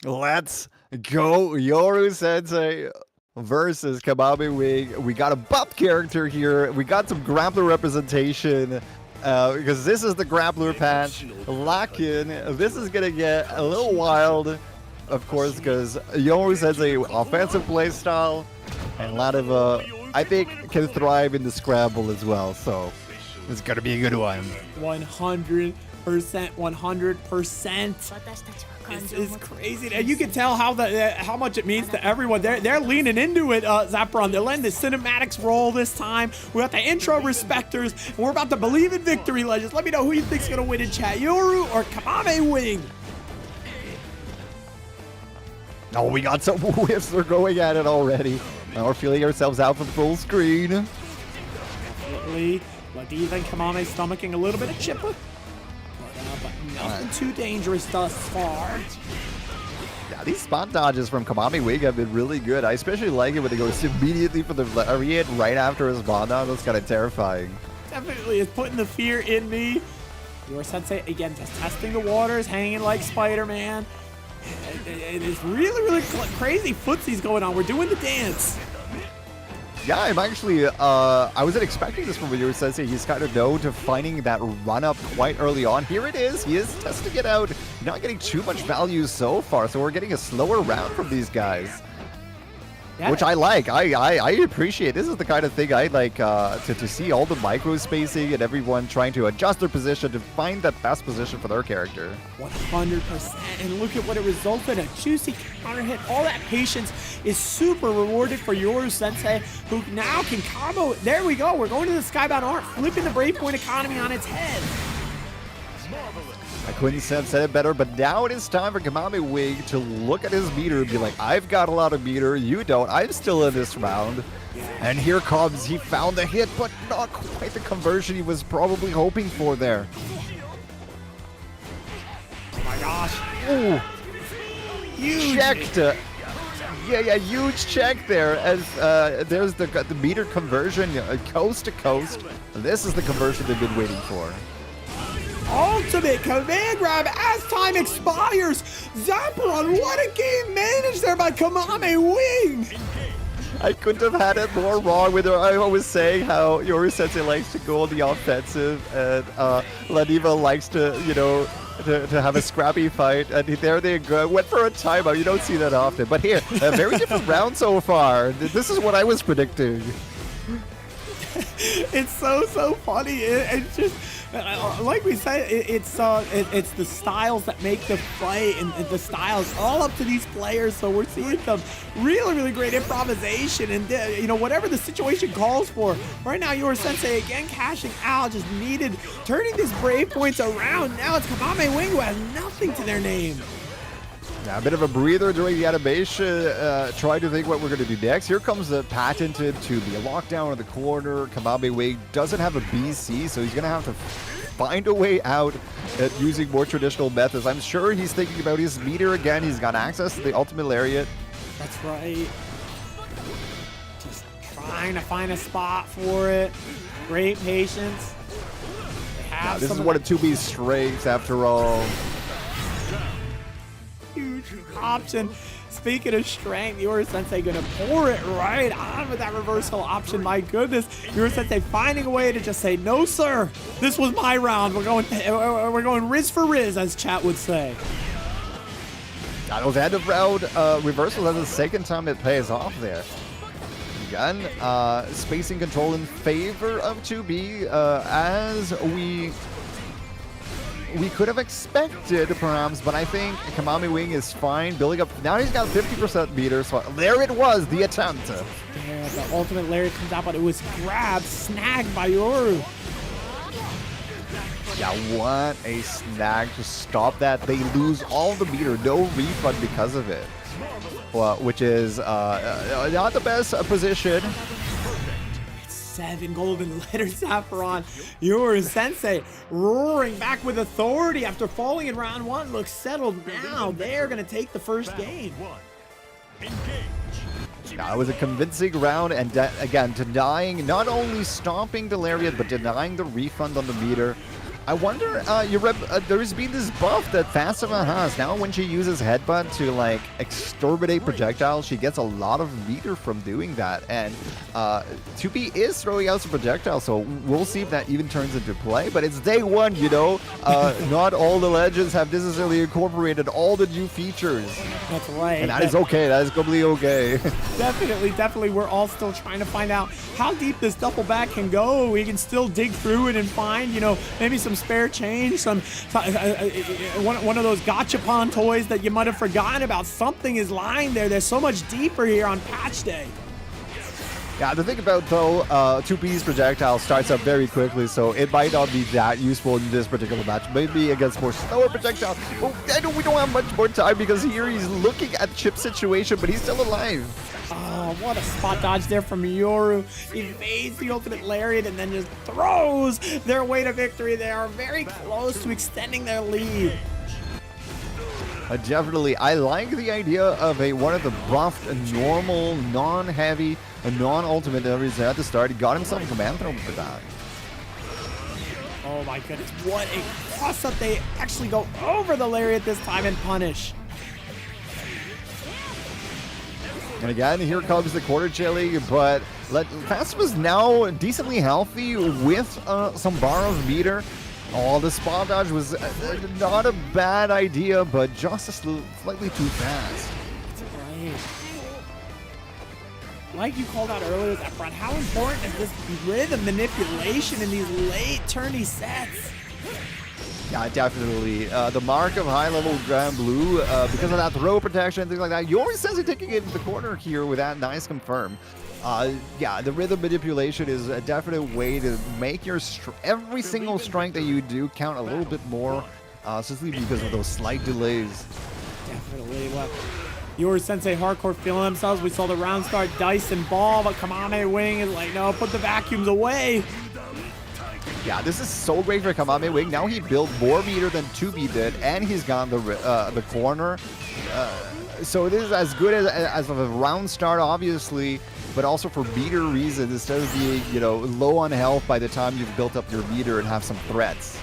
Let's go, Yoru Sensei versus Kamame Wing. We got a buff character here. We got some Granblue representation because this is the Granblue patch. Lock in. This is gonna get a little wild, of course, because Yoru Sensei offensive play style and a lot of I think can thrive in the scramble as well. So it's gonna be a good one. 100%. This is crazy, and you can tell how much it means to everyone. They're leaning into it, Zephyrod. They're letting the cinematics roll this time. We got the intro respecters, and we're about to believe in victory, legends. Let me know who you think's gonna win in chat, Yoru or Kamame Wing. Oh, we got some whiffs. They're going at it already. Now we're feeling ourselves out from full screen. Definitely. Ladiva and Kamame stomaching a little bit of chipper. But nothing too dangerous thus far. Yeah, these spot dodges from Kamame Wing have been really good. I especially like it when he goes immediately for the Lariat right after his spot dodge. That's kind of terrifying. Definitely is putting the fear in me. Your Sensei, again, just testing the waters, hanging like Spider-Man. It is really crazy footsies going on. We're doing the dance. Yeah, I'm actually, I wasn't expecting this from Mejiro Sensei. He's kind of known to finding that run-up quite early on. Here it is. He is testing it out. Not getting too much value so far, so we're getting a slower round from these guys. Yeah. Which I like. I appreciate. This is the kind of thing I like to see all the micro spacing and everyone trying to adjust their position to find the best position for their character. 100%. And look at what it resulted in. A juicy counter hit. All that patience is super rewarded for Yoru Sensei, who now can combo. There we go. We're going to the Skybound Arm, flipping the Brave Point economy on its head. I couldn't have said it better, but now it is time for Kamame Wing to look at his meter and be like, I've got a lot of meter, you don't, I'm still in this round. And here comes, he found the hit, but not quite the conversion he was probably hoping for there. Oh my gosh. Ooh. Huge. Checked. Yeah, huge check there as there's the meter conversion coast to coast. This is the conversion they've been waiting for. ultimate command grab as time expires. Zaperon, what a game managed there by Camael Wing. I couldn't have had it more wrong with her. I was saying how Yori Sensei likes to go on the offensive and Ladiva likes to, you know, to have a scrappy fight, and there they go. Went for a timeout. You don't see that often. But here, a very different round so far. This is what I was predicting. It's so funny. It's just like we said, it's the styles that make the fight, and the styles all up to these players. So we're seeing some really great improvisation, and you know, whatever the situation calls for. Right now, Yori Sensei again cashing out, just needed turning these brave points around. Now it's Camael Wing who has nothing to their name. Yeah, a bit of a breather during the animation, trying to think what we're going to do next. Here comes the patented to be a lockdown in the corner. Camael Wing doesn't have a BC, so he's going to have to find a way out at using more traditional methods. I'm sure he's thinking about his meter again. He's got access to the ultimate lariat. That's right. Just trying to find a spot for it. Great patience. Yeah, this is one of 2B's strengths after all. Huge option. Speaking of strength, Yori Sensei gonna pour it right on with that reversal option. My goodness, Yori Sensei finding a way to just say, "No, sir, this was my round. We're going Riz for Riz," as chat would say. That was end of round reversal. That's the second time it pays off there. Again, spacing control in favor of 2B, as we could have expected, perhaps, but I think Camael Wing is fine, building up. Now he's got 50% meter, so there it was, the attempt. Yeah, the ultimate lariat comes out, but it was grabbed, snagged by Yoru. Yeah, what a snag to stop that. They lose all the meter, no refund because of it, well, which is not the best position. 7 golden letters, Zaperon. Yori Sensei roaring back with authority after falling in round 1. Looks settled now. They're going to take the first game. Yeah, it was a convincing round, and again, denying, not only stopping the lariat, but denying the refund on the meter. I wonder, there's been this buff that Vaseraga has. Now when she uses Headbutt to, like, exterminate projectiles, she gets a lot of meter from doing that. And 2B is throwing out some projectiles, so we'll see if that even turns into play. But it's day one, you know. Not all the legends have necessarily incorporated all the new features. That's right. And that is okay. That is completely okay. Definitely. We're all still trying to find out how deep this double back can go. We can still dig through it and find, you know, maybe some spare change, some one of those gachapon toys that you might have forgotten about. Something is lying there. There's so much deeper here on patch day. Yeah, the thing about, though, 2B's projectile starts up very quickly, so it might not be that useful in this particular match. Maybe against more slower projectile. Well, we don't have much more time because here he's looking at Chip's situation, but he's still alive. Oh, what a spot dodge there from Yoru. Evades the ultimate lariat and then just throws their way to victory. They are very close to extending their lead. Definitely, I like the idea of one of the buffed, normal, non-heavy, non-ultimate deliveries at the start. He got himself a command throw for that. Oh my goodness, what a cross-up. They actually go over the lariat this time and punish. And again, here comes the quarter chili, but Vasera's now decently healthy with some bar of meter. Oh, the spot dodge was not a bad idea, but just slightly too fast. That's right. Like you called out earlier, Zaperon, how important is this rhythm manipulation in these late turny sets? Yeah, definitely. The mark of high-level Granblue, because of that throw protection and things like that. Yori Sensei taking it in the corner here with that nice confirm. Yeah, the rhythm manipulation is a definite way to make your every single strike that you do count a little bit more, simply because of those slight delays. Definitely. Well, Yori Sensei hardcore feeling themselves. We saw the round start dice and ball, but Camael Wing is like, no, put the vacuums away. Yeah, this is so great for Camael Wing. Now he built more meter than 2B did, and he's got the corner. So this is as good as a round start, obviously, but also for meter reasons, instead of being, you know, low on health by the time you've built up your meter and have some threats.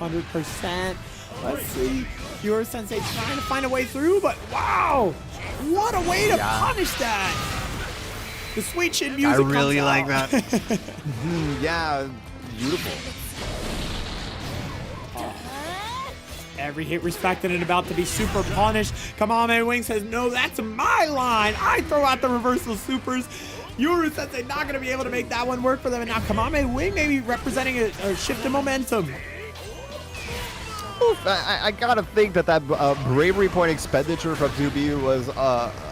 100%. Let's see. Your Sensei trying to find a way through, but wow! What a way to punish that! The sweet chin music I really comes like out. that. Yeah, beautiful. Every hit respected and about to be super punished. Kamame says, no, that's my line. I throw out the reversal supers. Yoru Sensei not going to be able to make that one work for them. And now Kamame maybe representing a shift in momentum. Oof, I gotta think that bravery point expenditure from 2B was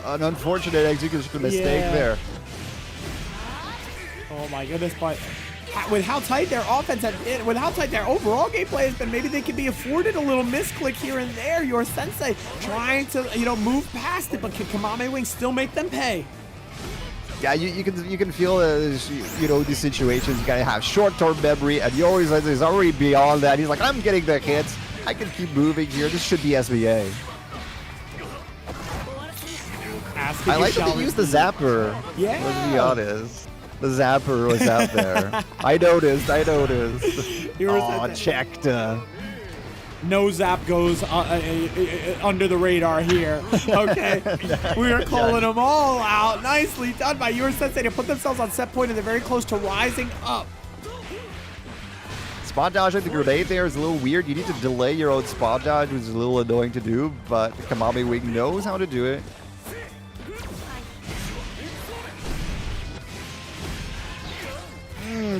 an unfortunate execution mistake there. Oh my goodness, but with how tight their offense has been, with how tight their overall gameplay has been, maybe they could be afforded a little misclick here and there. Your Sensei trying to, move past it, but can Kamame Wing still make them pay? Yeah, you can feel these situations. You gotta have short-term memory, and Yoru Sensei is already beyond that. He's like, I'm getting the hits. I can keep moving here. This should be SBA. I like that they used the zapper. Yeah. Let's be honest. The zapper was out there. I noticed. Oh, checked. No zap goes under the radar here. Okay, we are calling them all out. Nicely done by your Sensei to put themselves on set point, and they're very close to rising up. Spot dodging the grenade there is a little weird. You need to delay your own spot dodge, which is a little annoying to do, but Kamame Wing knows how to do it.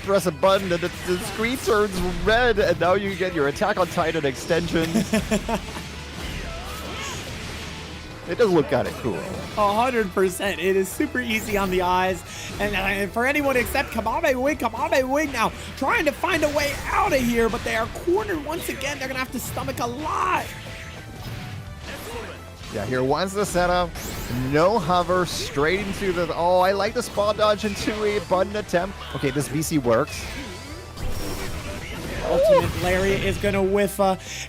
Press a button and the screen turns red, and now you get your Attack on Titan extension. It does look kind of cool. 100%. It is super easy on the eyes. And for anyone except Kamame Wing now trying to find a way out of here, but they are cornered once again. They're going to have to stomach a lot. Yeah, here once the setup, no hover, straight into the... Oh, I like the spot dodge into a button attempt. Okay, this VC works. Ultimate Lariat is going to whiff,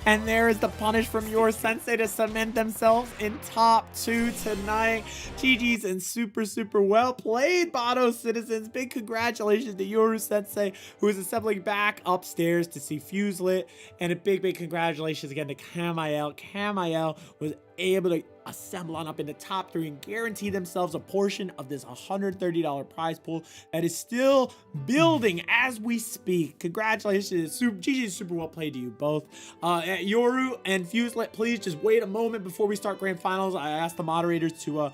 and there is the punish from your Sensei to cement themselves in top 2 tonight. GG's and super well played, Bato citizens. Big congratulations to Yoru Sensei, who is assembling back upstairs to see Fuselit, and a big congratulations again to Camael. Camael was able to assemble on up in the top 3 and guarantee themselves a portion of this $130 prize pool that is still building as we speak. Congratulations. GG, super well played to you both. Yoru and Fuselit, please just wait a moment before we start grand finals. I asked the moderators to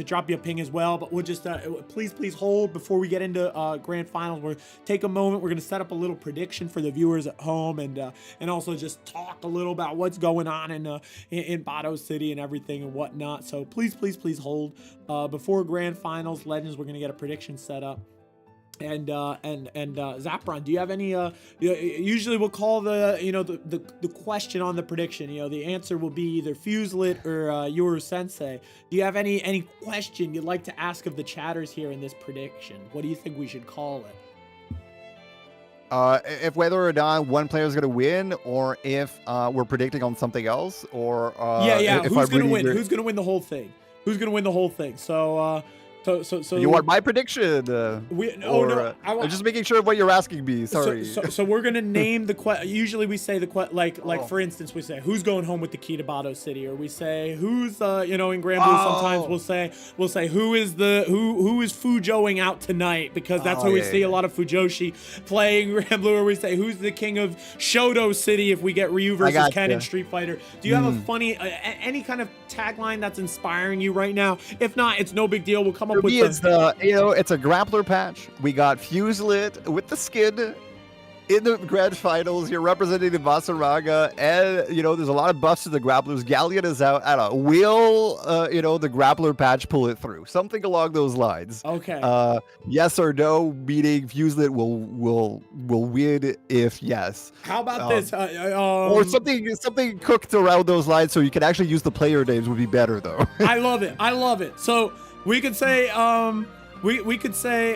drop you a ping as well, but we'll just please hold before we get into grand finals. We'll take a moment. We're going to set up a little prediction for the viewers at home, and also just talk a little about what's going on in Bato City and everything and whatnot. So please hold before grand finals legends. We're gonna get a prediction set up. And Zapron, do you have any usually we'll call the question on the prediction, the answer will be either Fuselit or Yoru Sensei. Do you have any question you'd like to ask of the chatters here in this prediction? What do you think we should call it? If whether or not one player is going to win, or if we're predicting on something else, or who's going to win? Who's going to win the whole thing? Who's going to win the whole thing? So you want my prediction? I'm just making sure of what you're asking me. Sorry. So we're gonna name the question. Usually we say the for instance, we say who's going home with the key to Bato City, or we say who's in Granblue. Sometimes we'll say who is Fujoing out tonight, because that's where we see a lot of Fujoshi playing Granblue. Or we say who's the king of Shoutout City if we get Ryu versus Ken in Street Fighter. Do you have a funny any kind of tagline that's inspiring you right now? If not, it's no big deal. We'll come up with it's it's a grappler patch. We got Fuselit with the skin in the grand finals. You're representing the Vaseraga, and there's a lot of buffs to the grapplers. Galleon is out. I don't know. Will the grappler patch pull it through? Something along those lines. Okay. Yes or no, meaning Fuselit will win if yes. How about this? Or something cooked around those lines, so you can actually use the player names would be better though. I love it. So we could say we could say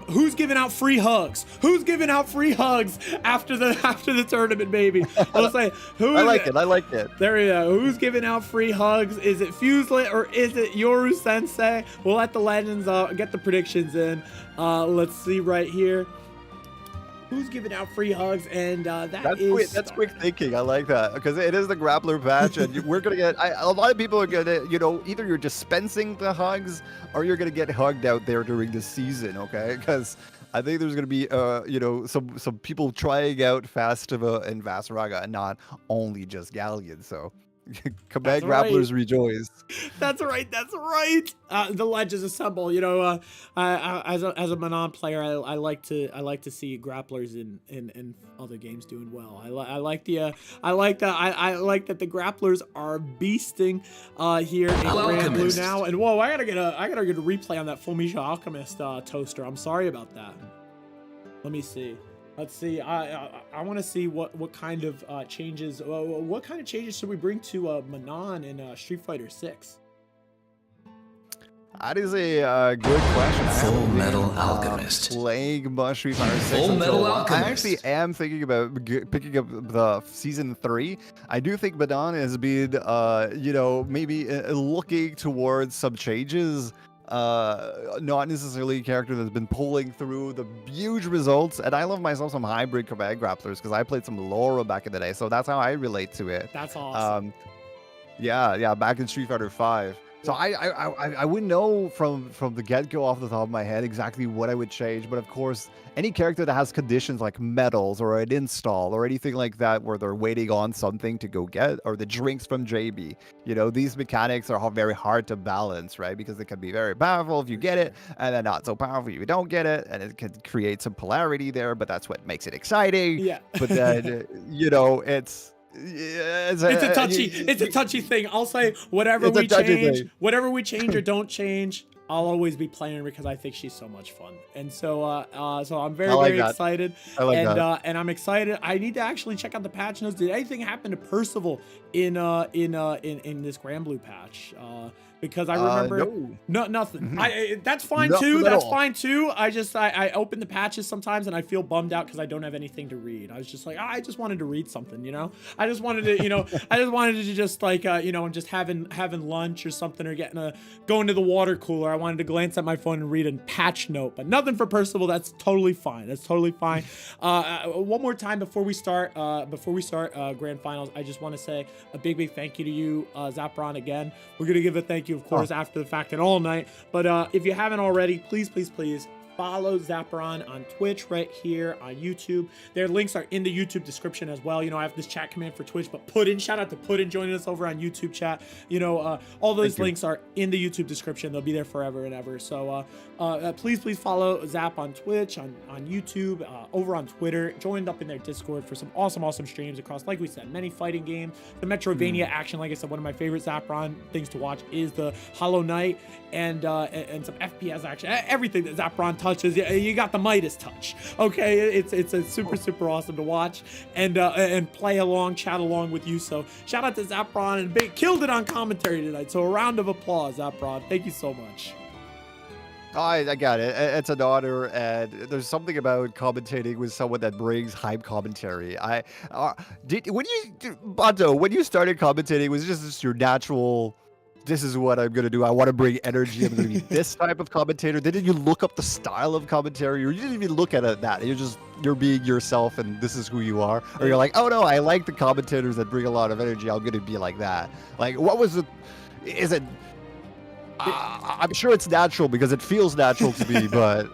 who's giving out free hugs? Who's giving out free hugs after the tournament, baby? I'll say who. I like it. There we go. Who's giving out free hugs? Is it Fuselit or is it Yoru Sensei? We'll let the legends get the predictions in. Let's see right here. who's giving out free hugs, and that's quick thinking. I like that because it is the grappler patch, and we're gonna get a lot of people are gonna, either you're dispensing the hugs or you're gonna get hugged out there during the season. Okay, because I think there's gonna be some people trying out Festiva and Vaseraga, and not only just Galleon. So. Camael grapplers rejoice. That's right. The legends assemble. As a Manon player, I like to see grapplers in other games doing well. I like that the grapplers are beasting here in Granblue now. And whoa, I gotta get a replay on that Full Alchemist toaster. I'm sorry about that. Let me see. Let's see. I want to see what kind of changes. What kind of changes should we bring to Manon in Street Fighter 6? That is a good question. Full Metal Alchemist. Playing much Street Fighter 6. Full Metal Alchemist. I actually am thinking about picking up the season 3. I do think Manon has been, maybe looking towards some changes. Not necessarily a character that's been pulling through the huge results, and I love myself some hybrid Camael grapplers because I played some Laura back in the day, so that's how I relate to it. That's awesome. Yeah, back in Street Fighter 5. So I wouldn't know from the get-go off the top of my head exactly what I would change, but of course, any character that has conditions like medals or an install or anything like that where they're waiting on something to go get, or the drinks from JB, these mechanics are very hard to balance, right? Because they can be very powerful if you get it, and then not so powerful if you don't get it, and it can create some polarity there, but that's what makes it exciting. Yeah. But then, it's a touchy thing. I'll say whatever we change or don't change, I'll always be playing her because I think she's so much fun. And so I'm very excited. I like that. And I'm excited. I need to actually check out the patch notes. Did anything happen to Percival in this Granblue patch? Because I remember nothing. That's fine too. That's fine too. I open the patches sometimes and I feel bummed out because I don't have anything to read. I was just like, I just wanted to read something, I just wanted to, just like, I'm just having lunch or something, or going to the water cooler. I wanted to glance at my phone and read a patch note, but nothing for Percival. That's totally fine. One more time before we start grand finals, I just want to say a big thank you to you, Zapron. Again, we're gonna give a thank you, of course, after the fact and all night. But if you haven't already, please follow Zapron on Twitch right here on YouTube. Their links are in the YouTube description as well. I have this chat command for Twitch, but shout out to Puddin joining us over on YouTube chat. All those links are in the YouTube description. They'll be there forever and ever. So please follow Zap on Twitch, on YouTube, over on Twitter. Joined up in their Discord for some awesome streams across, like we said, many fighting games, the Metroidvania action. Like I said, one of my favorite Zapron things to watch is the Hollow Knight and some FPS action. Everything that Zapron touches, you got the Midas touch. Okay, it's a super awesome to watch and play along, chat along with you. So shout out to Zapron, and killed it on commentary tonight. So a round of applause, Zapron. Thank you so much. I got it. It's an honor, and there's something about commentating with someone that brings hype commentary. When you started commentating, was it just your natural? This is what I'm going to do. I want to bring energy. I'm going to be this type of commentator. Didn't you look up the style of commentary, or you didn't even look at that? You're being yourself, and this is who you are. Or you're like, oh no, I like the commentators that bring a lot of energy. I'm going to be like that. Like, what was it? Is it? I'm sure it's natural because it feels natural to me, but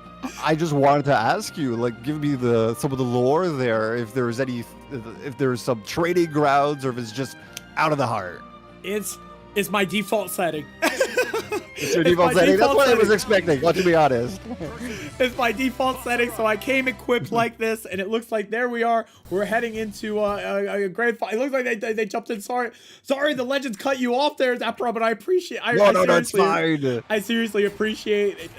I just wanted to ask you, like, give me some of the lore there. If there's some training grounds, or if it's just out of the heart. It's my default setting. It's your default setting? That's what I was expecting, to be honest. It's my default setting, so I came equipped like this, and it looks like there we are. We're heading into a grand final. It looks like they jumped in. Sorry, the legends cut you off there, Zapro, but I appreciate. No, it's fine. I seriously appreciate it.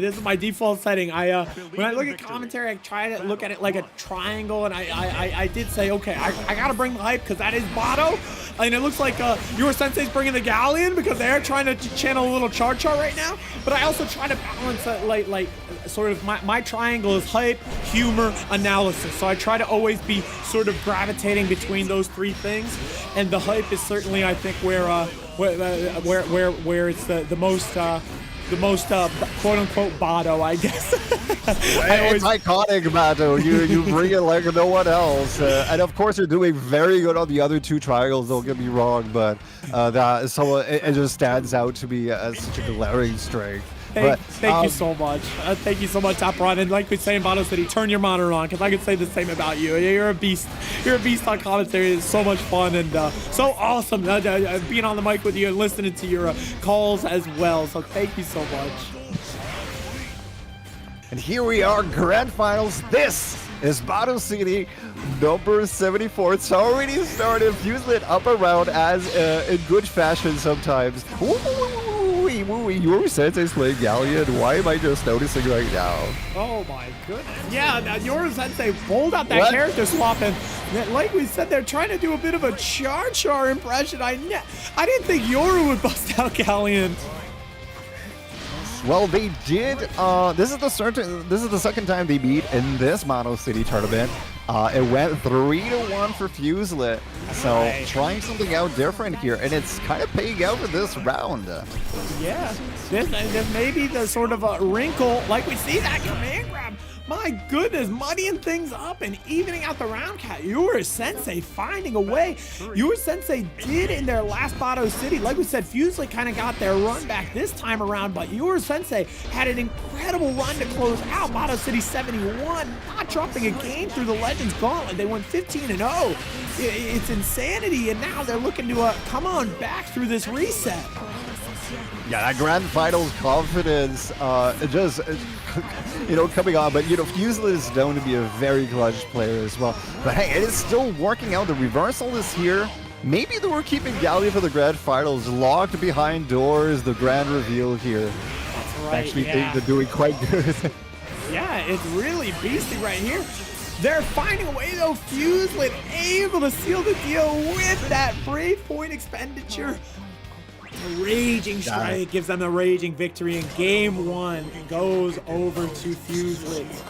This is my default setting. When I look at commentary, I try to look at it like a triangle, and I did say, okay, I gotta bring the hype because that is Bato, and it looks like your sensei's bringing the Galleon because they're trying to channel a little CharChar right now. But I also try to balance like sort of my triangle is hype, humor, analysis. So I try to always be sort of gravitating between those three things, and the hype is certainly, I think, where it's the most the most quote-unquote Bato, I guess. It's iconic, Bato. You bring it like no one else. And of course, you're doing very good on the other two trials, don't get me wrong, but it just stands out to be such a glaring strength. Thank you so much. Thank you so much, Tapron. And like we say in Bato City, turn your monitor on, because I could say the same about you. You're a beast. You're a beast on commentary. It's so much fun and so awesome being on the mic with you and listening to your calls as well. So thank you so much. And here we are, grand finals. This is Bato City number 74. It's already started. Fuselit up around as in good fashion sometimes. Your Sensei's playing Galleon. Why am I just noticing right now? Oh my goodness. Yeah, your Sensei pulled out that character swap, and like we said, they're trying to do a bit of a CharChar impression. I didn't think Yoru would bust out Galleon. Well, they did. This is the second time they beat in this Bato City tournament. It went 3-1 for Fuselit. So trying something out different here, and it's kind of paying out for this round. Yeah, this may be the sort of a wrinkle, like we see that command grab. My goodness, muddying things up and evening out the round count. Your Sensei finding a way. Your Sensei did in their last Bato City. Like we said, Fuselit kind of got their run back this time around, but your Sensei had an incredible run to close out Bato City 71, not dropping a game through the Legends Gauntlet. They won 15-0. It's insanity, and now they're looking to come on back through this reset. Yeah, that grand finals confidence, coming on. But, Fuselit is known to be a very clutch player as well. But hey, it is still working out. The reversal is here. Maybe they were keeping Galleon for the grand finals locked behind doors. The grand reveal here. That's right. Actually, think they're doing quite good. Yeah, it's really beastie right here. They're finding a way, though. Fuselit able to seal the deal with that brave point expenditure. The raging strike gives them a raging victory, and game one goes over to Fuselit.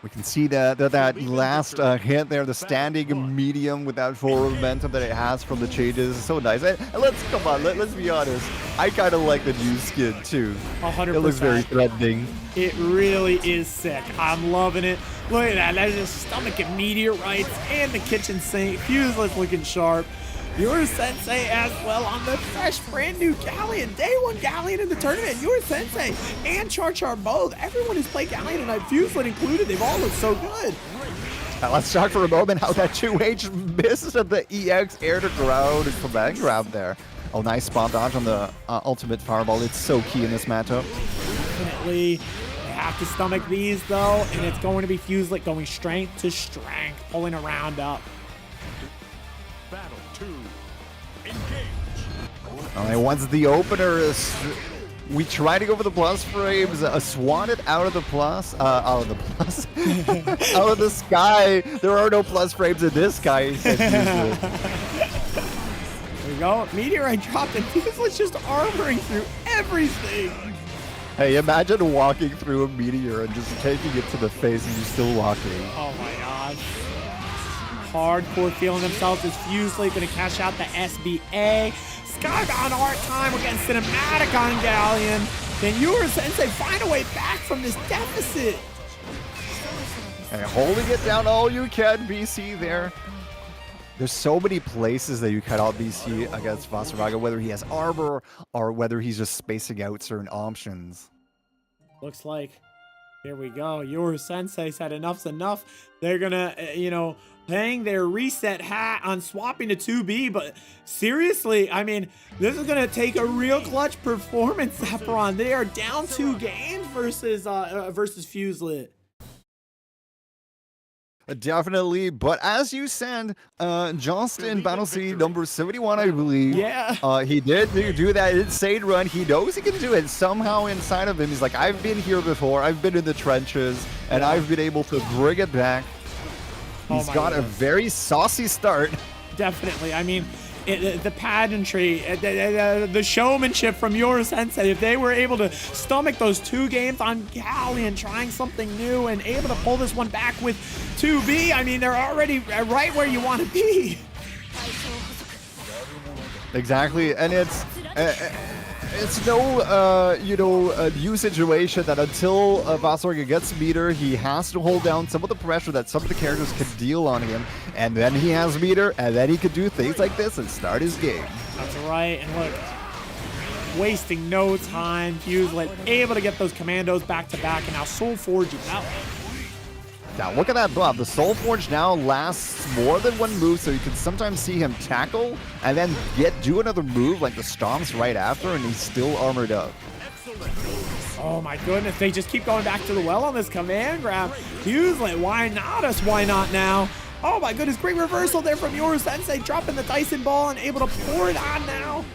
We can see that last hit there, the standing medium with that forward momentum that it has from the changes is so nice. And let's be honest. I kind of like the new skin too. 100%. It looks very threatening. It really is sick. I'm loving it. Look at that. That's just stomach and meteorites and the kitchen sink. Fuselit's looking sharp. Your Sensei as well on the fresh brand new Galleon. Day one Galleon in the tournament. Your Sensei and CharChar both. Everyone who's played Galleon tonight, Fuselit included, they've all looked so good. Let's talk for a moment how that 2H missed the EX air to ground command grab there. Oh, nice spot dodge on the ultimate fireball. It's so key in this matchup. Definitely. They have to stomach these though, and it's going to be Fuselit going strength to strength, pulling a round up. Battle 2. Engage. All right, once the opener is, we try to go for the plus frames, swatted out of the plus, out of the sky. There are no plus frames in this sky. There we go. Meteorite dropped, and Fuselit's just armoring through everything. Hey, imagine walking through a meteor and just taking it to the face and you're still walking. Oh my gosh. Hardcore feeling themselves as Fuselit going to cash out the SBA. Skybound art time. We're getting cinematic on Galleon. Then your Sensei find a way back from this deficit. Hey, holding it down all you can, BC there. There's so many places that you cut out BC against Vaseraga, whether he has armor or whether he's just spacing out certain options. Looks like, here we go. Your Sensei said enough's enough. They're gonna, hang their reset hat on swapping to 2B, but seriously, I mean, this is gonna take a real clutch performance, Saffron. They are down 2 games versus Fuselit. Definitely, but as you said, Johnston, Bato City number 71, I believe. Yeah. He did do that insane run. He knows he can do it. Somehow inside of him, he's like, I've been here before. I've been in the trenches, and I've been able to bring it back. He's got a very saucy start. Definitely. I mean, the pageantry, the showmanship from your Sensei, if they were able to stomach those 2 games on Galleon, trying something new and able to pull this one back with 2B, I mean, they're already right where you want to be. Exactly, and it's it's no, new situation that until Vaseraga gets meter, he has to hold down some of the pressure that some of the characters can deal on him, and then he has meter, and then he can do things like this and start his game. That's right, and look, wasting no time. Fuselit able to get those commandos back to back, and now Soul Forge is out. Now look at that buff. The Soul Forge now lasts more than one move, so you can sometimes see him tackle and then do another move like the stomps right after, and he's still armored up. Oh my goodness, they just keep going back to the well on this command grab. Fuselit, why not us? Why not now? Oh my goodness, great reversal there from Yoru Sensei, dropping the Dyson ball and able to pour it on now.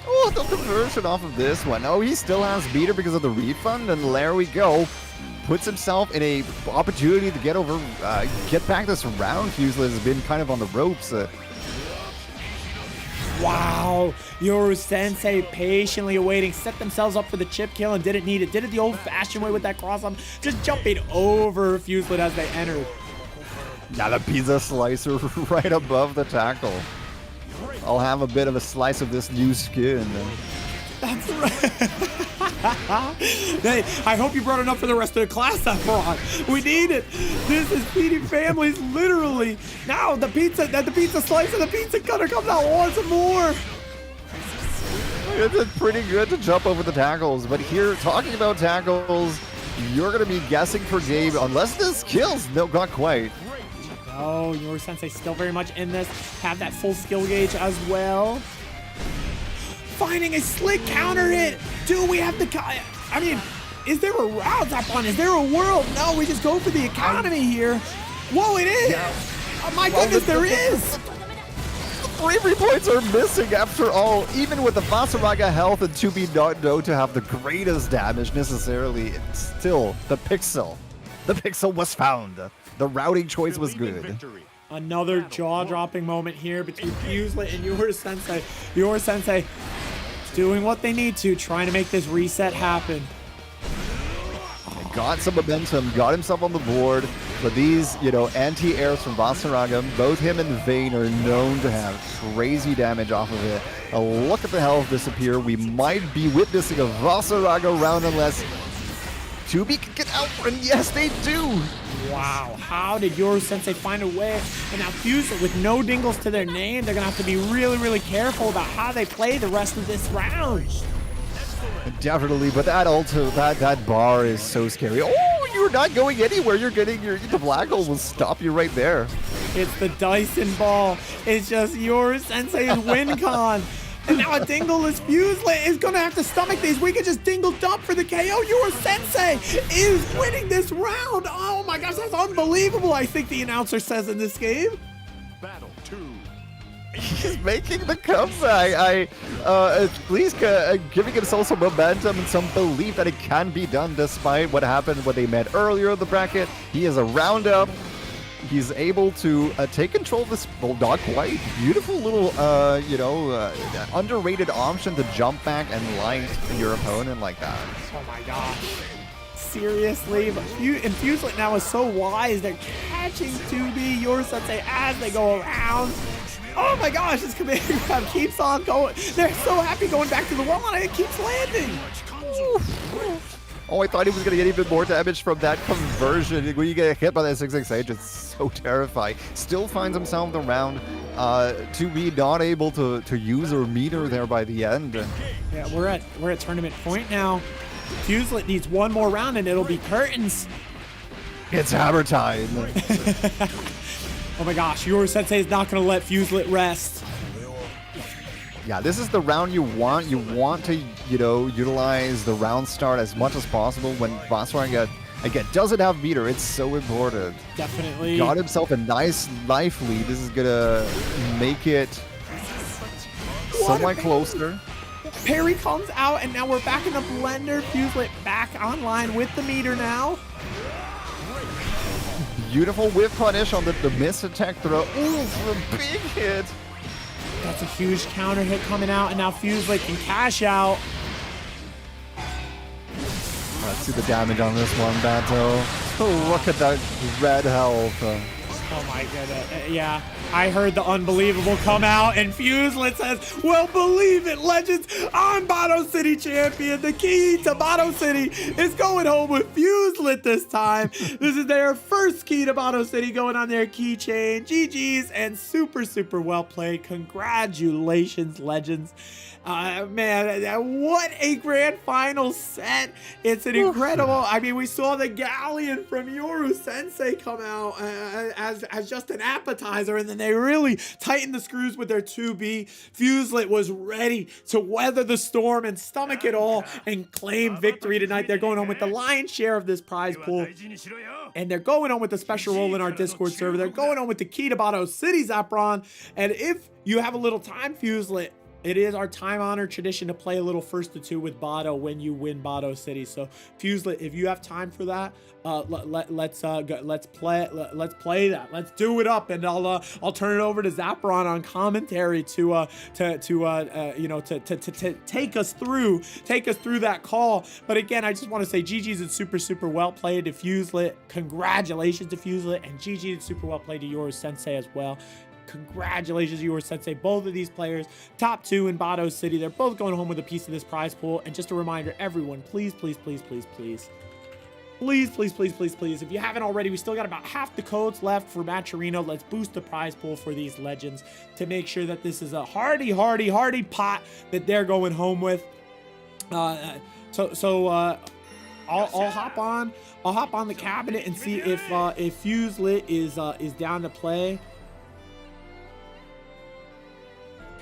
Oh, the conversion off of this one. Oh, he still has meter because of the refund, and there we go. Puts himself in a opportunity to get back this round. Fuselit has been kind of on the ropes. Wow, Yoru Sensei patiently awaiting, set themselves up for the chip kill and didn't need it. Did it the old-fashioned way with that cross-up, just jumping over Fuselit as they entered. Now the pizza slicer right above the tackle. I'll have a bit of a slice of this new skin. That's right. Hey, I hope you brought enough for the rest of the class, Efron. We need it. This is feeding families, literally. Now the pizza slice and the pizza cutter comes out once more. It's pretty good to jump over the tackles, but here, talking about tackles, you're going to be guessing for game unless this kills. No, not quite. Oh, Yoru Sensei still very much in this. Have that full skill gauge as well. Finding a slick counter hit. Do we have the... I mean, is there a route up on? Is there a world? No, we just go for the economy here. Whoa, it is. Yeah. Oh, my goodness, there is. Bravery points are missing after all. Even with the Vaseraga health and to be not known to have the greatest damage necessarily, it's still the pixel. The pixel was found. The routing choice was good. Another jaw-dropping moment here between Fuselit and Yoru Sensei. Yoru Sensei doing what they need to, trying to make this reset happen. Got some momentum, got himself on the board, but these, anti-airs from Vaseraga, both him and Vane are known to have crazy damage off of it. A look at the health disappear. We might be witnessing a Vaseraga round unless Tubi can get out, and yes, they do! Wow, how did Yoru Sensei find a way? And now Fuselit with no dingles to their name, they're gonna have to be really, really careful about how they play the rest of this round. Definitely, but that that bar is so scary. Oh, you're not going anywhere. You're getting the black hole will stop you right there. It's the Dyson ball. It's just Yoru Sensei's win con. And now a dingle-less Fuselit is going to have to stomach these. We could just dingle dump for the KO. Yoru Sensei is winning this round. Oh my gosh, that's unbelievable, I think the announcer says in this game. Battle 2. He's making the comeback. At least giving himself some momentum and some belief that it can be done despite what happened when they met earlier in the bracket. He is a roundup. He's able to take control of this, well, not quite. Beautiful little, underrated option to jump back and light your opponent like that. Oh my gosh. Seriously, but Fuselit now is so wise. They're catching 2B Yoru Sensei as they go around. Oh my gosh, this command grab keeps on going. They're so happy going back to the wall and it keeps landing. Oh, I thought he was going to get even more damage from that conversion. When you get hit by that 668, it's so terrifying. Still finds himself in the round to be not able to use or meter there by the end. Yeah, we're at tournament point now. Fuselit needs one more round and it'll be curtains. It's hammer time. Oh my gosh, Yoru Sensei is not going to let Fuselit rest. Yeah, this is the round you want. You want to, utilize the round start as much as possible when Vaseraga, again, doesn't have meter. It's so important. Definitely. Got himself a nice life lead. This is going to make it somewhat closer. Parry comes out, and now we're back in the blender. Fuselit back online with the meter now. Beautiful whip punish on the miss attack throw. Ooh, for a big hit. That's a huge counter hit coming out, and now Fuselit can cash out. Let's see the damage on this one, Bato. Oh, look at that red health. Oh my goodness. Yeah, I heard the unbelievable come out, and Fuselit says, well, believe it, legends, I'm Bato City champion. The key to Bato City is going home with Fuselit this time. This is their first key to Bato City going on their keychain. GG's and super, super well played. Congratulations, legends. Man, what a grand final set. It's an incredible, I mean, we saw the Galleon from Yoru Sensei come out as just an appetizer, and then they really tightened the screws with their 2B. Fuselit was ready to weather the storm and stomach it all and claim victory tonight. They're going home with the lion's share of this prize pool, and they're going home with the special role in our Discord server. They're going home with the key to Bato City, Zapron. And if you have a little time, Fuselit, it is our time-honored tradition to play a little first to two with Bato when you win Bato City. So, Fuselit, if you have time for that, let's play that. Let's do it up, and I'll turn it over to Zapron on commentary to take us through that call. But again, I just want to say GG's and super, super well played to Fuselit. Congratulations to Fuselit, and GG and super well played to Yoru Sensei as well. Congratulations, Yoru Sensei. Both of these players, top 2 in Bato City. They're both going home with a piece of this prize pool. And just a reminder, everyone, please, please, please, please, please, please, please, please, please, please, if you haven't already, we still got about half the codes left for Matcherino. Let's boost the prize pool for these legends to make sure that this is a hearty pot that they're going home with. I'll hop on the cabinet and see if Fuselit is down to play.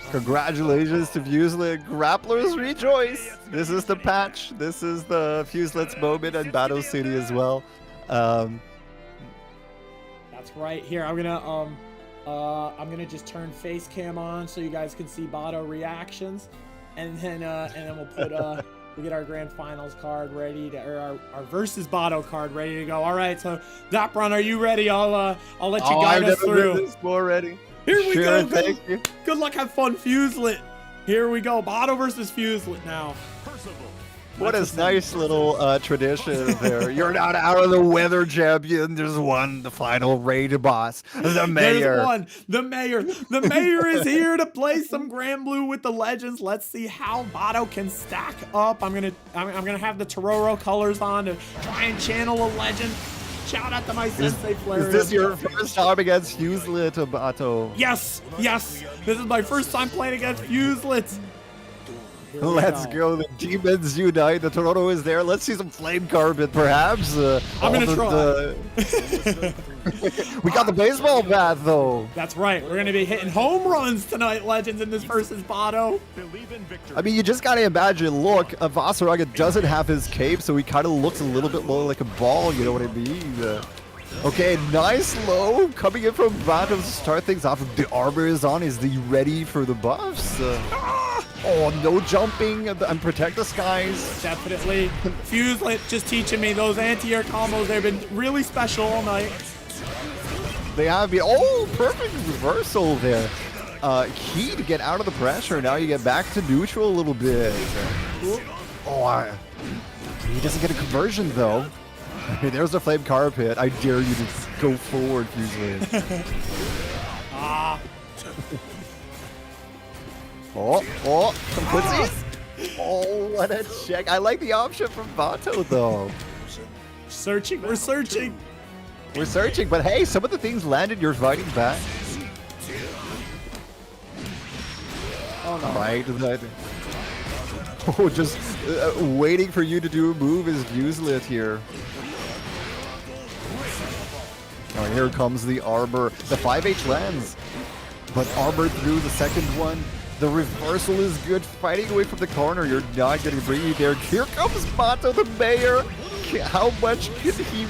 Congratulations to Fuselit. Grapplers rejoice. This is the patch. This is the Fuselit's moment in Bato City as well. That's right. Here, I'm gonna just turn face cam on so you guys can see Bato reactions, and then we'll put we get our grand finals card ready to, or our versus Bato card ready to go. All right, so Zapron, are you ready? I'll let you guide us through. More ready. Here we go. Thank you. Good luck, have fun, Fuselit. Here we go. Bato versus Fuselit now. What a nice little tradition there. You're not out of the weather champion. There's one, the final raid boss, the mayor. There's one, the mayor. The mayor is here to play some Granblue with the legends. Let's see how Bato can stack up. I'm gonna have the Tororo colors on to try and channel a legend. Shout out to my sensei, Flareon. Is this your first time against Fuselit, Bato? Yes, yes. This is my first time playing against Fuselit. Let's go. The demons unite. The Tororo is there. Let's see some flame carpet, perhaps. I'm going to try. We got the baseball bat, though. That's right. We're going to be hitting home runs tonight, legends, in this versus Bato. I mean, you just got to imagine, look, Vaseraga doesn't have his cape, so he kind of looks a little bit more like a ball, you know what I mean? Okay, nice low coming in from Bato to start things off. The armor is on. Is he ready for the buffs? Oh, no jumping and protect the skies. Definitely. Fuselit just teaching me those anti-air combos. They've been really special all night. They have been. Oh, perfect reversal there. Key to get out of the pressure. Now you get back to neutral a little bit. Oh, he doesn't get a conversion, though. There's the flame carpet. I dare you to go forward, Fuselit. Oh, some footsies. Oh, what a check. I like the option from Bato, though. Searching, we're searching. We're searching, but hey, some of the things landed. You're fighting back. Oh, no. Right. Oh, just waiting for you to do a move is Fuselit here. Oh, here comes the armor. The 5H lands, but armor through the second one. The reversal is good. Fighting away from the corner. You're not going to bring you there. Here comes Bato, the mayor. How much can he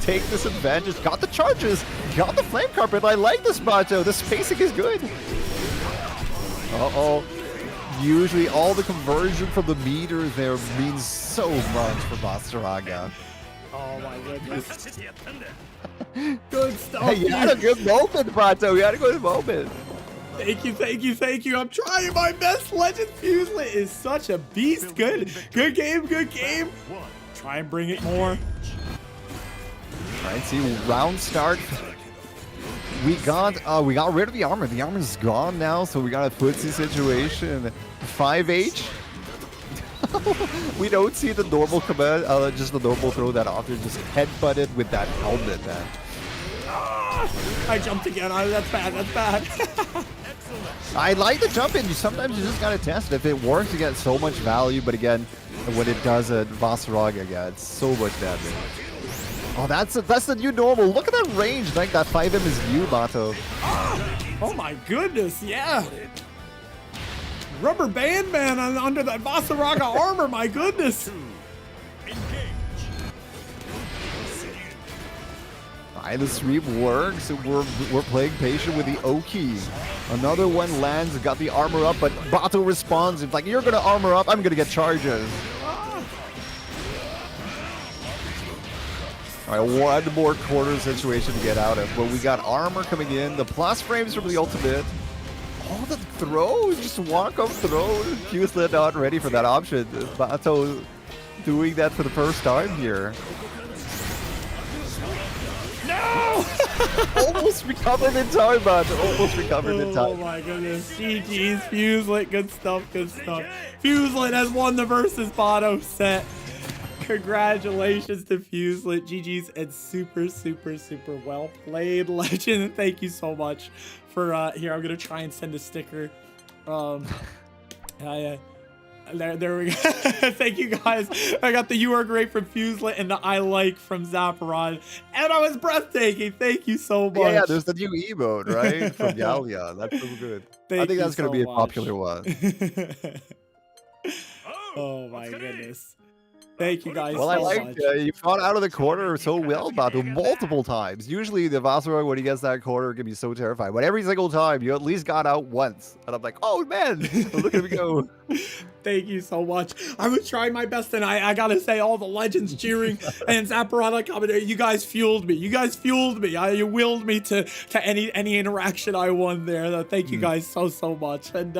take this advantage? Got the charges. Got the flame carpet. I like this Bato. The spacing is good. Uh-oh. Usually all the conversion from the meter there means so much for Vaseraga. Oh my goodness. Good stuff. Hey, you had a good moment, Bato. You had a good moment. Thank you, thank you, thank you. I'm trying my best. Legend Fuselit is such a beast. Good game, good game. Try and bring it more. All right, see, round start. we got rid of the armor. The armor's gone now, so we got a footsie situation. 5H. We don't see the normal command, just the normal throw that off. They're just headbutted with that helmet, man. I jumped again. That's bad. That's bad. I like the jump in. Sometimes you just gotta test it. If it works, you get so much value. But again, when it doesn't, Vaseraga gets so much damage. Oh, that's the new normal. Look at that range. Like that 5M is new, Bato. Oh my goodness, yeah. Rubber band man under that Vaseraga armor, my goodness. The sweep works. We're playing patient with the Oki. Another one lands, got the armor up, but Bato responds. It's like, you're gonna armor up, I'm gonna get charges. All right, one more corner situation to get out of, but we got armor coming in. The plus frames from the ultimate. Oh, the throw, just walk up throw. Fuselit not ready for that option. Bato doing that for the first time here. No! Almost recovered in time, Bato. Almost recovered in time. Oh my goodness. GG's, Fuselit. Good stuff, good stuff. Fuselit has won the versus Bato set. Congratulations to Fuselit. GG's and super, super, super well played, Legend. Thank you so much for here. I'm gonna try and send a sticker. There we go. Thank you guys. I got the "You Are Great" from Fuselit and the "I Like" from Zapparon, and I was breathtaking. Thank you so much. Yeah, there's the new emote, right, from Galleon. That's so good. I think that's gonna be a popular one. Oh my goodness. Thank you guys Well, so I like much. you fought out of the corner so well, Bato, multiple times. Usually the Vaseraga, when he gets that corner, can be so terrifying. But every single time, you at least got out once. And I'm like, oh, man, look at me go. Thank you so much. I was trying my best, and I gotta say, all the legends cheering and Zapparon commentary, you guys fueled me. You guys fueled me. You willed me to any interaction I won there. Thank you guys so much. And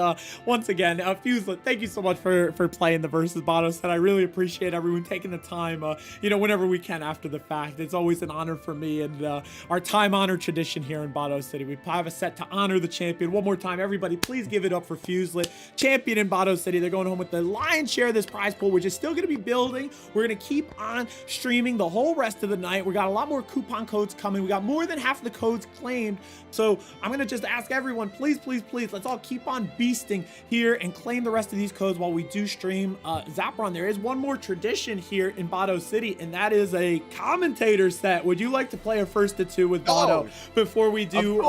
once again, Fuselit, thank you so much for playing the versus Bato set. I really appreciate everyone taking the time. Whenever we can after the fact, it's always an honor for me and our time-honored tradition here in Bato City. We have a set to honor the champion. One more time, everybody, please give it up for Fuselit, champion in Bato City. They're going home with the lion's share of this prize pool, which is still going to be building. We're going to keep on streaming the whole rest of the night. We got a lot more coupon codes coming. We got more than half of the codes claimed. So I'm going to just ask everyone, please, let's all keep on beasting here and claim the rest of these codes while we do stream Zapparon. There is one more tradition here in Bato City, and that is a commentator set. Would you like to play a first to two with Bato before we do?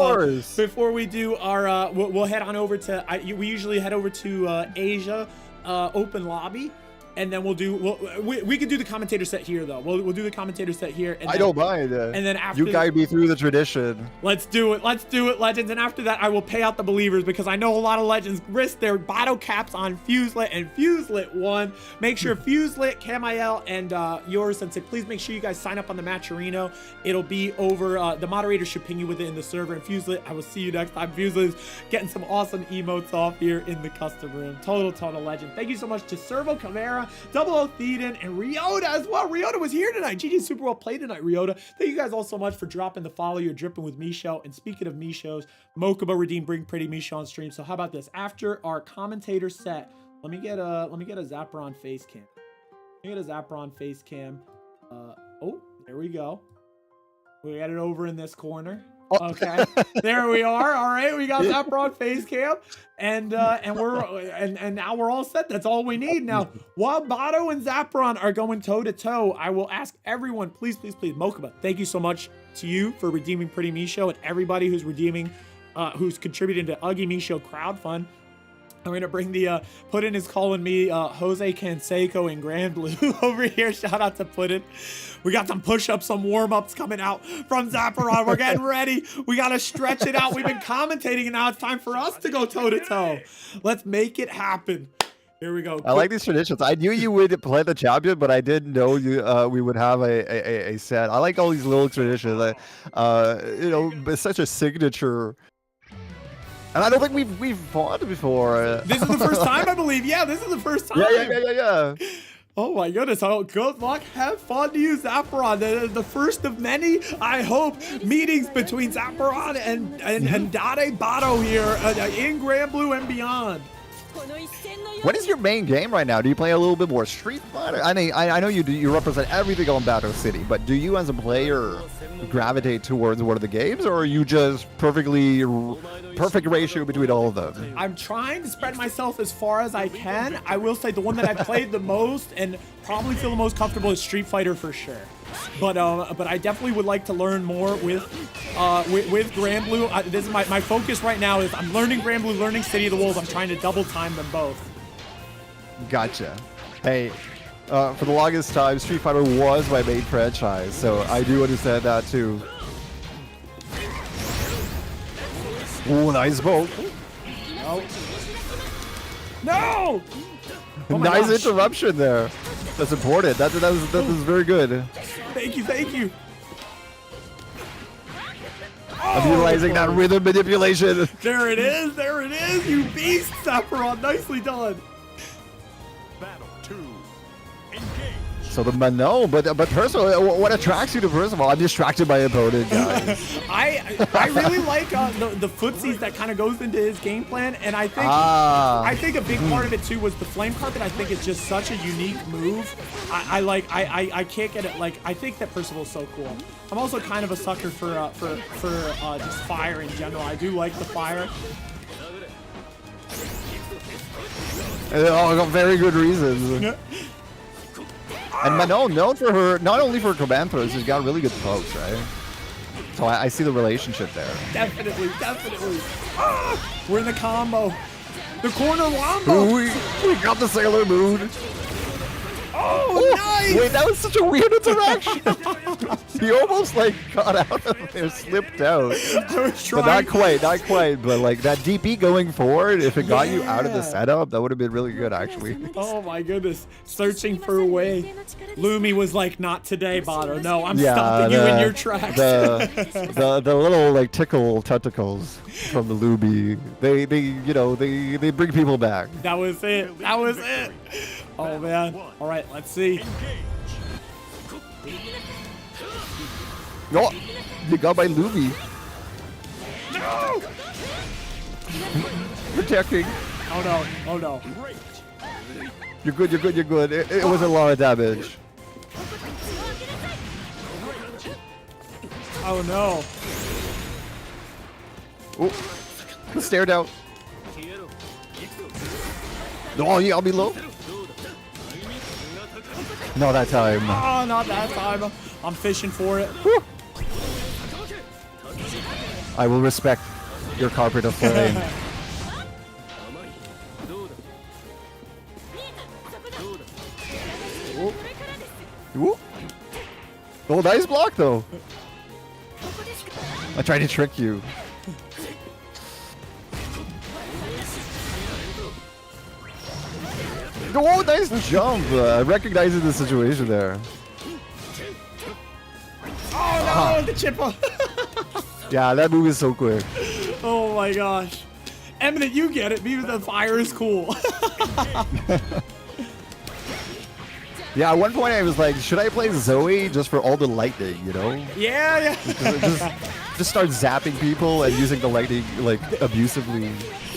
Before we do our, we'll head on over to. We usually head over to Asia. Open lobby, and then we could do the commentator set here though. We'll do the commentator set here. And I don't mind. And then after you guide me through the tradition. Let's do it, legends. And after that, I will pay out the believers because I know a lot of legends risked their Bato caps on Fuselit, and Fuselit won. Make sure Fuselit, Camael, and yours, Sensei, please make sure you guys sign up on the Matcherino. It'll be over. The moderator should ping you with it in the server. And Fuselit, I will see you next time. Fuselit is getting some awesome emotes off here in the custom room. Total legend. Thank you so much to Servo Camara, double-elimination, and Ryota as well. Ryota was here tonight. GG, super well played tonight, Ryota. Thank you guys all so much for dropping the follow. You're dripping with Misho. And speaking of Mishos, Mokuba redeemed Bring Pretty Misho on stream. So how about this? After our commentator set, let me get a Zapparon face cam. Let me get a Zapparon face cam. Oh, there we go. We got it over in this corner. Okay, there we are. All right, we got Zapparon face cam, and now we're all set. That's all we need. Now, while Bato and Zapparon are going toe to toe, I will ask everyone, please, Mokuba, thank you so much to you for redeeming Pretty Misho and everybody who's redeeming, who's contributing to Uggy Misho crowdfund. I'm gonna bring the Puddin is calling me Jose Canseco and Granblue over here. Shout out to Puddin. We got some push-ups, some warm-ups coming out from Zapparon. We're getting ready. We gotta stretch it out. We've been commentating, and now it's time for us to go toe-to-toe. Let's make it happen. Here we go. I like these traditions. I knew you would play the champion, but I didn't know we would have a set. I like all these little traditions. It's such a signature. And I don't think we've fought before. This is the first time, I believe. Yeah, this is the first time. Yeah. Oh my goodness. Oh, good luck. Have fun to use Zaperon. The first of many, I hope, meetings between Zaperon and dattebato here in Granblue and beyond. What is your main game right now? Do you play a little bit more Street Fighter? I mean, I know you do. You represent everything on Bato City, but do you as a player gravitate towards one of the games, or are you just perfect ratio between all of them? I'm trying to spread myself as far as I can. I will say the one that I've played the most and probably feel the most comfortable is Street Fighter for sure. But I definitely would like to learn more with Granblue. This is my focus right now is I'm learning Granblue, learning City of the Wolves. I'm trying to double time them both. Gotcha. Hey, for the longest time, Street Fighter was my main franchise, so I do understand that too. Oh, nice bolt. No. No! Oh nice gosh. interruption there. That's important. That was very good. Thank you, thank you. I'm utilizing that rhythm manipulation. There it is, you beast, Zaperon. Nicely done. So the Mano, but first of all, what attracts you to first of all? I'm distracted by opponent, guys. I really like the footsies that kind of goes into his game plan, and I think a big part of it too was the flame carpet. I think it's just such a unique move. I can't get it. Like I think that Percival's so cool. I'm also kind of a sucker for just fire in general. I do like the fire. Oh, got very good reasons. And Manon, known for her, not only for her command throws, she's got really good pokes, right? So I see the relationship there. Definitely. We're in the combo. The corner wombo. We got the Sailor Moon. Oh, nice. Wait, that was such a weird interaction. He almost like got out of there, slipped out. I was trying. But not quite. But like that DP going forward, if it got you out of the setup, that would have been really good, actually. Oh my goodness. Searching for a way. Lumi was like, not today, Bato. No, I'm stopping you in your tracks. The little like tickle tentacles from the Lumi, they bring people back. That was it. Oh man. All right, let's see. Oh, you got my Lumi. No! Protecting. Oh no. You're good. It was a lot of damage. Oh no. Oh, stared out. Oh, yeah, I'll be low. No, that time. Oh, not that time. I'm fishing for it. Whew. I will respect your carpet of flame. Ooh. Oh, nice block though. I tried to trick you. Oh, nice jump. Recognizing the situation there. Oh no, the chipper. Yeah, that move is so quick. Oh my gosh. Eminent, you get it. Maybe the fire is cool. Yeah, at one point I was like, should I play Zoe just for all the lightning, you know? Yeah. Just start zapping people and using the lightning like abusively.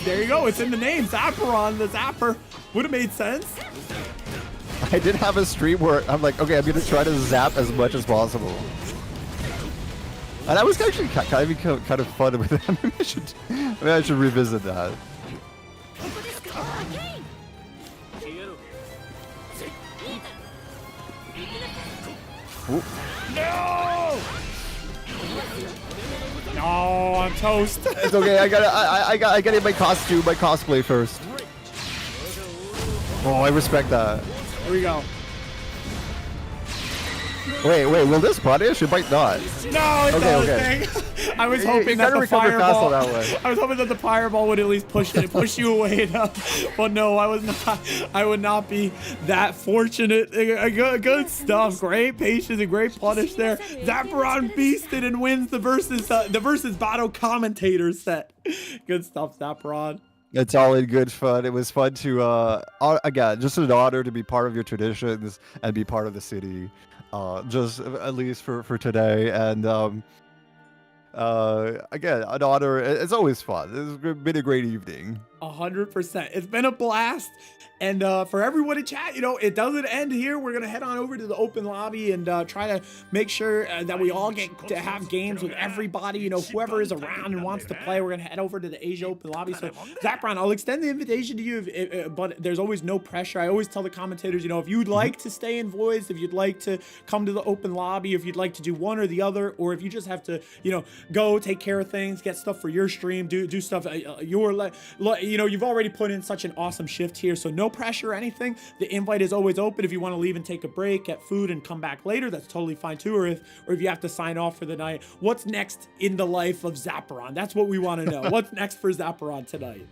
There you go. It's in the name. Zaperon, the zapper. Would have made sense. I did have a stream where I'm like, okay, I'm gonna try to zap as much as possible. And that was actually kind of fun with that. Maybe I should revisit that. Ooh. No! No, I'm toast. It's okay. I gotta get my costume, my cosplay first. Oh, I respect that. Here we go. Wait, will this punish? It might not. No, it's okay. I was hoping that the fireball. That way. I was hoping that the fireball would at least push you away enough. But no, I was not. I would not be that fortunate. Good stuff. Great patience and great punish there. Zaperon beasted and wins the versus Bato commentator set. Good stuff, Zaperon. It's all in good fun. It was fun to, again, just an honor to be part of your traditions and be part of the city, just at least for today. And again, an honor. It's always fun. It's been a great evening. 100%. It's been a blast. And for everyone in chat, it doesn't end here. We're going to head on over to the open lobby and try to make sure that we all get to have games with everybody. Whoever is around and wants to play, we're going to head over to the Asia open lobby. So, Zapron, I'll extend the invitation to you, but there's always no pressure. I always tell the commentators, if you'd like to stay in voice, if you'd like to come to the open lobby, if you'd like to do one or the other, or if you just have to, go take care of things, get stuff for your stream, do stuff, you've already put in such an awesome shift here. So no pressure or anything. The invite is always open. If you want to leave and take a break, get food and come back later, that's totally fine too. Or if you have to sign off for the night, what's next in the life of Zapron? That's what we want to know. What's next for Zapron tonight?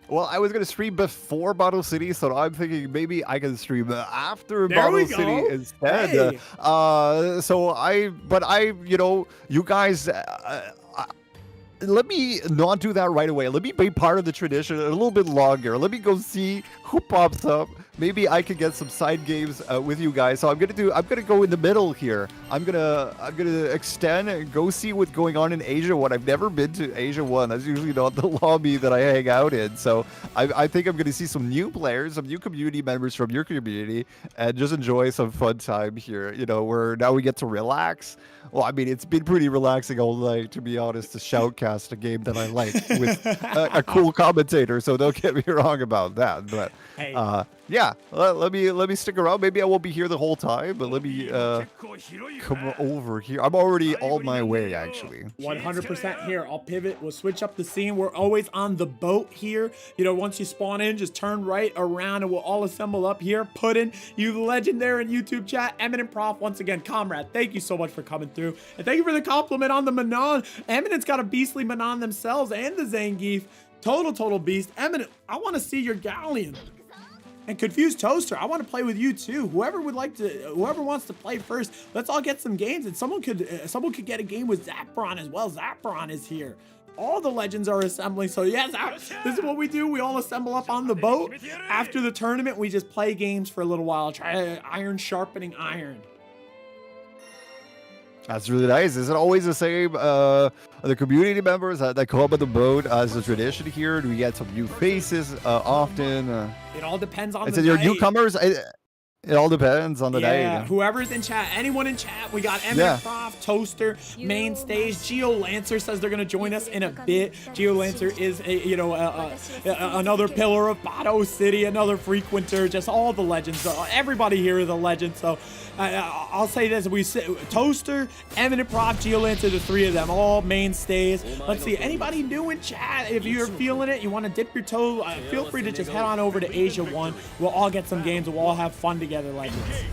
Well, I was going to stream before Bato City, so I'm thinking maybe I can stream after Bato City instead. Hey. You guys, let me not do that right away. Let me be part of the tradition a little bit longer. Let me go see who pops up. Maybe I can get some side games with you guys. So I'm gonna go in the middle here. I'm gonna extend and go see what's going on in Asia 1. I've never been to Asia 1. That's usually not the lobby that I hang out in. So I think I'm gonna see some new players, some new community members from your community, and just enjoy some fun time here. Where now we get to relax. Well, I mean, it's been pretty relaxing all night, to be honest, to shoutcast a game that I like with a cool commentator. So don't get me wrong about that. But Hey. yeah, let me stick around. Maybe I won't be here the whole time, but let me come over here. I'm already on my way, actually. 100% here. I'll pivot. We'll switch up the scene. We're always on the boat here. Once you spawn in, just turn right around and we'll all assemble up here. Puddin', you legend there in YouTube chat. Eminent Prof, once again, comrade, thank you so much for coming through. And thank you for the compliment on the Manon. Eminent's got a beastly Manon themselves and the Zangief. Total beast. Eminent, I want to see your Galleon. And Confused Toaster, I want to play with you too. Whoever wants to play first, let's all get some games. And someone could get a game with Zapron as well. Zapron is here. All the legends are assembling. So yes, this is what we do. We all assemble up on the boat. After the tournament, we just play games for a little while. Try iron sharpening iron. That's really nice. Is it always the same? The community members that come on the boat as a tradition here? Do we get some new faces often? It all depends on is the it your night. newcomers? It all depends on the Yeah, day. whoever's in chat, anyone in chat, we got Eminent Prof, Toaster, Main Stage, Geolancer says they're gonna join us in a bit. Geolancer is another pillar of Bato City, another frequenter, just all the legends. Everybody here is a legend. So I'll say this: Toaster, Eminent Prof, Geolancer, the three of them, all mainstays. Let's see, anybody new in chat? If you're feeling it, you want to dip your toe, feel free to just head on over to Asia 1. We'll all get some games. We'll all have fun together like this.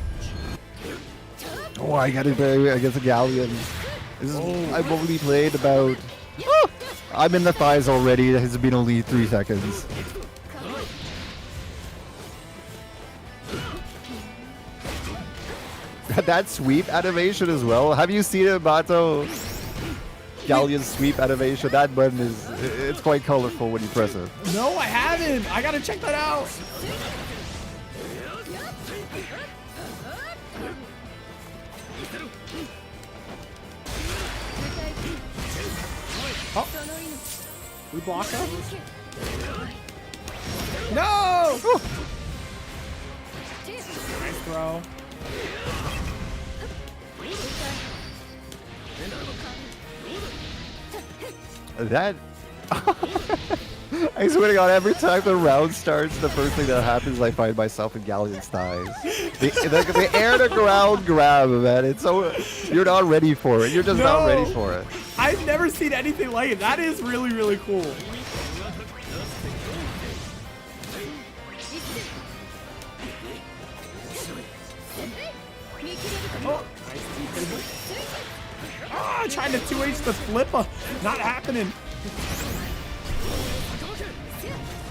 Oh, I got it against a Galleon. I've only played about... I'm in the thighs already. It has been only 3 seconds. That sweep animation as well. Have you seen it, Bato? Galleon's sweep animation. That button it's quite colorful when you press it. No, I haven't. I gotta check that out. Oh. We block her? No! Whew. Nice throw. That... I swear to God, every time the round starts, the first thing that happens is I find myself in Galleon's thighs. The air to ground grab, man. It's so... You're not ready for it. You're just not ready for it. I've never seen anything like it. That is really, really cool. Oh, nice. Trying to 2H the flip. Not happening.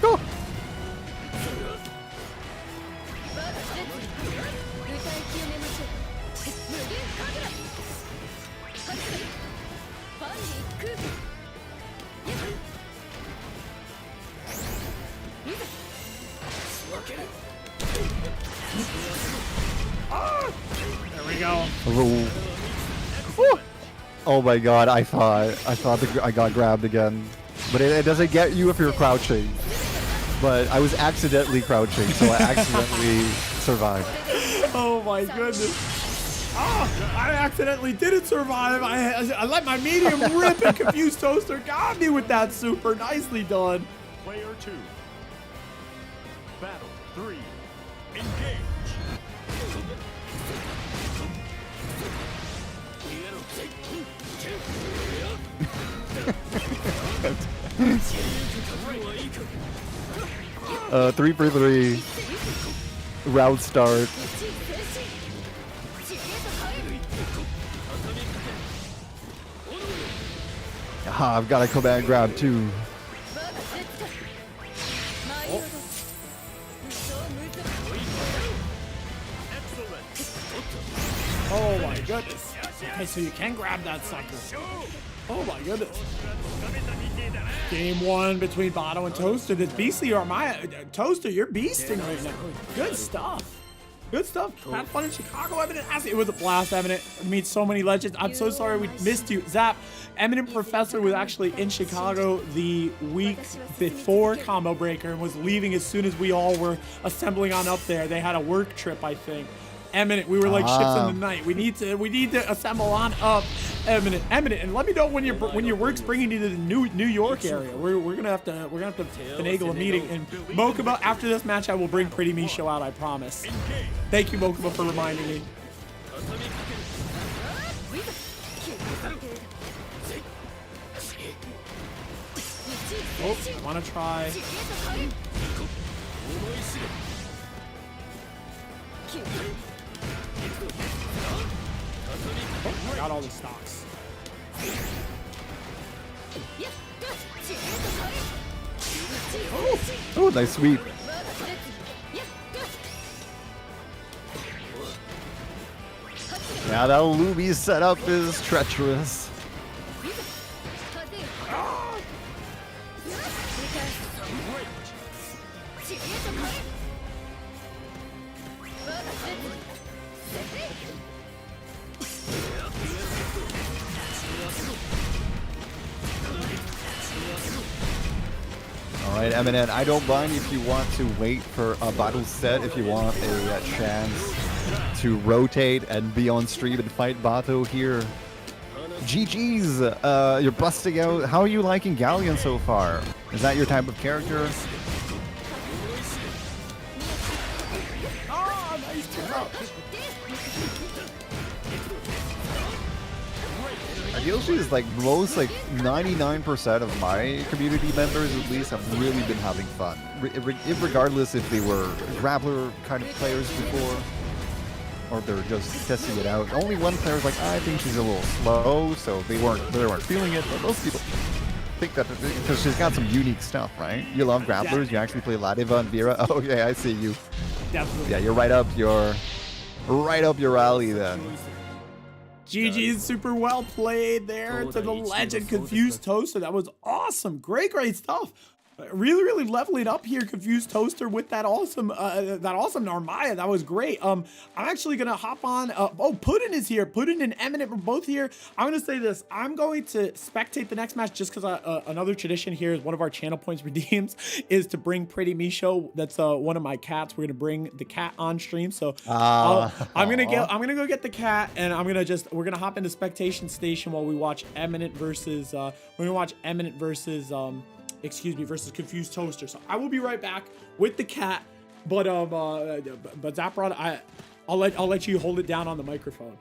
Go. Woo. Oh my god, I thought I got grabbed again. But it doesn't get you if you're crouching. But I was accidentally crouching, so I accidentally survived. Oh my goodness. Oh, I accidentally didn't survive. I let my medium rip and Confused Toaster got me with that super. Nicely done. Player 2. Battle 3. Engage. Three for three. Round start. Ah, I've got to come back and grab too. Oh my goodness. Okay, so you can grab that sucker. Oh my goodness. Game 1 between Bato and Toaster. This beastly Toaster, you're beasting right now. Good stuff. Good stuff. Had fun in Chicago, Eminent. It was a blast, Eminent. Meet so many legends. I'm so sorry we missed you. Zap, Eminent Professor was actually in Chicago the week before Combo Breaker and was leaving as soon as we all were assembling on up there. They had a work trip, I think. Eminent, we were like ships in the night. We need to assemble on up, Eminent, and let me know when your work's bringing you to the New York area. We're gonna have to finagle a meeting. And Mokuba, after this match, I will bring Pretty Misho out. I promise. Thank you, Mokuba, for reminding me. Oh, I want to try. Oh, I got all the stocks. Oh, nice sweep. Yeah, that Luby setup is treacherous. Alright, Eminent, I don't mind if you want to wait for a battle set, if you want a chance to rotate and be on stream and fight Bato here. GG's, you're busting out. How are you liking Galleon so far? Is that your type of character? Oh, nice job. Eustace is like most, like 99% of my community members at least have really been having fun. Regardless if they were grappler kind of players before or they're just testing it out. Only one player's like, I think she's a little slow, so they weren't feeling it. But most people think that because she's got some unique stuff, right? You love grapplers. You actually play Ladiva and Vira. Oh, okay, I see you. Definitely. Yeah, you're right up your alley then. GG's, super well played there to the legend Confused Toaster. That was awesome. Great stuff. Really leveling up here, Confused Toaster, with that awesome Narmaya. That was great. I'm actually gonna hop on. Oh, Puddin is here. Puddin and Eminent were both here. I'm gonna say this. I'm going to spectate the next match just because another tradition here is one of our channel points redeems is to bring Pretty Misho. That's one of my cats. We're gonna bring the cat on stream. So I'm gonna go get the cat, and we're gonna hop into spectation station while we watch Eminent versus versus Confused Toaster. So I will be right back with the cat, but Zaprod, I'll let you hold it down on the microphone.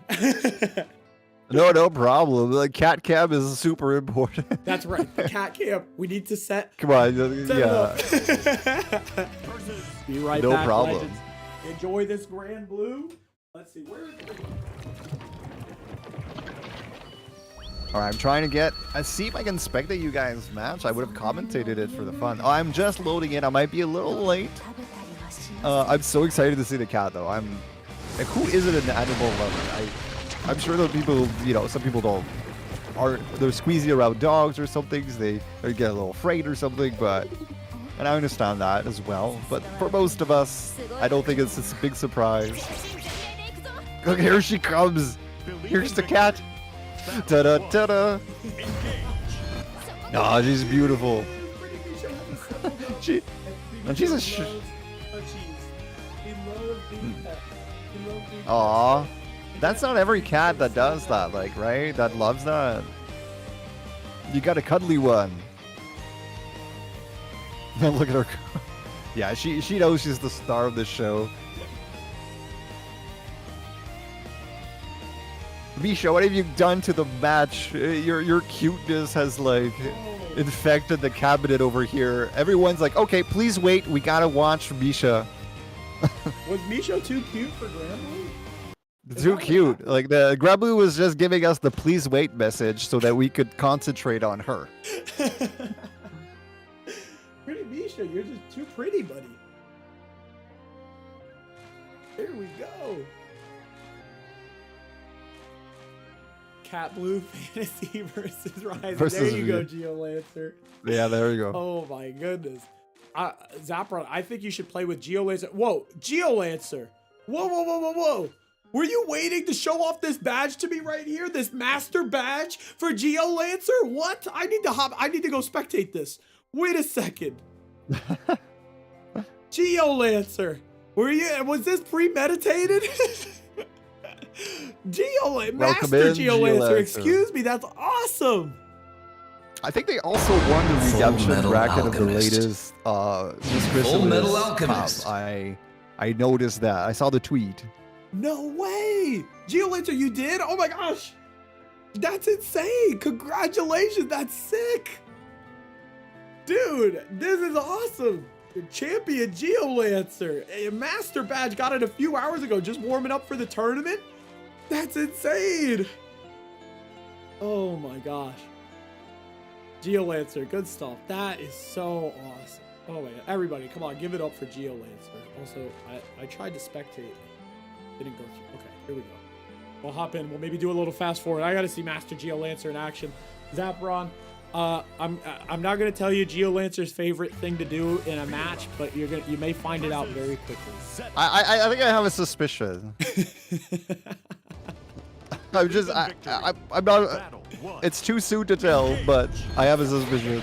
No problem. The cat cam is super important. That's right, the cat cam. We need to set. Come on, yeah. Be right no back. Problem. Legends. Enjoy this Granblue. Let's see where is it. Alright, I'm trying to see if I can spectate you guys' match. I would have commentated it for the fun. Oh, I'm just loading it. I might be a little late. I'm so excited to see the cat, though. Like, who isn't an animal lover? I'm sure that people, some people they're squeezy around dogs or something. They get a little afraid or something, and I understand that as well. But for most of us, I don't think it's a big surprise. Look, here she comes. Here's the cat. Ta-da, ta-da. Oh, she's beautiful. She's a Aw, that's not every cat that does that, like, right? That loves that. You got a cuddly one. Look at her. Yeah, she knows she's the star of the show. Misha, what have you done to the match? Your cuteness has like infected the cabinet over here. Everyone's like, okay, please wait. We gotta watch Misha. Was Misha too cute for Granblue? Too cute. Like the Granblue was just giving us the please wait message so that we could concentrate on her. Pretty Misha, you're just too pretty, buddy. Here we go. Cat Blue Fantasy versus Rise. There you go, Geolancer. Yeah, there you go. Oh my goodness. Zapron, I think you should play with Geolancer. Whoa, Geolancer. Whoa, whoa, whoa, whoa, whoa. Were you waiting to show off this badge to me right here? This master badge for Geolancer? What? I need to go spectate this. Wait a second. Geolancer. Was this premeditated? Master Geolancer, excuse me, that's awesome. I think they also won the redemption bracket of the latest Miss Chrysalis Cup. I noticed that. I saw the tweet. No way! Geolancer, you did? Oh my gosh! That's insane! Congratulations, that's sick! Dude, this is awesome! The champion Geolancer. A master badge, got it a few hours ago, just warming up for the tournament? That's insane! Oh my gosh. Geolancer, good stuff. That is so awesome. Oh my god. Everybody, come on, give it up for Geolancer. Also, I tried to spectate. Didn't go through. Okay, here we go. We'll hop in. We'll maybe do a little fast forward. I gotta see Master Geolancer in action. Zapron, I'm not gonna tell you Geolancer's favorite thing to do in a match, but you may find it out very quickly. I think I have a suspicion. I'm not. It's too soon to tell, but I have a suspicion.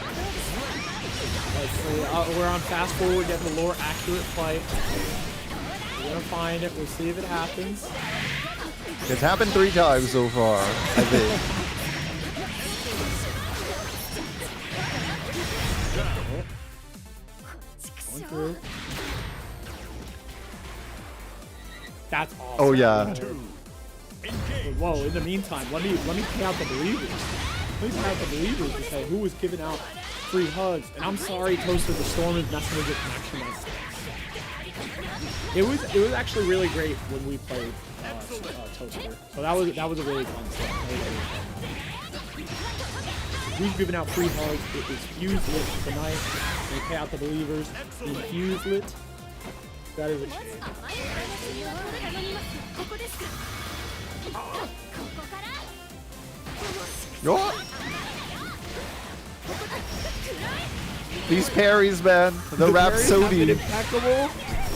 We're on fast forward, getting the more accurate fight. We're gonna find it. We'll see if it happens. It's happened 3 times so far, I think. Going through. That's awesome. Oh yeah. Whoa! In the meantime, let me pay out the believers. Let me pay out the believers to say who was giving out free hugs. And I'm sorry, Toaster, the storm is messing with your connection. It was actually really great when we played Toaster. So that was a really fun set. Who's giving out free hugs? It was Fuselit tonight. We pay out the believers. In Fuselit. That is a shame. These parries, man. The Rhapsody. Impeccable.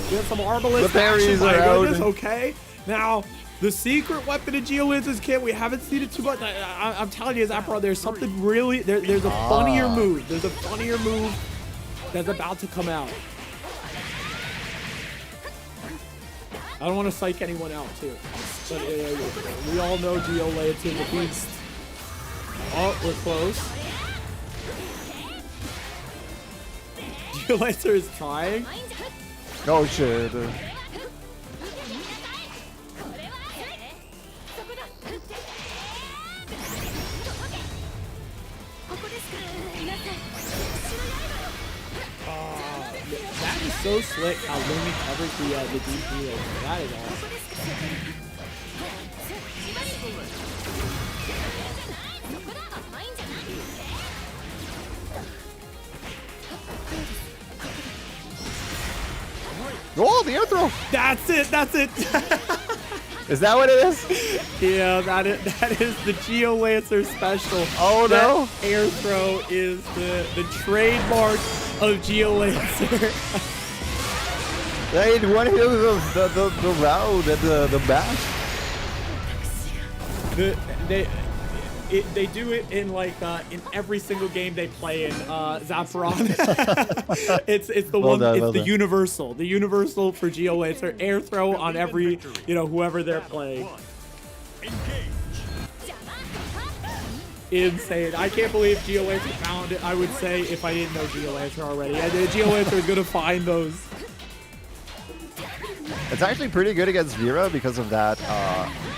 We have some Arbalest. The parries are out. Okay. Now, the secret weapon of Geolancer's kit, we haven't seen it too much. I'm telling you, Zapron, there's something really... There's a funnier move. There's a funnier move that's about to come out. I don't want to psych anyone out, too. But we all know Geolancer the beast. Oh, we're close. Geolancer is trying. Oh shit. That is so slick how Lumi covers the deep heal. That is awesome. Oh, the air throw! That's it. That's it. Is that what it is? Yeah, that is the Geolancer special. Oh no! That air throw is the trademark of Geolancer. They won the round and the match. They do it in like in every single game they play in Zaffron. it's the Well one. done, It's well the done. universal for Geolancer air throw on every whoever they're playing. Engage. Insane. I can't believe Geolancer found it. I would say if I didn't know Geolancer already. I did. Geolancer is gonna find those. It's actually pretty good against Vira because of that.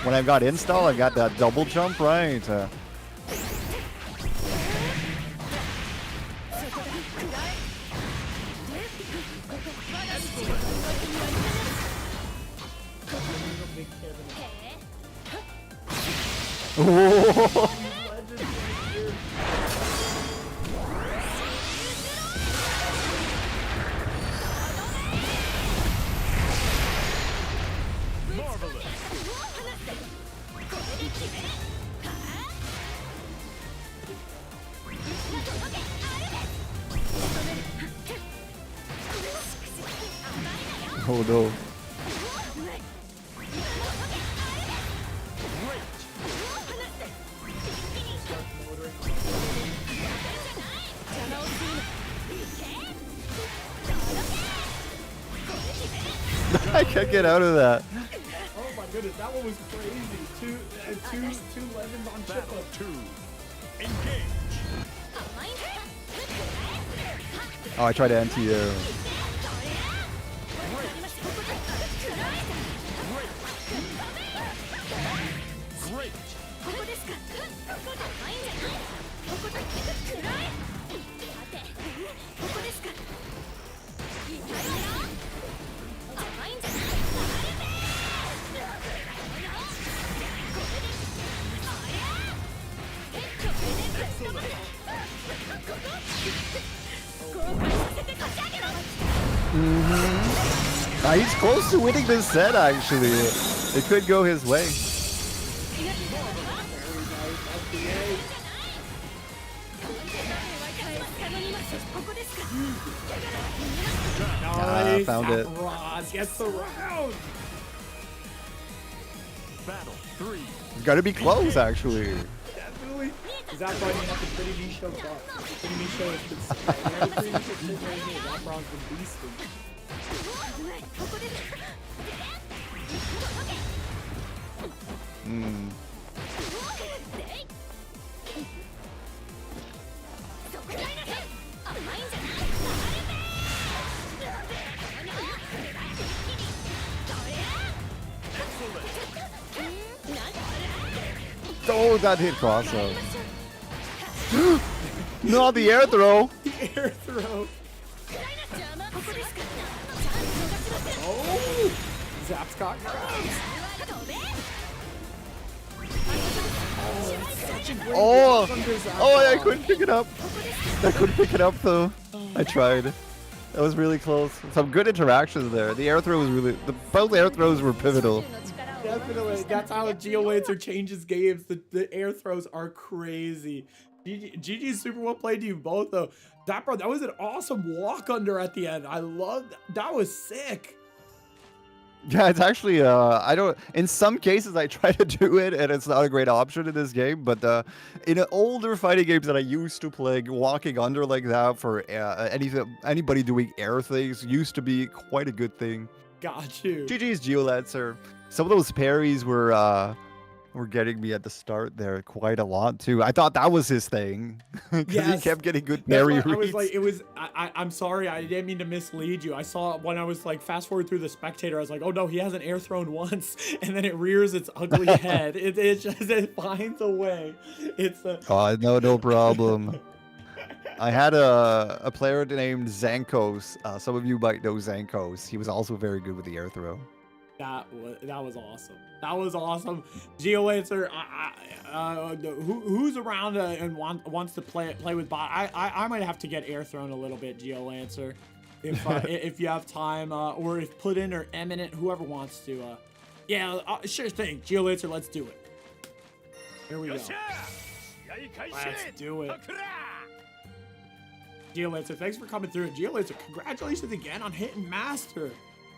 When I've got install, I've got that double jump, right? Whoa. Marvelous. Oh no. I can't get out of that. Oh my goodness, that one was crazy. Two legends on Battle Chippa. 2. Engage. Oh, I tried to NTU. Great. He's close to winning this set, actually. It could go his way. Nice. Found it. Ross gets the round. Battle 3. It's got to be close, actually. Definitely. Zaffron, you have to pretty niche show up. Pretty niche show has been every niche sitting right here. Zaffron's been beasting. Oh, that hit crossover. No, the air throw. Air throw. Oh! Zap's got grabs. Oh, such a great Oh, block under Zap. oh, I couldn't pick it up. I couldn't pick it up though. I tried. That was really close. Some good interactions there. The air throw was really. Both air throws were pivotal. Definitely. That's how Geolancer changes games. The air throws are crazy. GG's super well played to you both though. That was an awesome walk under at the end. I love that was sick. Yeah, it's actually. I don't. In some cases, I try to do it, and it's not a great option in this game. But in older fighting games that I used to play, walking under like that for anybody doing air things used to be quite a good thing. Got you. GG's Geolancer. Some of those parries were getting me at the start there quite a lot too. I thought that was his thing because Yes. he kept getting good That's parry why I was reads. like, I'm sorry, I didn't mean to mislead you. I saw when I was like fast forward through the spectator, I was like, oh no, he hasn't air thrown once, and then it rears its ugly head. It finds a way. It's a Oh, no problem. I had a player named Zankos. Some of you might know Zankos. He was also very good with the air throw. That was awesome. That was awesome. Geolancer, who's around and wants to play with bot? I might have to get air thrown a little bit, Geolancer, if you have time, or if put in or eminent, whoever wants to. Yeah, sure thing, Geolancer. Let's do it. Here we go. Let's do it. Geolancer, thanks for coming through. And Geolancer, congratulations again on hitting master.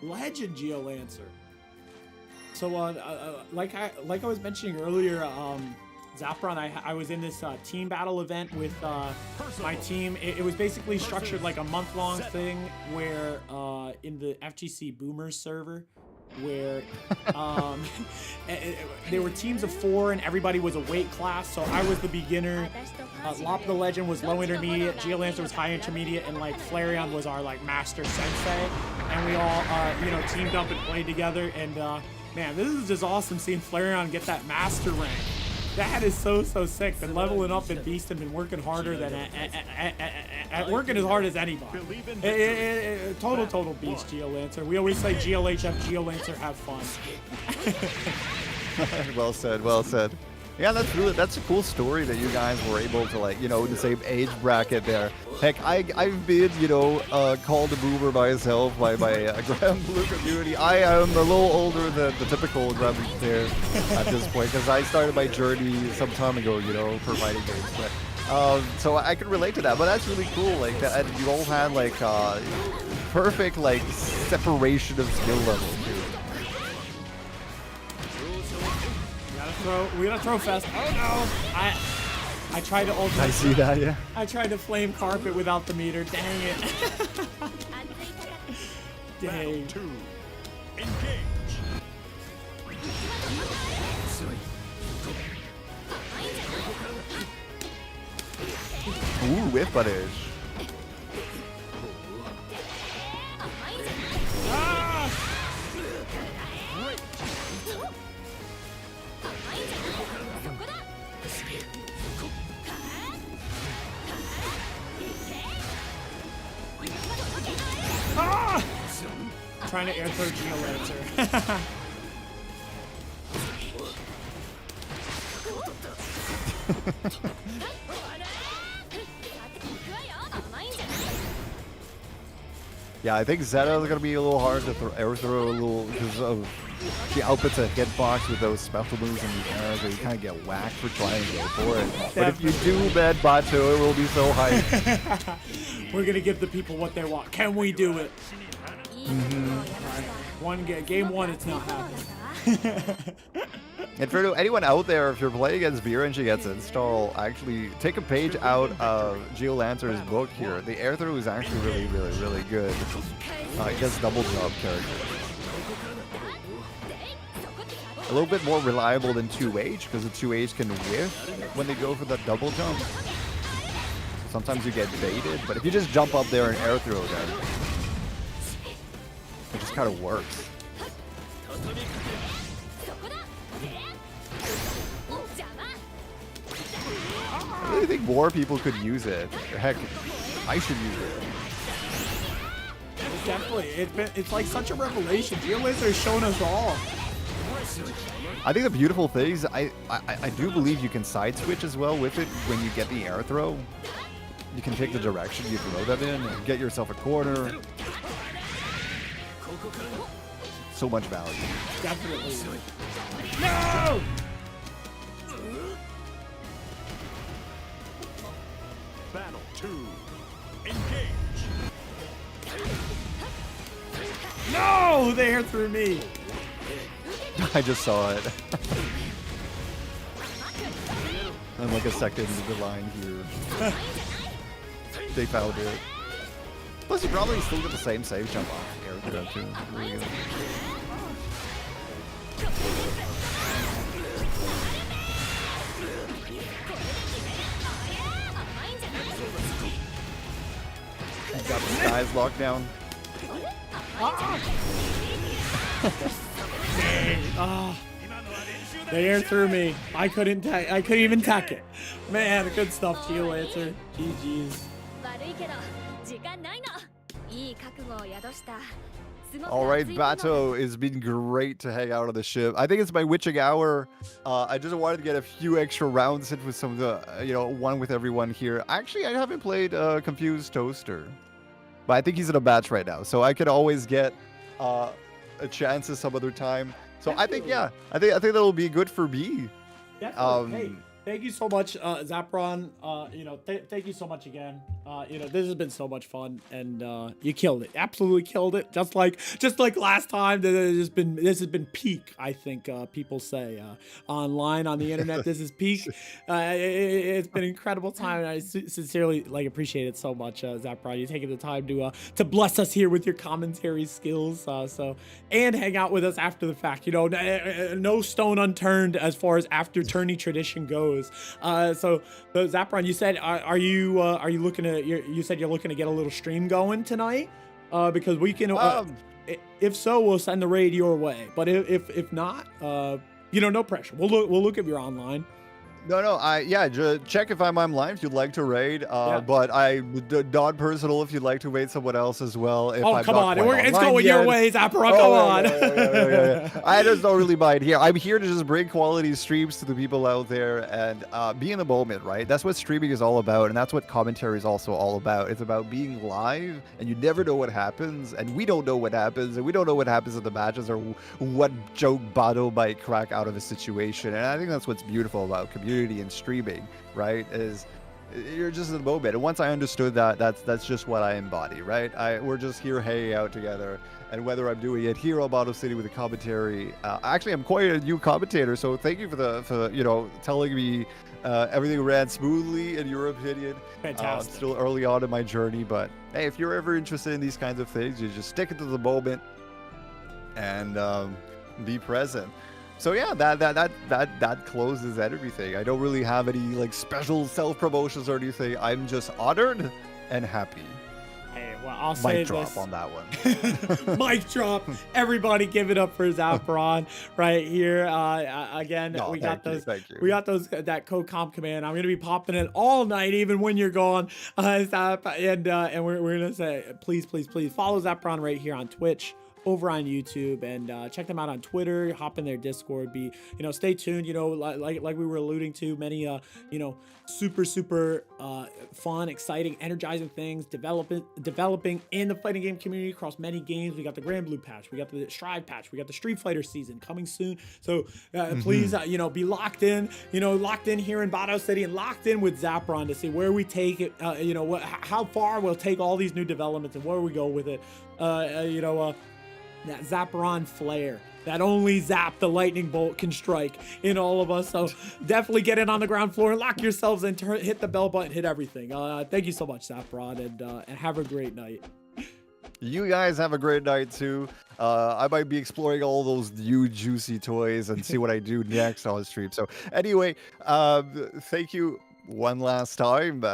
Legend, Geolancer. So, like I was mentioning earlier, Zaffron, I was in this team battle event with my team. It was basically structured like a month-long thing where in the FGC Boomers server, where there were teams of 4 and everybody was a weight class. So I was the beginner, Lop the Legend was low intermediate, Geolancer was high intermediate, and like Flareon was our like master sensei. And we all teamed up and played together. And man, this is just awesome seeing Flareon get that master rank. That is so sick. Been leveling up and beasting, been working harder than working as hard as anybody. Total beast, Geolancer. We always say GLHF, Geolancer, have fun. Well said, well said. Yeah, that's a cool story that you guys were able to, like, in the same age bracket there. Heck, I've been, called a boomer myself by Granblue community. I am a little older than the typical Granblue player at this point, because I started my journey some time ago, for fighting games. But, so I can relate to that, but that's really cool, like, that you all had, like, perfect, like, separation of skill level, too. We gotta throw fast. Oh no! I tried to ult. I see that, yeah. I tried to flame carpet without the meter. Dang it. Dang. 2. Engage. Ooh, whip punish. Trying to air throw Geolancer. Yeah, I think Zeta is gonna be a little hard to air throw a little because of she outputs a hitbox with those special moves in the air, so you kind of get whacked for trying to go for it. But if you do bad Bato, it will be so hype. We're gonna give the people what they want. Can we do it? Right. Game one, it's not happening. And for anyone out there, if you're playing against Vira and she gets install, actually take a page out of Geolancer's book here. The air throw is actually really good. It does double jump character. A little bit more reliable than 2H because the 2H can whiff when they go for that double jump. Sometimes you get baited, but if you just jump up there and air throw that, it just kind of works. I really think more people could use it. Heck, I should use it. Definitely, it's like such a revelation. Geolancer has shown us all. I think the beautiful thing is I do believe you can side switch as well with it when you get the air throw. You can pick the direction you throw that in and get yourself a corner. So much value. Definitely. No! Battle 2. Engage. No! They air through me. I just saw it. I'm like a second into the line here. They found it. Plus, you probably still get the same save jump off air throw too. Really good. Got the skies locked down. They air through me. I couldn't even tack it. Man, good stuff, Geolancer. GG's. All right, Bato, it's been great to hang out on the ship. I think it's my witching hour. I just wanted to get a few extra rounds in with some of the, one with everyone here. Actually, I haven't played Confused Toaster, but I think he's in a match right now, so I could always get a chance at some other time. So I think, yeah, I think that'll be good for me. Definitely. Hey, thank you so much, Zaffron. Thank you so much again. You know, this has been so much fun, and you killed it. Absolutely killed it. Just like last time. This has been peak. I think people say online on the internet. This is peak. It's been an incredible time, and I sincerely appreciate it so much, Zapron. You taking the time to bless us here with your commentary skills. And hang out with us after the fact. You know, no stone unturned as far as after tourney tradition goes. So Zapron, you said, are you looking to? You said you're looking to get a little stream going tonight, because we can. If so, we'll send the raid your way. But if not, you know, no pressure. We'll look if you're online. No, check if I'm online if you'd like to raid. But not personal if you'd like to raid someone else as well. If oh, I'm come not on. It's going your ways, Apparat. Come on. Yeah. I just don't really mind here. I'm here to just bring quality streams to the people out there and be in the moment, right? That's what streaming is all about, and that's what commentary is also all about. It's about being live, and you never know what happens, and we don't know what happens, and we don't know what happens in the matches or what joke Bato might crack out of a situation. And I think that's what's beautiful about community and streaming, right? Is you're just in the moment. And once I understood that, that's just what I embody, right? We're just here hanging out together, and whether I'm doing it here on Bato City with a commentary, actually I'm quite a new commentator, so thank you for you know, telling me everything ran smoothly in your opinion. Fantastic. I'm still early on in my journey, but hey, if you're ever interested in these kinds of things, you just stick it to the moment and be present. So yeah, that closes everything. I don't really have any like special self-promotions or anything. I'm just honored and happy. Hey, well, I'll say Mic drop this. on that one. Mic drop. Everybody give it up for Zapron right here. Again, No, we got thank you, those. thank you. We got those. That co-comp command. I'm gonna be popping it all night, even when you're gone. Zap, and we're gonna say, please follow Zapron right here on Twitch, over on YouTube, and check them out on Twitter. Hop in their Discord. Stay tuned. You know, like we were alluding to, many super fun, exciting, energizing things developing in the fighting game community across many games. We got the Granblue patch, we got the Stride patch, we got the Street Fighter season coming soon. So please, be locked in. Locked in here in Bato City, and locked in with Zapron to see where we take it. How far we'll take all these new developments and where we go with it. That Zapron flair that only Zap the lightning bolt can strike in all of us. So definitely get in on the ground floor and lock yourselves in, hit the bell button, hit everything. Thank you so much, Zapron, and have a great night. You guys have a great night too. I might be exploring all those new juicy toys and see what I do next on the stream. So anyway, thank you one last time.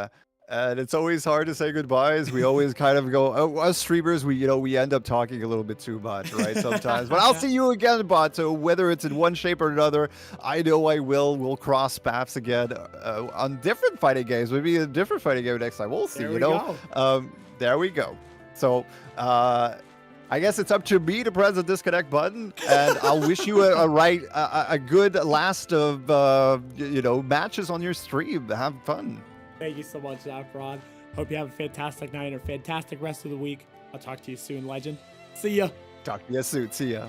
And it's always hard to say goodbyes. We always kind of go, us streamers, we end up talking a little bit too much, right? Sometimes. But I'll see you again, Bato, whether it's in one shape or another. I know I will. We'll cross paths again on different fighting games. Maybe a different fighting game next time. We'll see, There we go. There we go. So, I guess it's up to me to press the disconnect button, and I'll wish you a good last of matches on your stream. Have fun. Thank you so much, Zapron. Hope you have a fantastic night or fantastic rest of the week. I'll talk to you soon, legend. See ya. Talk to you soon. See ya.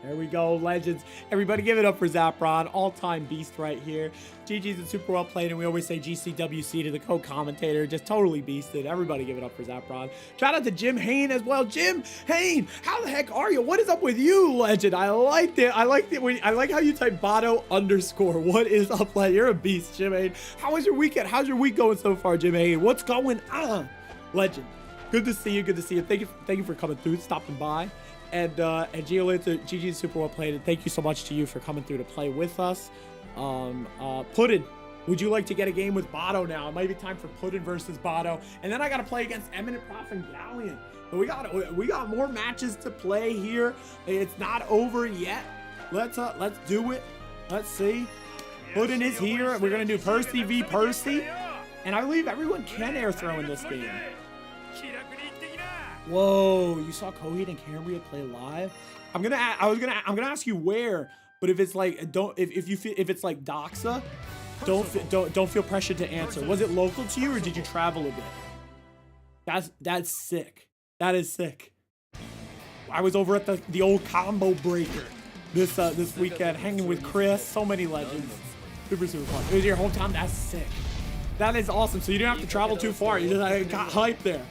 There we go, legends. Everybody give it up for Zapron, all-time beast right here. GG's and super well played, and we always say GCWC to the co-commentator, just totally beasted. Everybody give it up for Zapron. Shout out to Jim Hain as well. Jim Hain, how the heck are you? What is up with you, legend? I liked it. I like how you type Bato _. What is up, legend? You're a beast, Jim Hain. How was your weekend? How's your week going so far, Jim Hain? What's going on, legend? Good to see you. Good to see you. Thank you for coming through, stopping by. And Gio, GG super well played, and thank you so much to you for coming through to play with us. Puddin, would you like to get a game with Bato now? It might be time for Puddin versus Bato, and then I gotta play against Eminent Prof and Galleon. But we got more matches to play here. It's not over yet. Let's do it. Let's see. Puddin is here. We're gonna do Percy v Percy, and I believe everyone can air throw in this game. Whoa, you saw Coheed and Cambria play live? I'm gonna ask you where, but if it's like if it's like Doxa, don't feel pressured to answer. Was it local to you or did you travel a bit? That's sick. That is sick. I was over at the old Combo Breaker this weekend, hanging with Chris. So many legends. Super fun. It was your hometown? That's sick. That is awesome. So you didn't have to travel too far. You just got hyped there.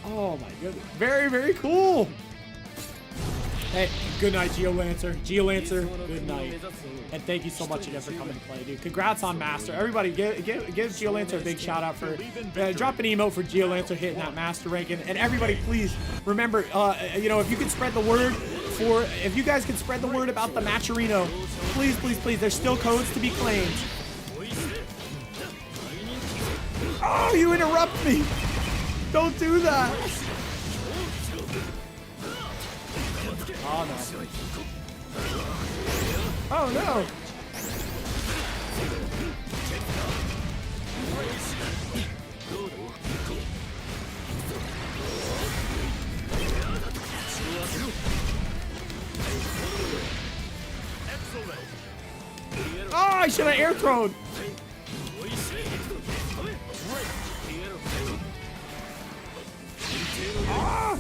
Oh my goodness. Very, very cool. Hey, good night, Geolancer. Geolancer, good night. And thank you so much again for coming to play, dude. Congrats on Master. Everybody, give Geolancer a big shout out for drop an emote for Geolancer hitting that Master rank. And everybody, please remember, you know, if you can spread the word if you guys can spread the word about the Matcherino, please, please, please. There's still codes to be claimed. Oh, you interrupt me. Don't do that. Oh, no. Oh, no. Oh, I should have air thrown. Ah!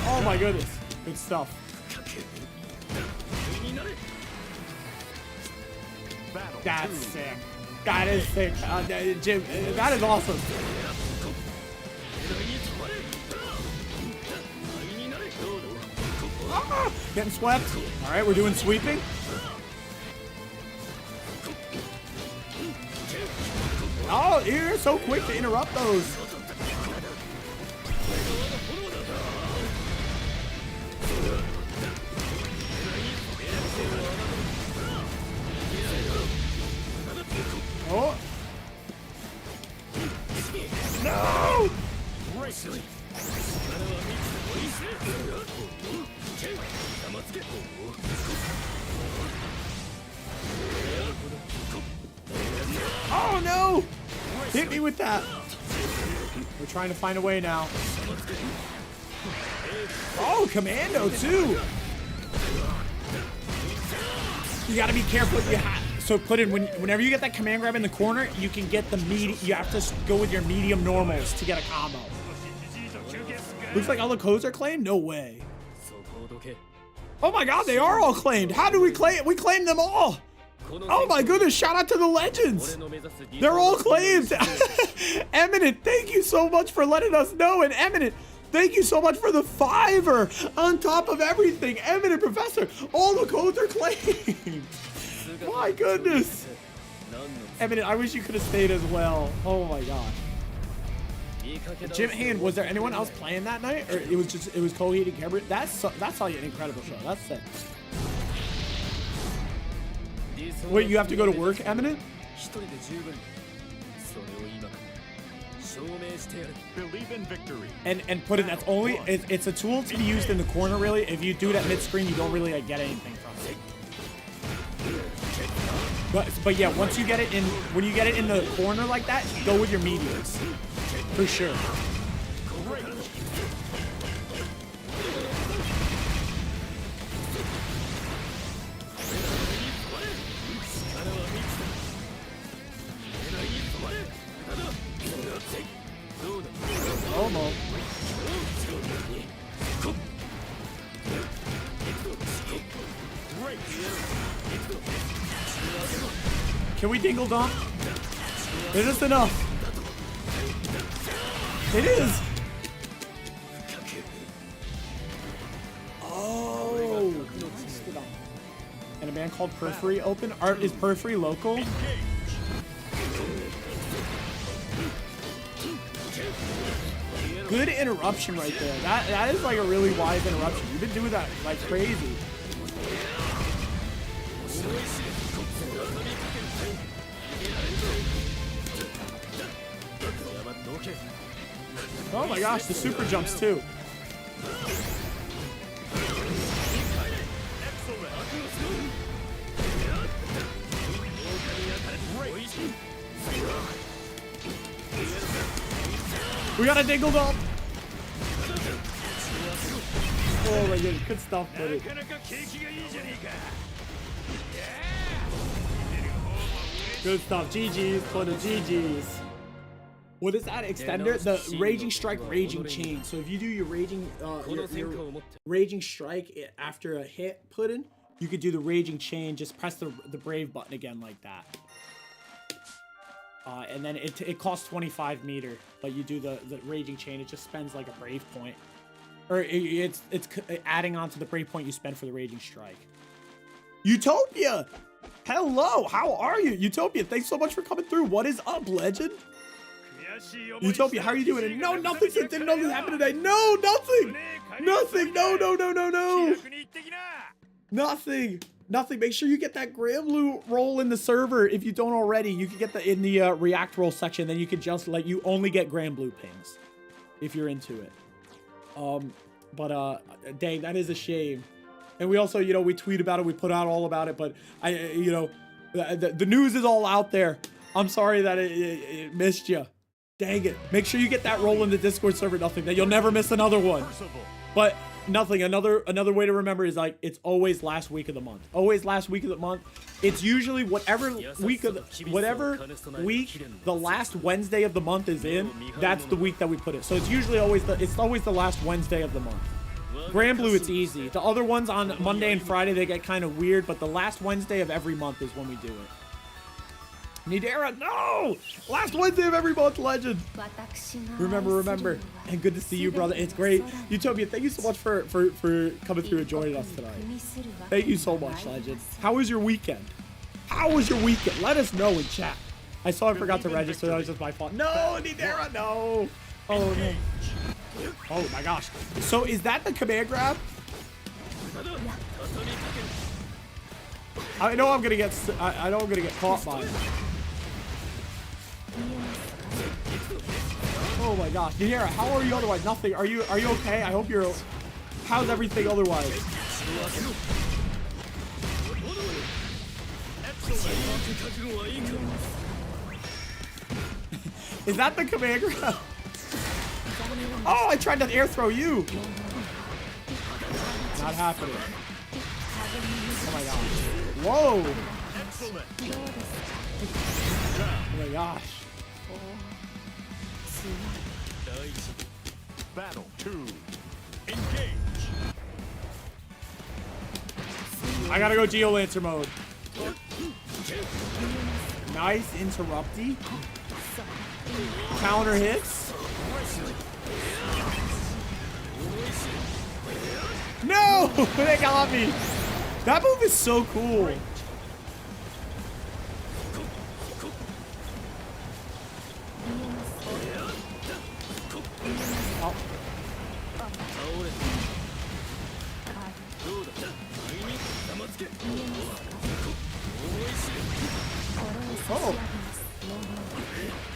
Oh my goodness. Good stuff. That's sick. That is sick. Jim, that is awesome. Ah! Getting swept. All right, we're doing sweeping. Oh, you're so quick to interrupt those. Oh. No! Oh no! Hit me with that. We're trying to find a way now. Oh, commando too. You gotta be careful. So put in whenever you get that command grab in the corner, you can get the you have to go with your medium normals to get a combo. Looks like all the codes are claimed? No way. Oh my god, they are all claimed. How do we claim? We claimed them all. Oh my goodness, shout out to the legends. They're all claimed. Eminent, thank you so much for letting us know. And Eminent, thank you so much for the $5 on top of everything. Eminent Professor, all the codes are claimed. My goodness. Eminent, I wish you could have stayed as well. Oh my gosh. Jim Hand, was there anyone else playing that night? Or it was Coheed and Cambria? That's all an incredible show. That's sick. Wait, you have to go to work, Eminent? Believe in victory. And put it, that's only, it's a tool to be used in the corner, really. If you do it at mid-screen, you don't really get anything from it. But yeah, once you get it in, when you get it in the corner like that, go with your mediums. For sure. Almost. Can we dingle donk? Is this enough? It is. Oh. And a band called Periphery open. Art is Periphery local. Good interruption right there. That is like a really wise interruption. You've been doing that like crazy. Oh my gosh, the super jumps too. We got a dingle up. Oh my goodness, good stuff, buddy. Good stuff. GG's for the GG's. What is that extender? The Raging Strike Raging Chain. So if you do your Raging Raging Strike after a hit put in, you could do the Raging Chain. Just press the Brave button again like that. And then it costs 25 meter, but you do the Raging Chain. It just spends like a Brave point. Or it's adding on to the Brave point you spend for the Raging Strike. Utopia! Hello, how are you? Utopia, thanks so much for coming through. What is up, legend? Utopia, how are you doing? No, nothing. Didn't know this happened today. No, nothing. Nothing. No. Nothing. Nothing. Make sure you get that Granblue roll in the server if you don't already. You can get the in the React roll section. Then you can just like you only get Granblue pings if you're into it. Dang, that is a shame. And we also, you know, we tweet about it. We put out all about it. But the news is all out there. I'm sorry that it missed you. Dang it. Make sure you get that roll in the Discord server, nothing. That you'll never miss another one. But nothing. Another way to remember is like it's always last week of the month. Always last week of the month. It's usually whatever week the last Wednesday of the month is in, that's the week that we put it. So it's usually always the last Wednesday of the month. Granblue, it's easy. The other ones on Monday and Friday, they get kind of weird, but the last Wednesday of every month is when we do it. Nidera, no! Last Wednesday of every month, legend. Remember. And good to see you, brother. It's great. Utopia, thank you so much for coming through and joining us tonight. Thank you so much, legend. How was your weekend? Let us know in chat. I saw I forgot to register. That was just my fault. No, Nidera, no. Oh, no. Oh, my gosh. So is that the command grab? I know I'm gonna get caught by it. Oh my gosh, Nidera, how are you otherwise? Nothing. Are you okay? I hope you're. How's everything otherwise? Is that the command grab? Oh, I tried to air throw you. Not happening. Oh my gosh. Whoa. Oh my gosh. Battle 2. Engage. I gotta go Geolancer mode. Nice interrupty. Counter hits. No! They got me. That move is so cool. Oh. Oh.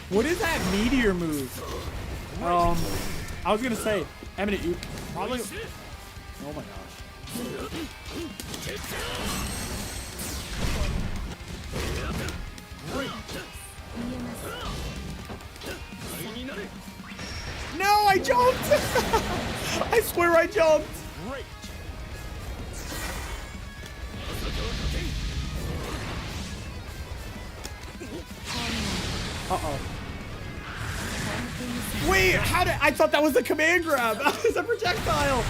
What is that meteor move? I was gonna say, Eminent, you probably. Oh my gosh. No, I jumped! I swear I jumped! Uh-oh. Wait, how did I thought that was the command grab? It's a projectile.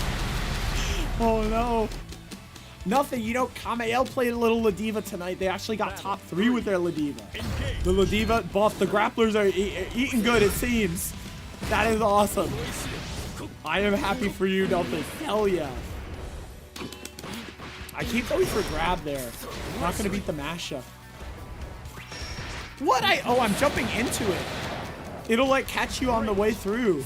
Oh no. Nothing, you know, Camael played a little Ladiva tonight. They actually got top 3 with their Ladiva. The Ladiva buff, the grapplers are eating good, it seems. That is awesome. I am happy for you, Nothing. Hell yeah. I keep going for grab there. I'm not gonna beat the mashup. What? Oh, I'm jumping into it. It'll like catch you on the way through.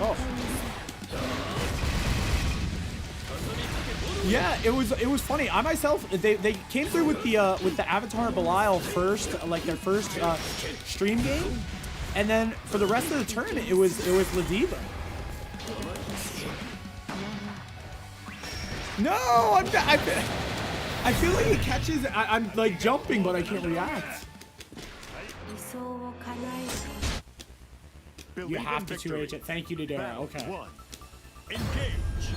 Oh. Yeah, it was funny. I myself, they came through with the Avatar Belial first, like their first stream game, and then for the rest of the tournament, it was Ladiva. No, I feel like it catches. I'm like jumping, but I can't react. You have to 2H it. Thank you, Nidera. Okay. Engage.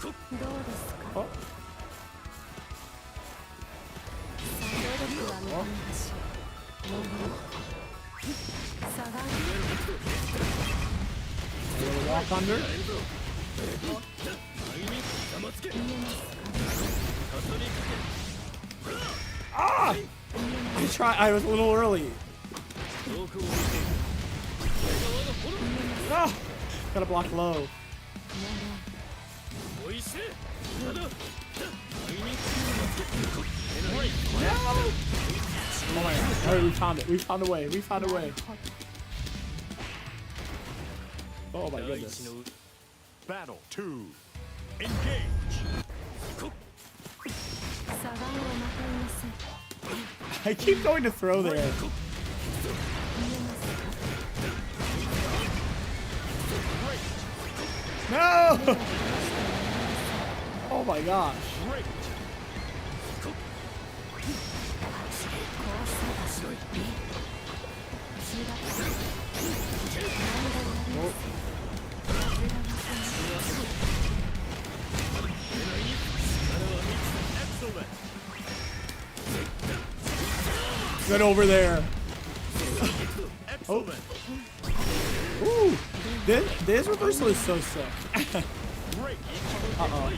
Oh. A little walk under. Ah! I was a little early. Ah! Gotta block low. No! Oh my god. Alright, we found it. We found a way. We found a way. Oh my goodness. Battle 2. Engage. I keep going to throw there. No! Oh my gosh. Oh. Get over there. Oh. Ooh. This reversal is so sick. Uh-oh.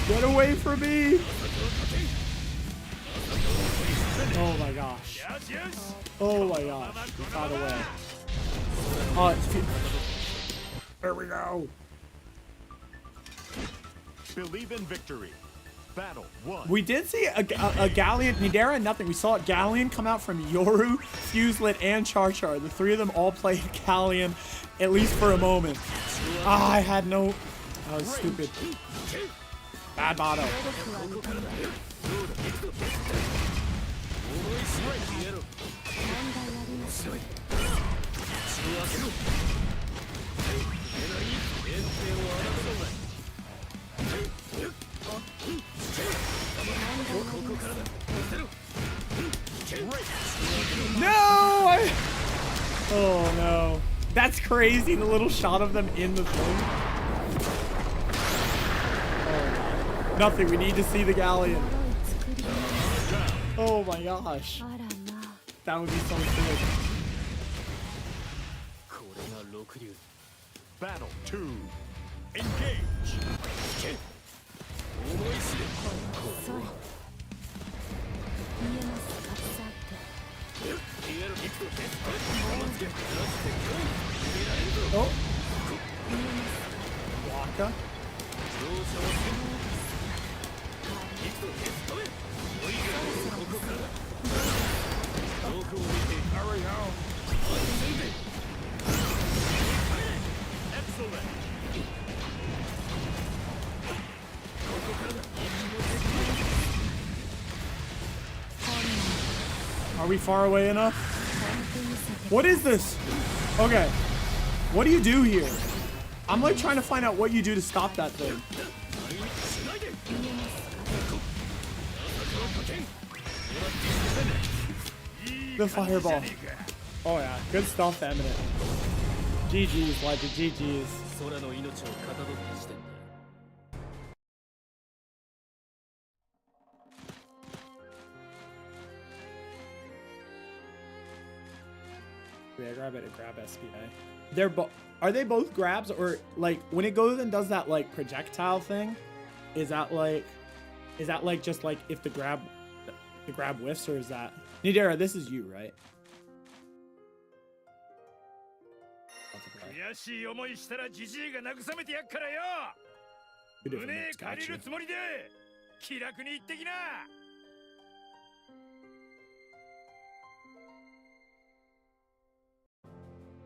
Get away from me. Oh my gosh. Oh my gosh. We found a way. Oh, it's there we go. Believe in victory. Battle 1. We did see a Galleon, Nidera, nothing. We saw Galleon come out from Yoru, Fuselit, and CharChar. The three of them all played Galleon, at least for a moment. Ah, I had no... That was stupid. Bad Bato. No! Oh no. That's crazy, the little shot of them in the thing. Oh, nothing, we need to see the Galleon. Oh my gosh. That would be so good. Battle 2. Engage. Oh. Waka. Excellent. Are we far away enough? What is this? Okay. What do you do here? I'm like trying to find out what you do to stop that thing. The fireball. Oh yeah, good stuff, Eminent. GG's, Legend, GG's. Yeah, grab it and grab SPA. Are they both grabs, or like when it goes and does that like projectile thing? Is that like just like if the grab whiffs, or is that Nidera? This is you, right?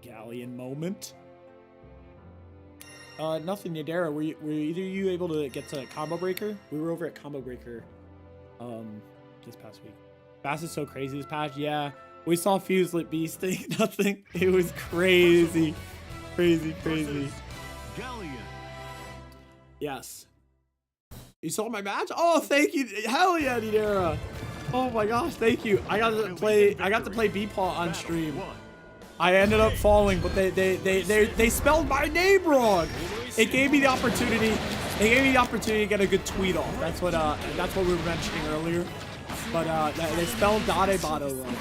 Galleon moment. Nothing, Nidera. Were either you able to get to Combo Breaker? We were over at Combo Breaker this past week. Bass is so crazy this patch. Yeah, we saw Fuselit beasting. Nothing. It was crazy. Crazy. Galleon. Yes. You saw my match? Oh, thank you. Hell yeah, Nidera. Oh my gosh, thank you. I got to play B-Paw on stream. I ended up falling, but they spelled my name wrong. It gave me the opportunity. It gave me the opportunity to get a good tweet off. That's what we were mentioning earlier. But they spelled dattebato wrong.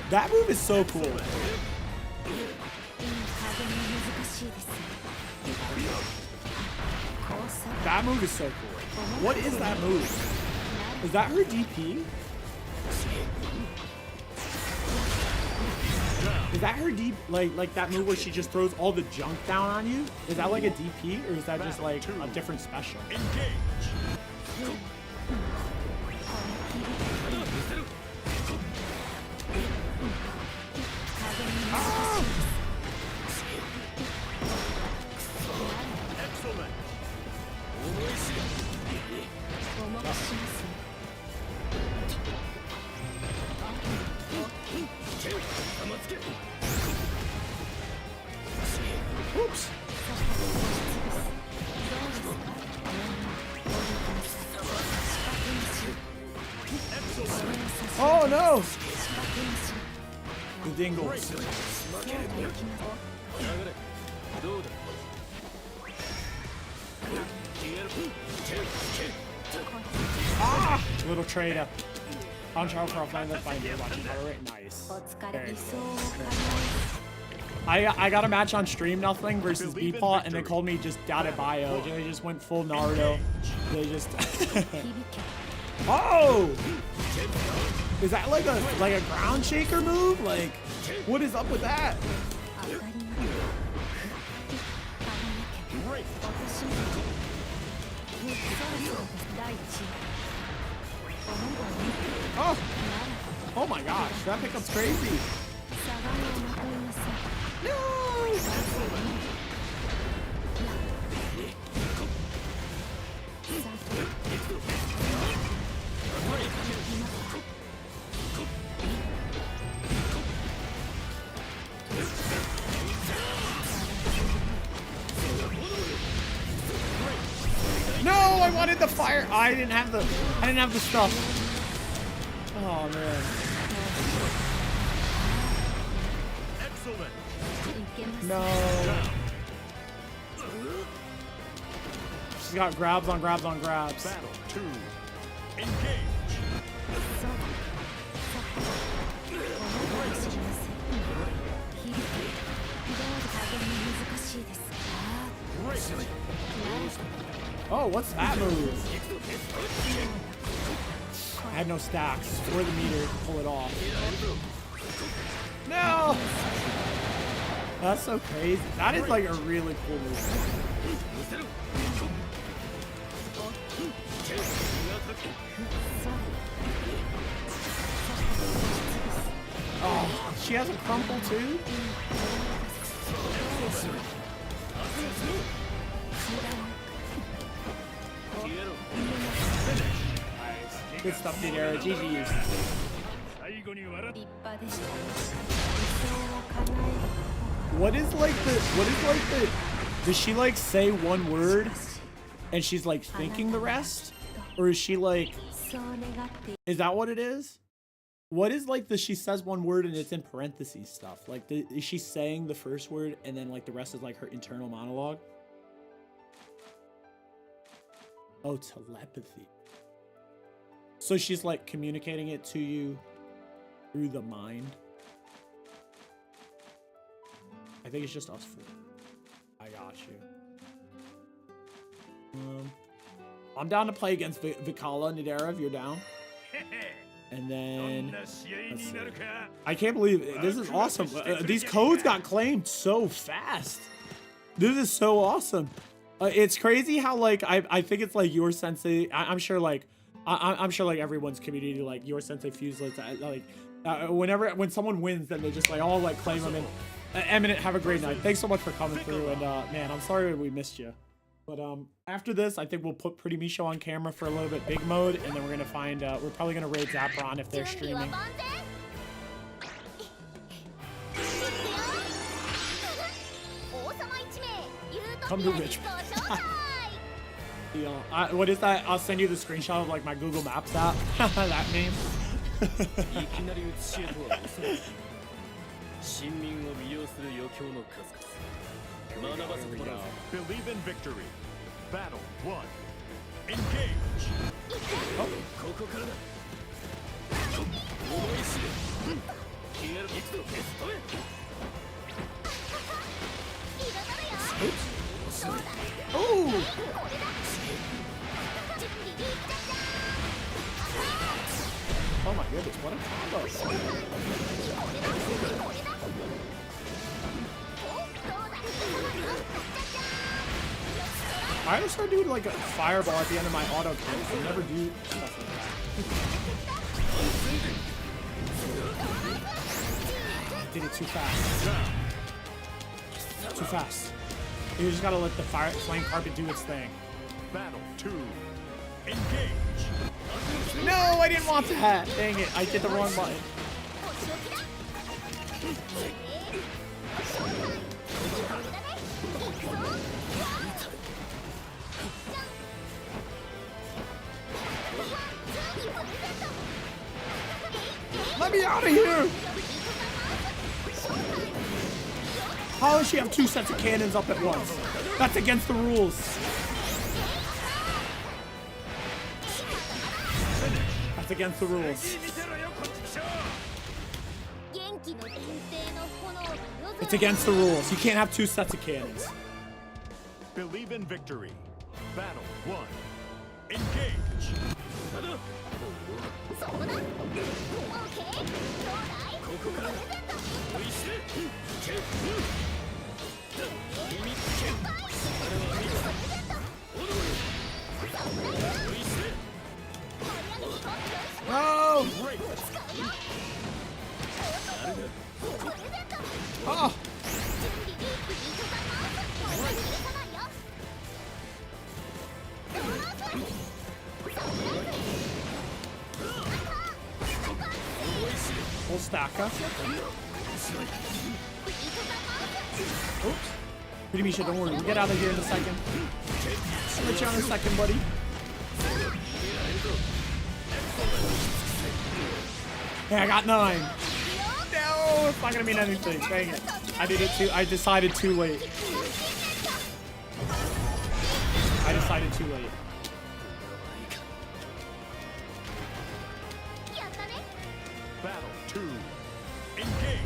That move is so cool. That move is so cool. What is that move? Is that her DP? Is that her DP? Like that move where she just throws all the junk down on you? Is that like a DP or is that just like a different special? Ah! Oops. Oh no! The dingles. Ah! Little trade up. On CharChar, I'll find that by nice. Very cool. I got a match on stream, nothing versus Beatpaw, and they called me just dattebato. They just went full Naruto. They just. Oh! Is that like a ground shaker move? Like, what is up with that? Oh! Oh my gosh, that pickup's crazy. No! No, I wanted the fire. I didn't have the stuff. Oh man. No. She's got grabs on grabs on grabs. Battle 2. Engage. Oh, what's that move? I had no stacks or the meter to pull it off. No! That's so crazy. That is like a really cool move. Oh, she has a crumple too? Good stuff, Vira. GG's. What is like the does she like say one word and she's like thinking the rest? Or is she like, is that what it is? What is like the she says one word and it's in parentheses stuff? Like is she saying the first word and then like the rest is like her internal monologue? Oh, telepathy. So she's like communicating it to you through the mind. I think it's just us four. I got you. I'm down to play against Vikala Nidera if you're down. And then let's see. I can't believe it. This is awesome. These codes got claimed so fast. This is so awesome. It's crazy how like I think it's like your sensei. I'm sure like I'm sure like everyone's community like your sensei Fuselit like when someone wins then they just like all like claim them and Eminent, have a great night. Thanks so much for coming through and man, I'm sorry we missed you. But after this, I think we'll put Pretty Misho on camera for a little bit big mode, and then we're gonna find we're probably gonna raid Zapron if they're streaming. Come to Richmond. What is that? I'll send you the screenshot of like my Google Maps app. That meme. Believe in victory. Battle 1. Engage. Oh! Oh my goodness, what a combo. I just start doing like a fireball at the end of my auto kill. I never do stuff like that. I did it too fast. Too fast. You just gotta let the flame carpet do its thing. Battle 2. Engage. No, I didn't want that. Dang it, I hit the wrong button. Let me out of here! How does she have 2 sets of cannons up at once? That's against the rules. That's against the rules. It's against the rules. You can't have 2 sets of cannons. Believe in victory. Battle 1. Engage. No! Oh! Full stacker. Oops. Pretty Misha, don't worry. We'll get out of here in a second. I'll let you on in a second, buddy. Yeah, I got 9. No, it's not gonna mean anything. Dang it. I decided too late. I decided too late. Battle 2. Engage.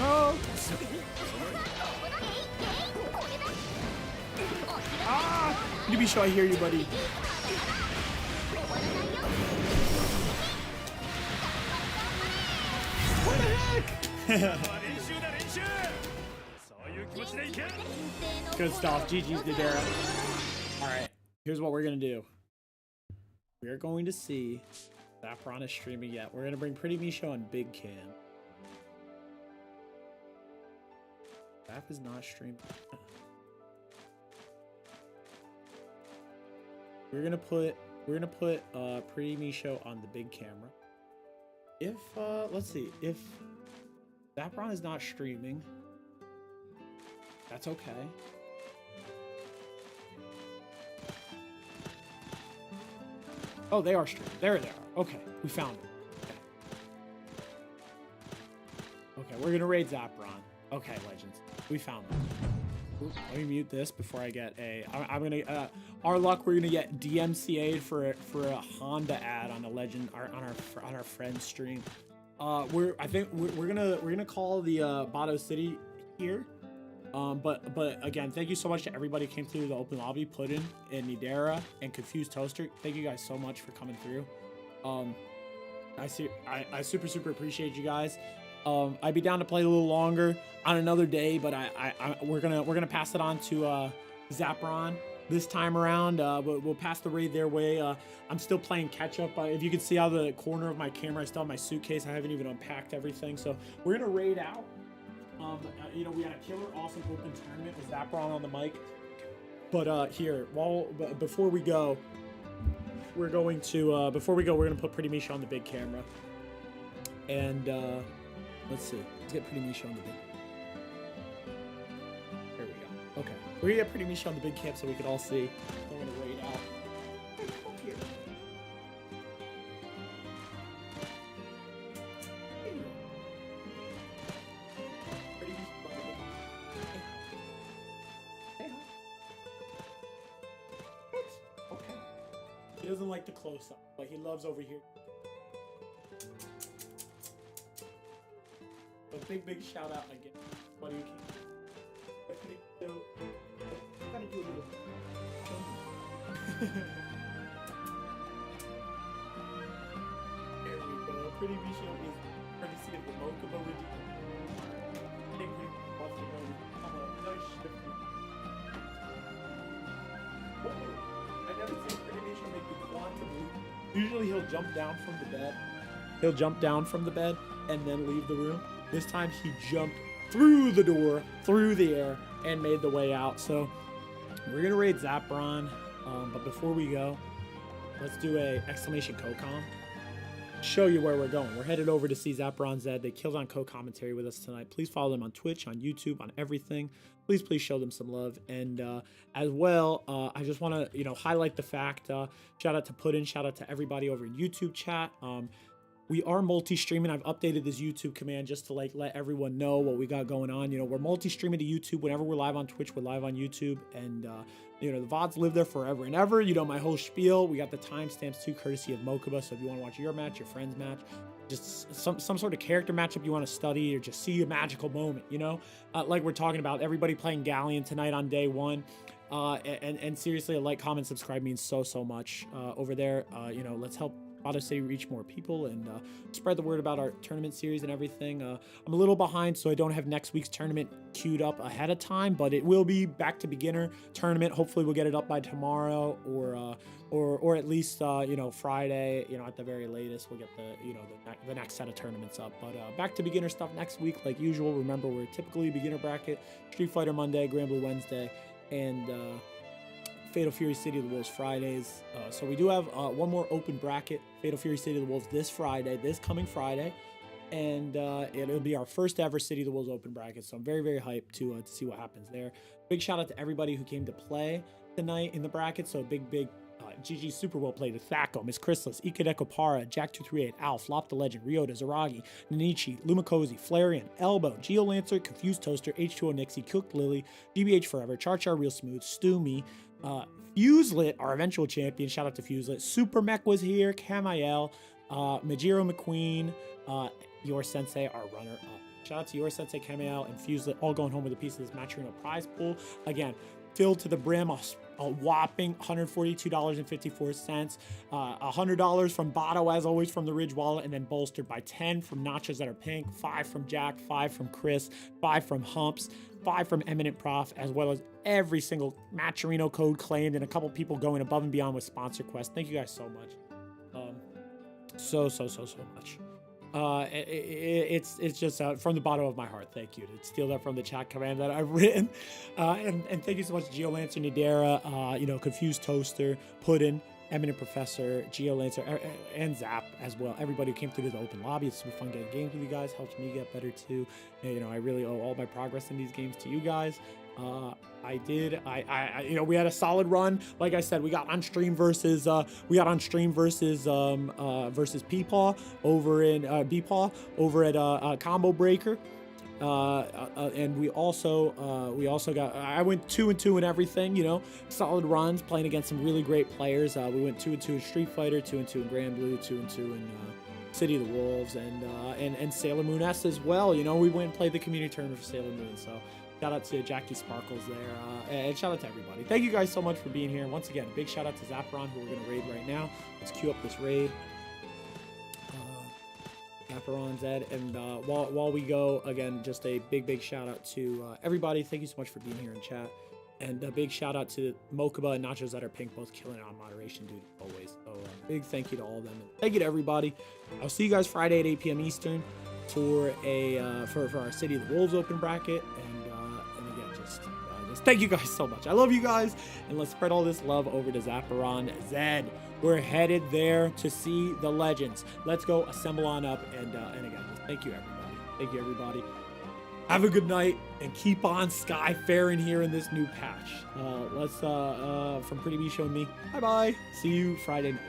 Oh! Ah! You be sure I hear you, buddy. What the heck? Good stuff. GG's Dadera. Alright, here's what we're gonna do. We're going to see Saffron is streaming yet. We're gonna bring Pretty Misha on Big Cam. Saff is not streaming. We're gonna put Pretty Misha on the big camera. If let's see, if Saffron is not streaming, that's okay. Oh, they are streaming. There they are. Okay, we found it. Okay, we're gonna raid Zappron. Okay, legends, we found them. Oops, let me mute this before I get a. I'm gonna. Our luck, we're gonna get DMCA'd for a Honda ad on a legend on our friend's stream. I think we're gonna call the Bato City here. But again, thank you so much to everybody who came through the open lobby, Puddin and Nidera and Confused Toaster. Thank you guys so much for coming through. I super appreciate you guys. I'd be down to play a little longer on another day, but we're gonna pass it on to Zappron this time around. We'll pass the raid their way. I'm still playing catch up. If you can see out of the corner of my camera, I still have my suitcase. I haven't even unpacked everything. So we're gonna raid out. You know, we had a killer awesome open tournament with Zapron on the mic. But here, before we go, we're going to put Pretty Misha on the big camera. And let's see. Let's get Pretty Misha on the big. There we go. Okay. We're gonna get Pretty Misha on the big cam so we can all see. I'm gonna wait out. Hey, come up here. Hey. Pretty Misha on the big cam. Hey, hi. Oops. Okay. He doesn't like the close up, but he loves over here. A big shout out again. What do you can? Gotta do a little. There we go. Pretty Misha is courtesy of the Mokuba with you. I never seen Pretty Misha make the quantum leap. Usually he'll jump down from the bed. He'll jump down from the bed and then leave the room. This time he jumped through the door, through the air, and made the way out. So we're gonna raid Zapron, but before we go, let's do a exclamation co-com. Show you where we're going. We're headed over to see Zapron Zed. They killed on co-commentary with us tonight. Please follow them on Twitch, on YouTube, on everything. Please show them some love. And as well, I just want to highlight the fact. Shout out to Puddin. Shout out to everybody over in YouTube chat. We are multi-streaming. I've updated this YouTube command just to let everyone know what we got going on. We're multi-streaming to YouTube. Whenever we're live on Twitch, we're live on YouTube. And, the VODs live there forever and ever. My whole spiel. We got the timestamps too, courtesy of Mokuba. So if you want to watch your match, your friend's match, just some sort of character matchup you want to study or just see a magical moment, like we're talking about, everybody playing Galleon tonight on day one. And seriously, a like, comment, subscribe means so much over there. Let's help Bato City reach more people and spread the word about our tournament series and everything. I'm a little behind, so I don't have next week's tournament queued up ahead of time, but it will be back to beginner tournament. Hopefully we'll get it up by tomorrow or at least Friday. At the very latest we'll get the next set of tournaments up. But back to beginner stuff next week like usual. Remember, we're typically beginner bracket, Street Fighter Monday, Granblue Wednesday, and Fatal Fury City of the Wolves Fridays. So we do have one more open bracket, Fatal Fury City of the Wolves this coming Friday. And it'll be our first ever City of the Wolves open bracket. So I'm very hyped to see what happens there. Big shout out to everybody who came to play tonight in the bracket. So big GG super well played with Thacko, Miss Chrysalis, Ika Nekopara, Jack238, Alf, Lop the Legend, Ryota, Zaragi, Nanichi, Lumakosi, Flareon, Elbow, Geolancer, Confused Toaster, H2O Nixie, CookedLily, GBH Forever, CharCharRealSmooth, Stoomy, Fuselit, our eventual champion. Shout out to Fuselit. Super Mech was here. Camael, Mejiro, Mcqueen, Your Sensei, our runner-up. Shout out to Your Sensei, Camael, and Fuselit, all going home with a piece of this Matcherino prize pool. Again, filled to the brim, a whopping $142.54. $100 from Bato, as always, from the Ridge Wallet, and then bolstered by 10 from Notches that are pink, 5 from Jack, 5 from Chris, 5 from Humps, 5 from Eminent Prof, as well as every single Matcherino code claimed, and a couple people going above and beyond with sponsor quests. Thank you guys so much. So much. It's just from the bottom of my heart. Thank you to steal that from the chat command that I've written. And thank you so much, Geolancer, Nidera, Confused Toaster, Puddin, Eminent Professor, Geolancer, and Zap as well. Everybody who came through to the open lobby. It's super fun getting games with you guys. Helps me get better too. I really owe all my progress in these games to you guys. We had a solid run. Like I said, we got on stream versus versus Peepaw over in Beepaw over at Combo Breaker. And we also got, I went 2-2 in everything, solid runs playing against some really great players. We went 2-2 in Street Fighter, 2-2 in Granblue, 2-2 in City of the Wolves, and Sailor Moon S as well. We went and played the community tournament for Sailor Moon. So shout out to Jackie Sparkles there, and shout out to everybody. Thank you guys so much for being here. And once again, a big shout out to Zapron, who we're going to raid right now. Let's queue up this raid. Zapron Zed, and while we go, again, just a big shout out to everybody. Thank you so much for being here in chat. And a big shout out to Mokuba and Nachos that are pink, both killing it on moderation duty always. So big thank you to all of them. And thank you to everybody. I'll see you guys Friday at 8 p.m. Eastern for our City of the Wolves open bracket. And again, just thank you guys so much. I love you guys. And let's spread all this love over to Zapparon Zed. We're headed there to see the legends. Let's go assemble on up. And again, thank you everybody. Thank you everybody. Have a good night and keep on skyfaring here in this new patch. Let's from Pretty B Show and me. Bye bye. See you Friday night.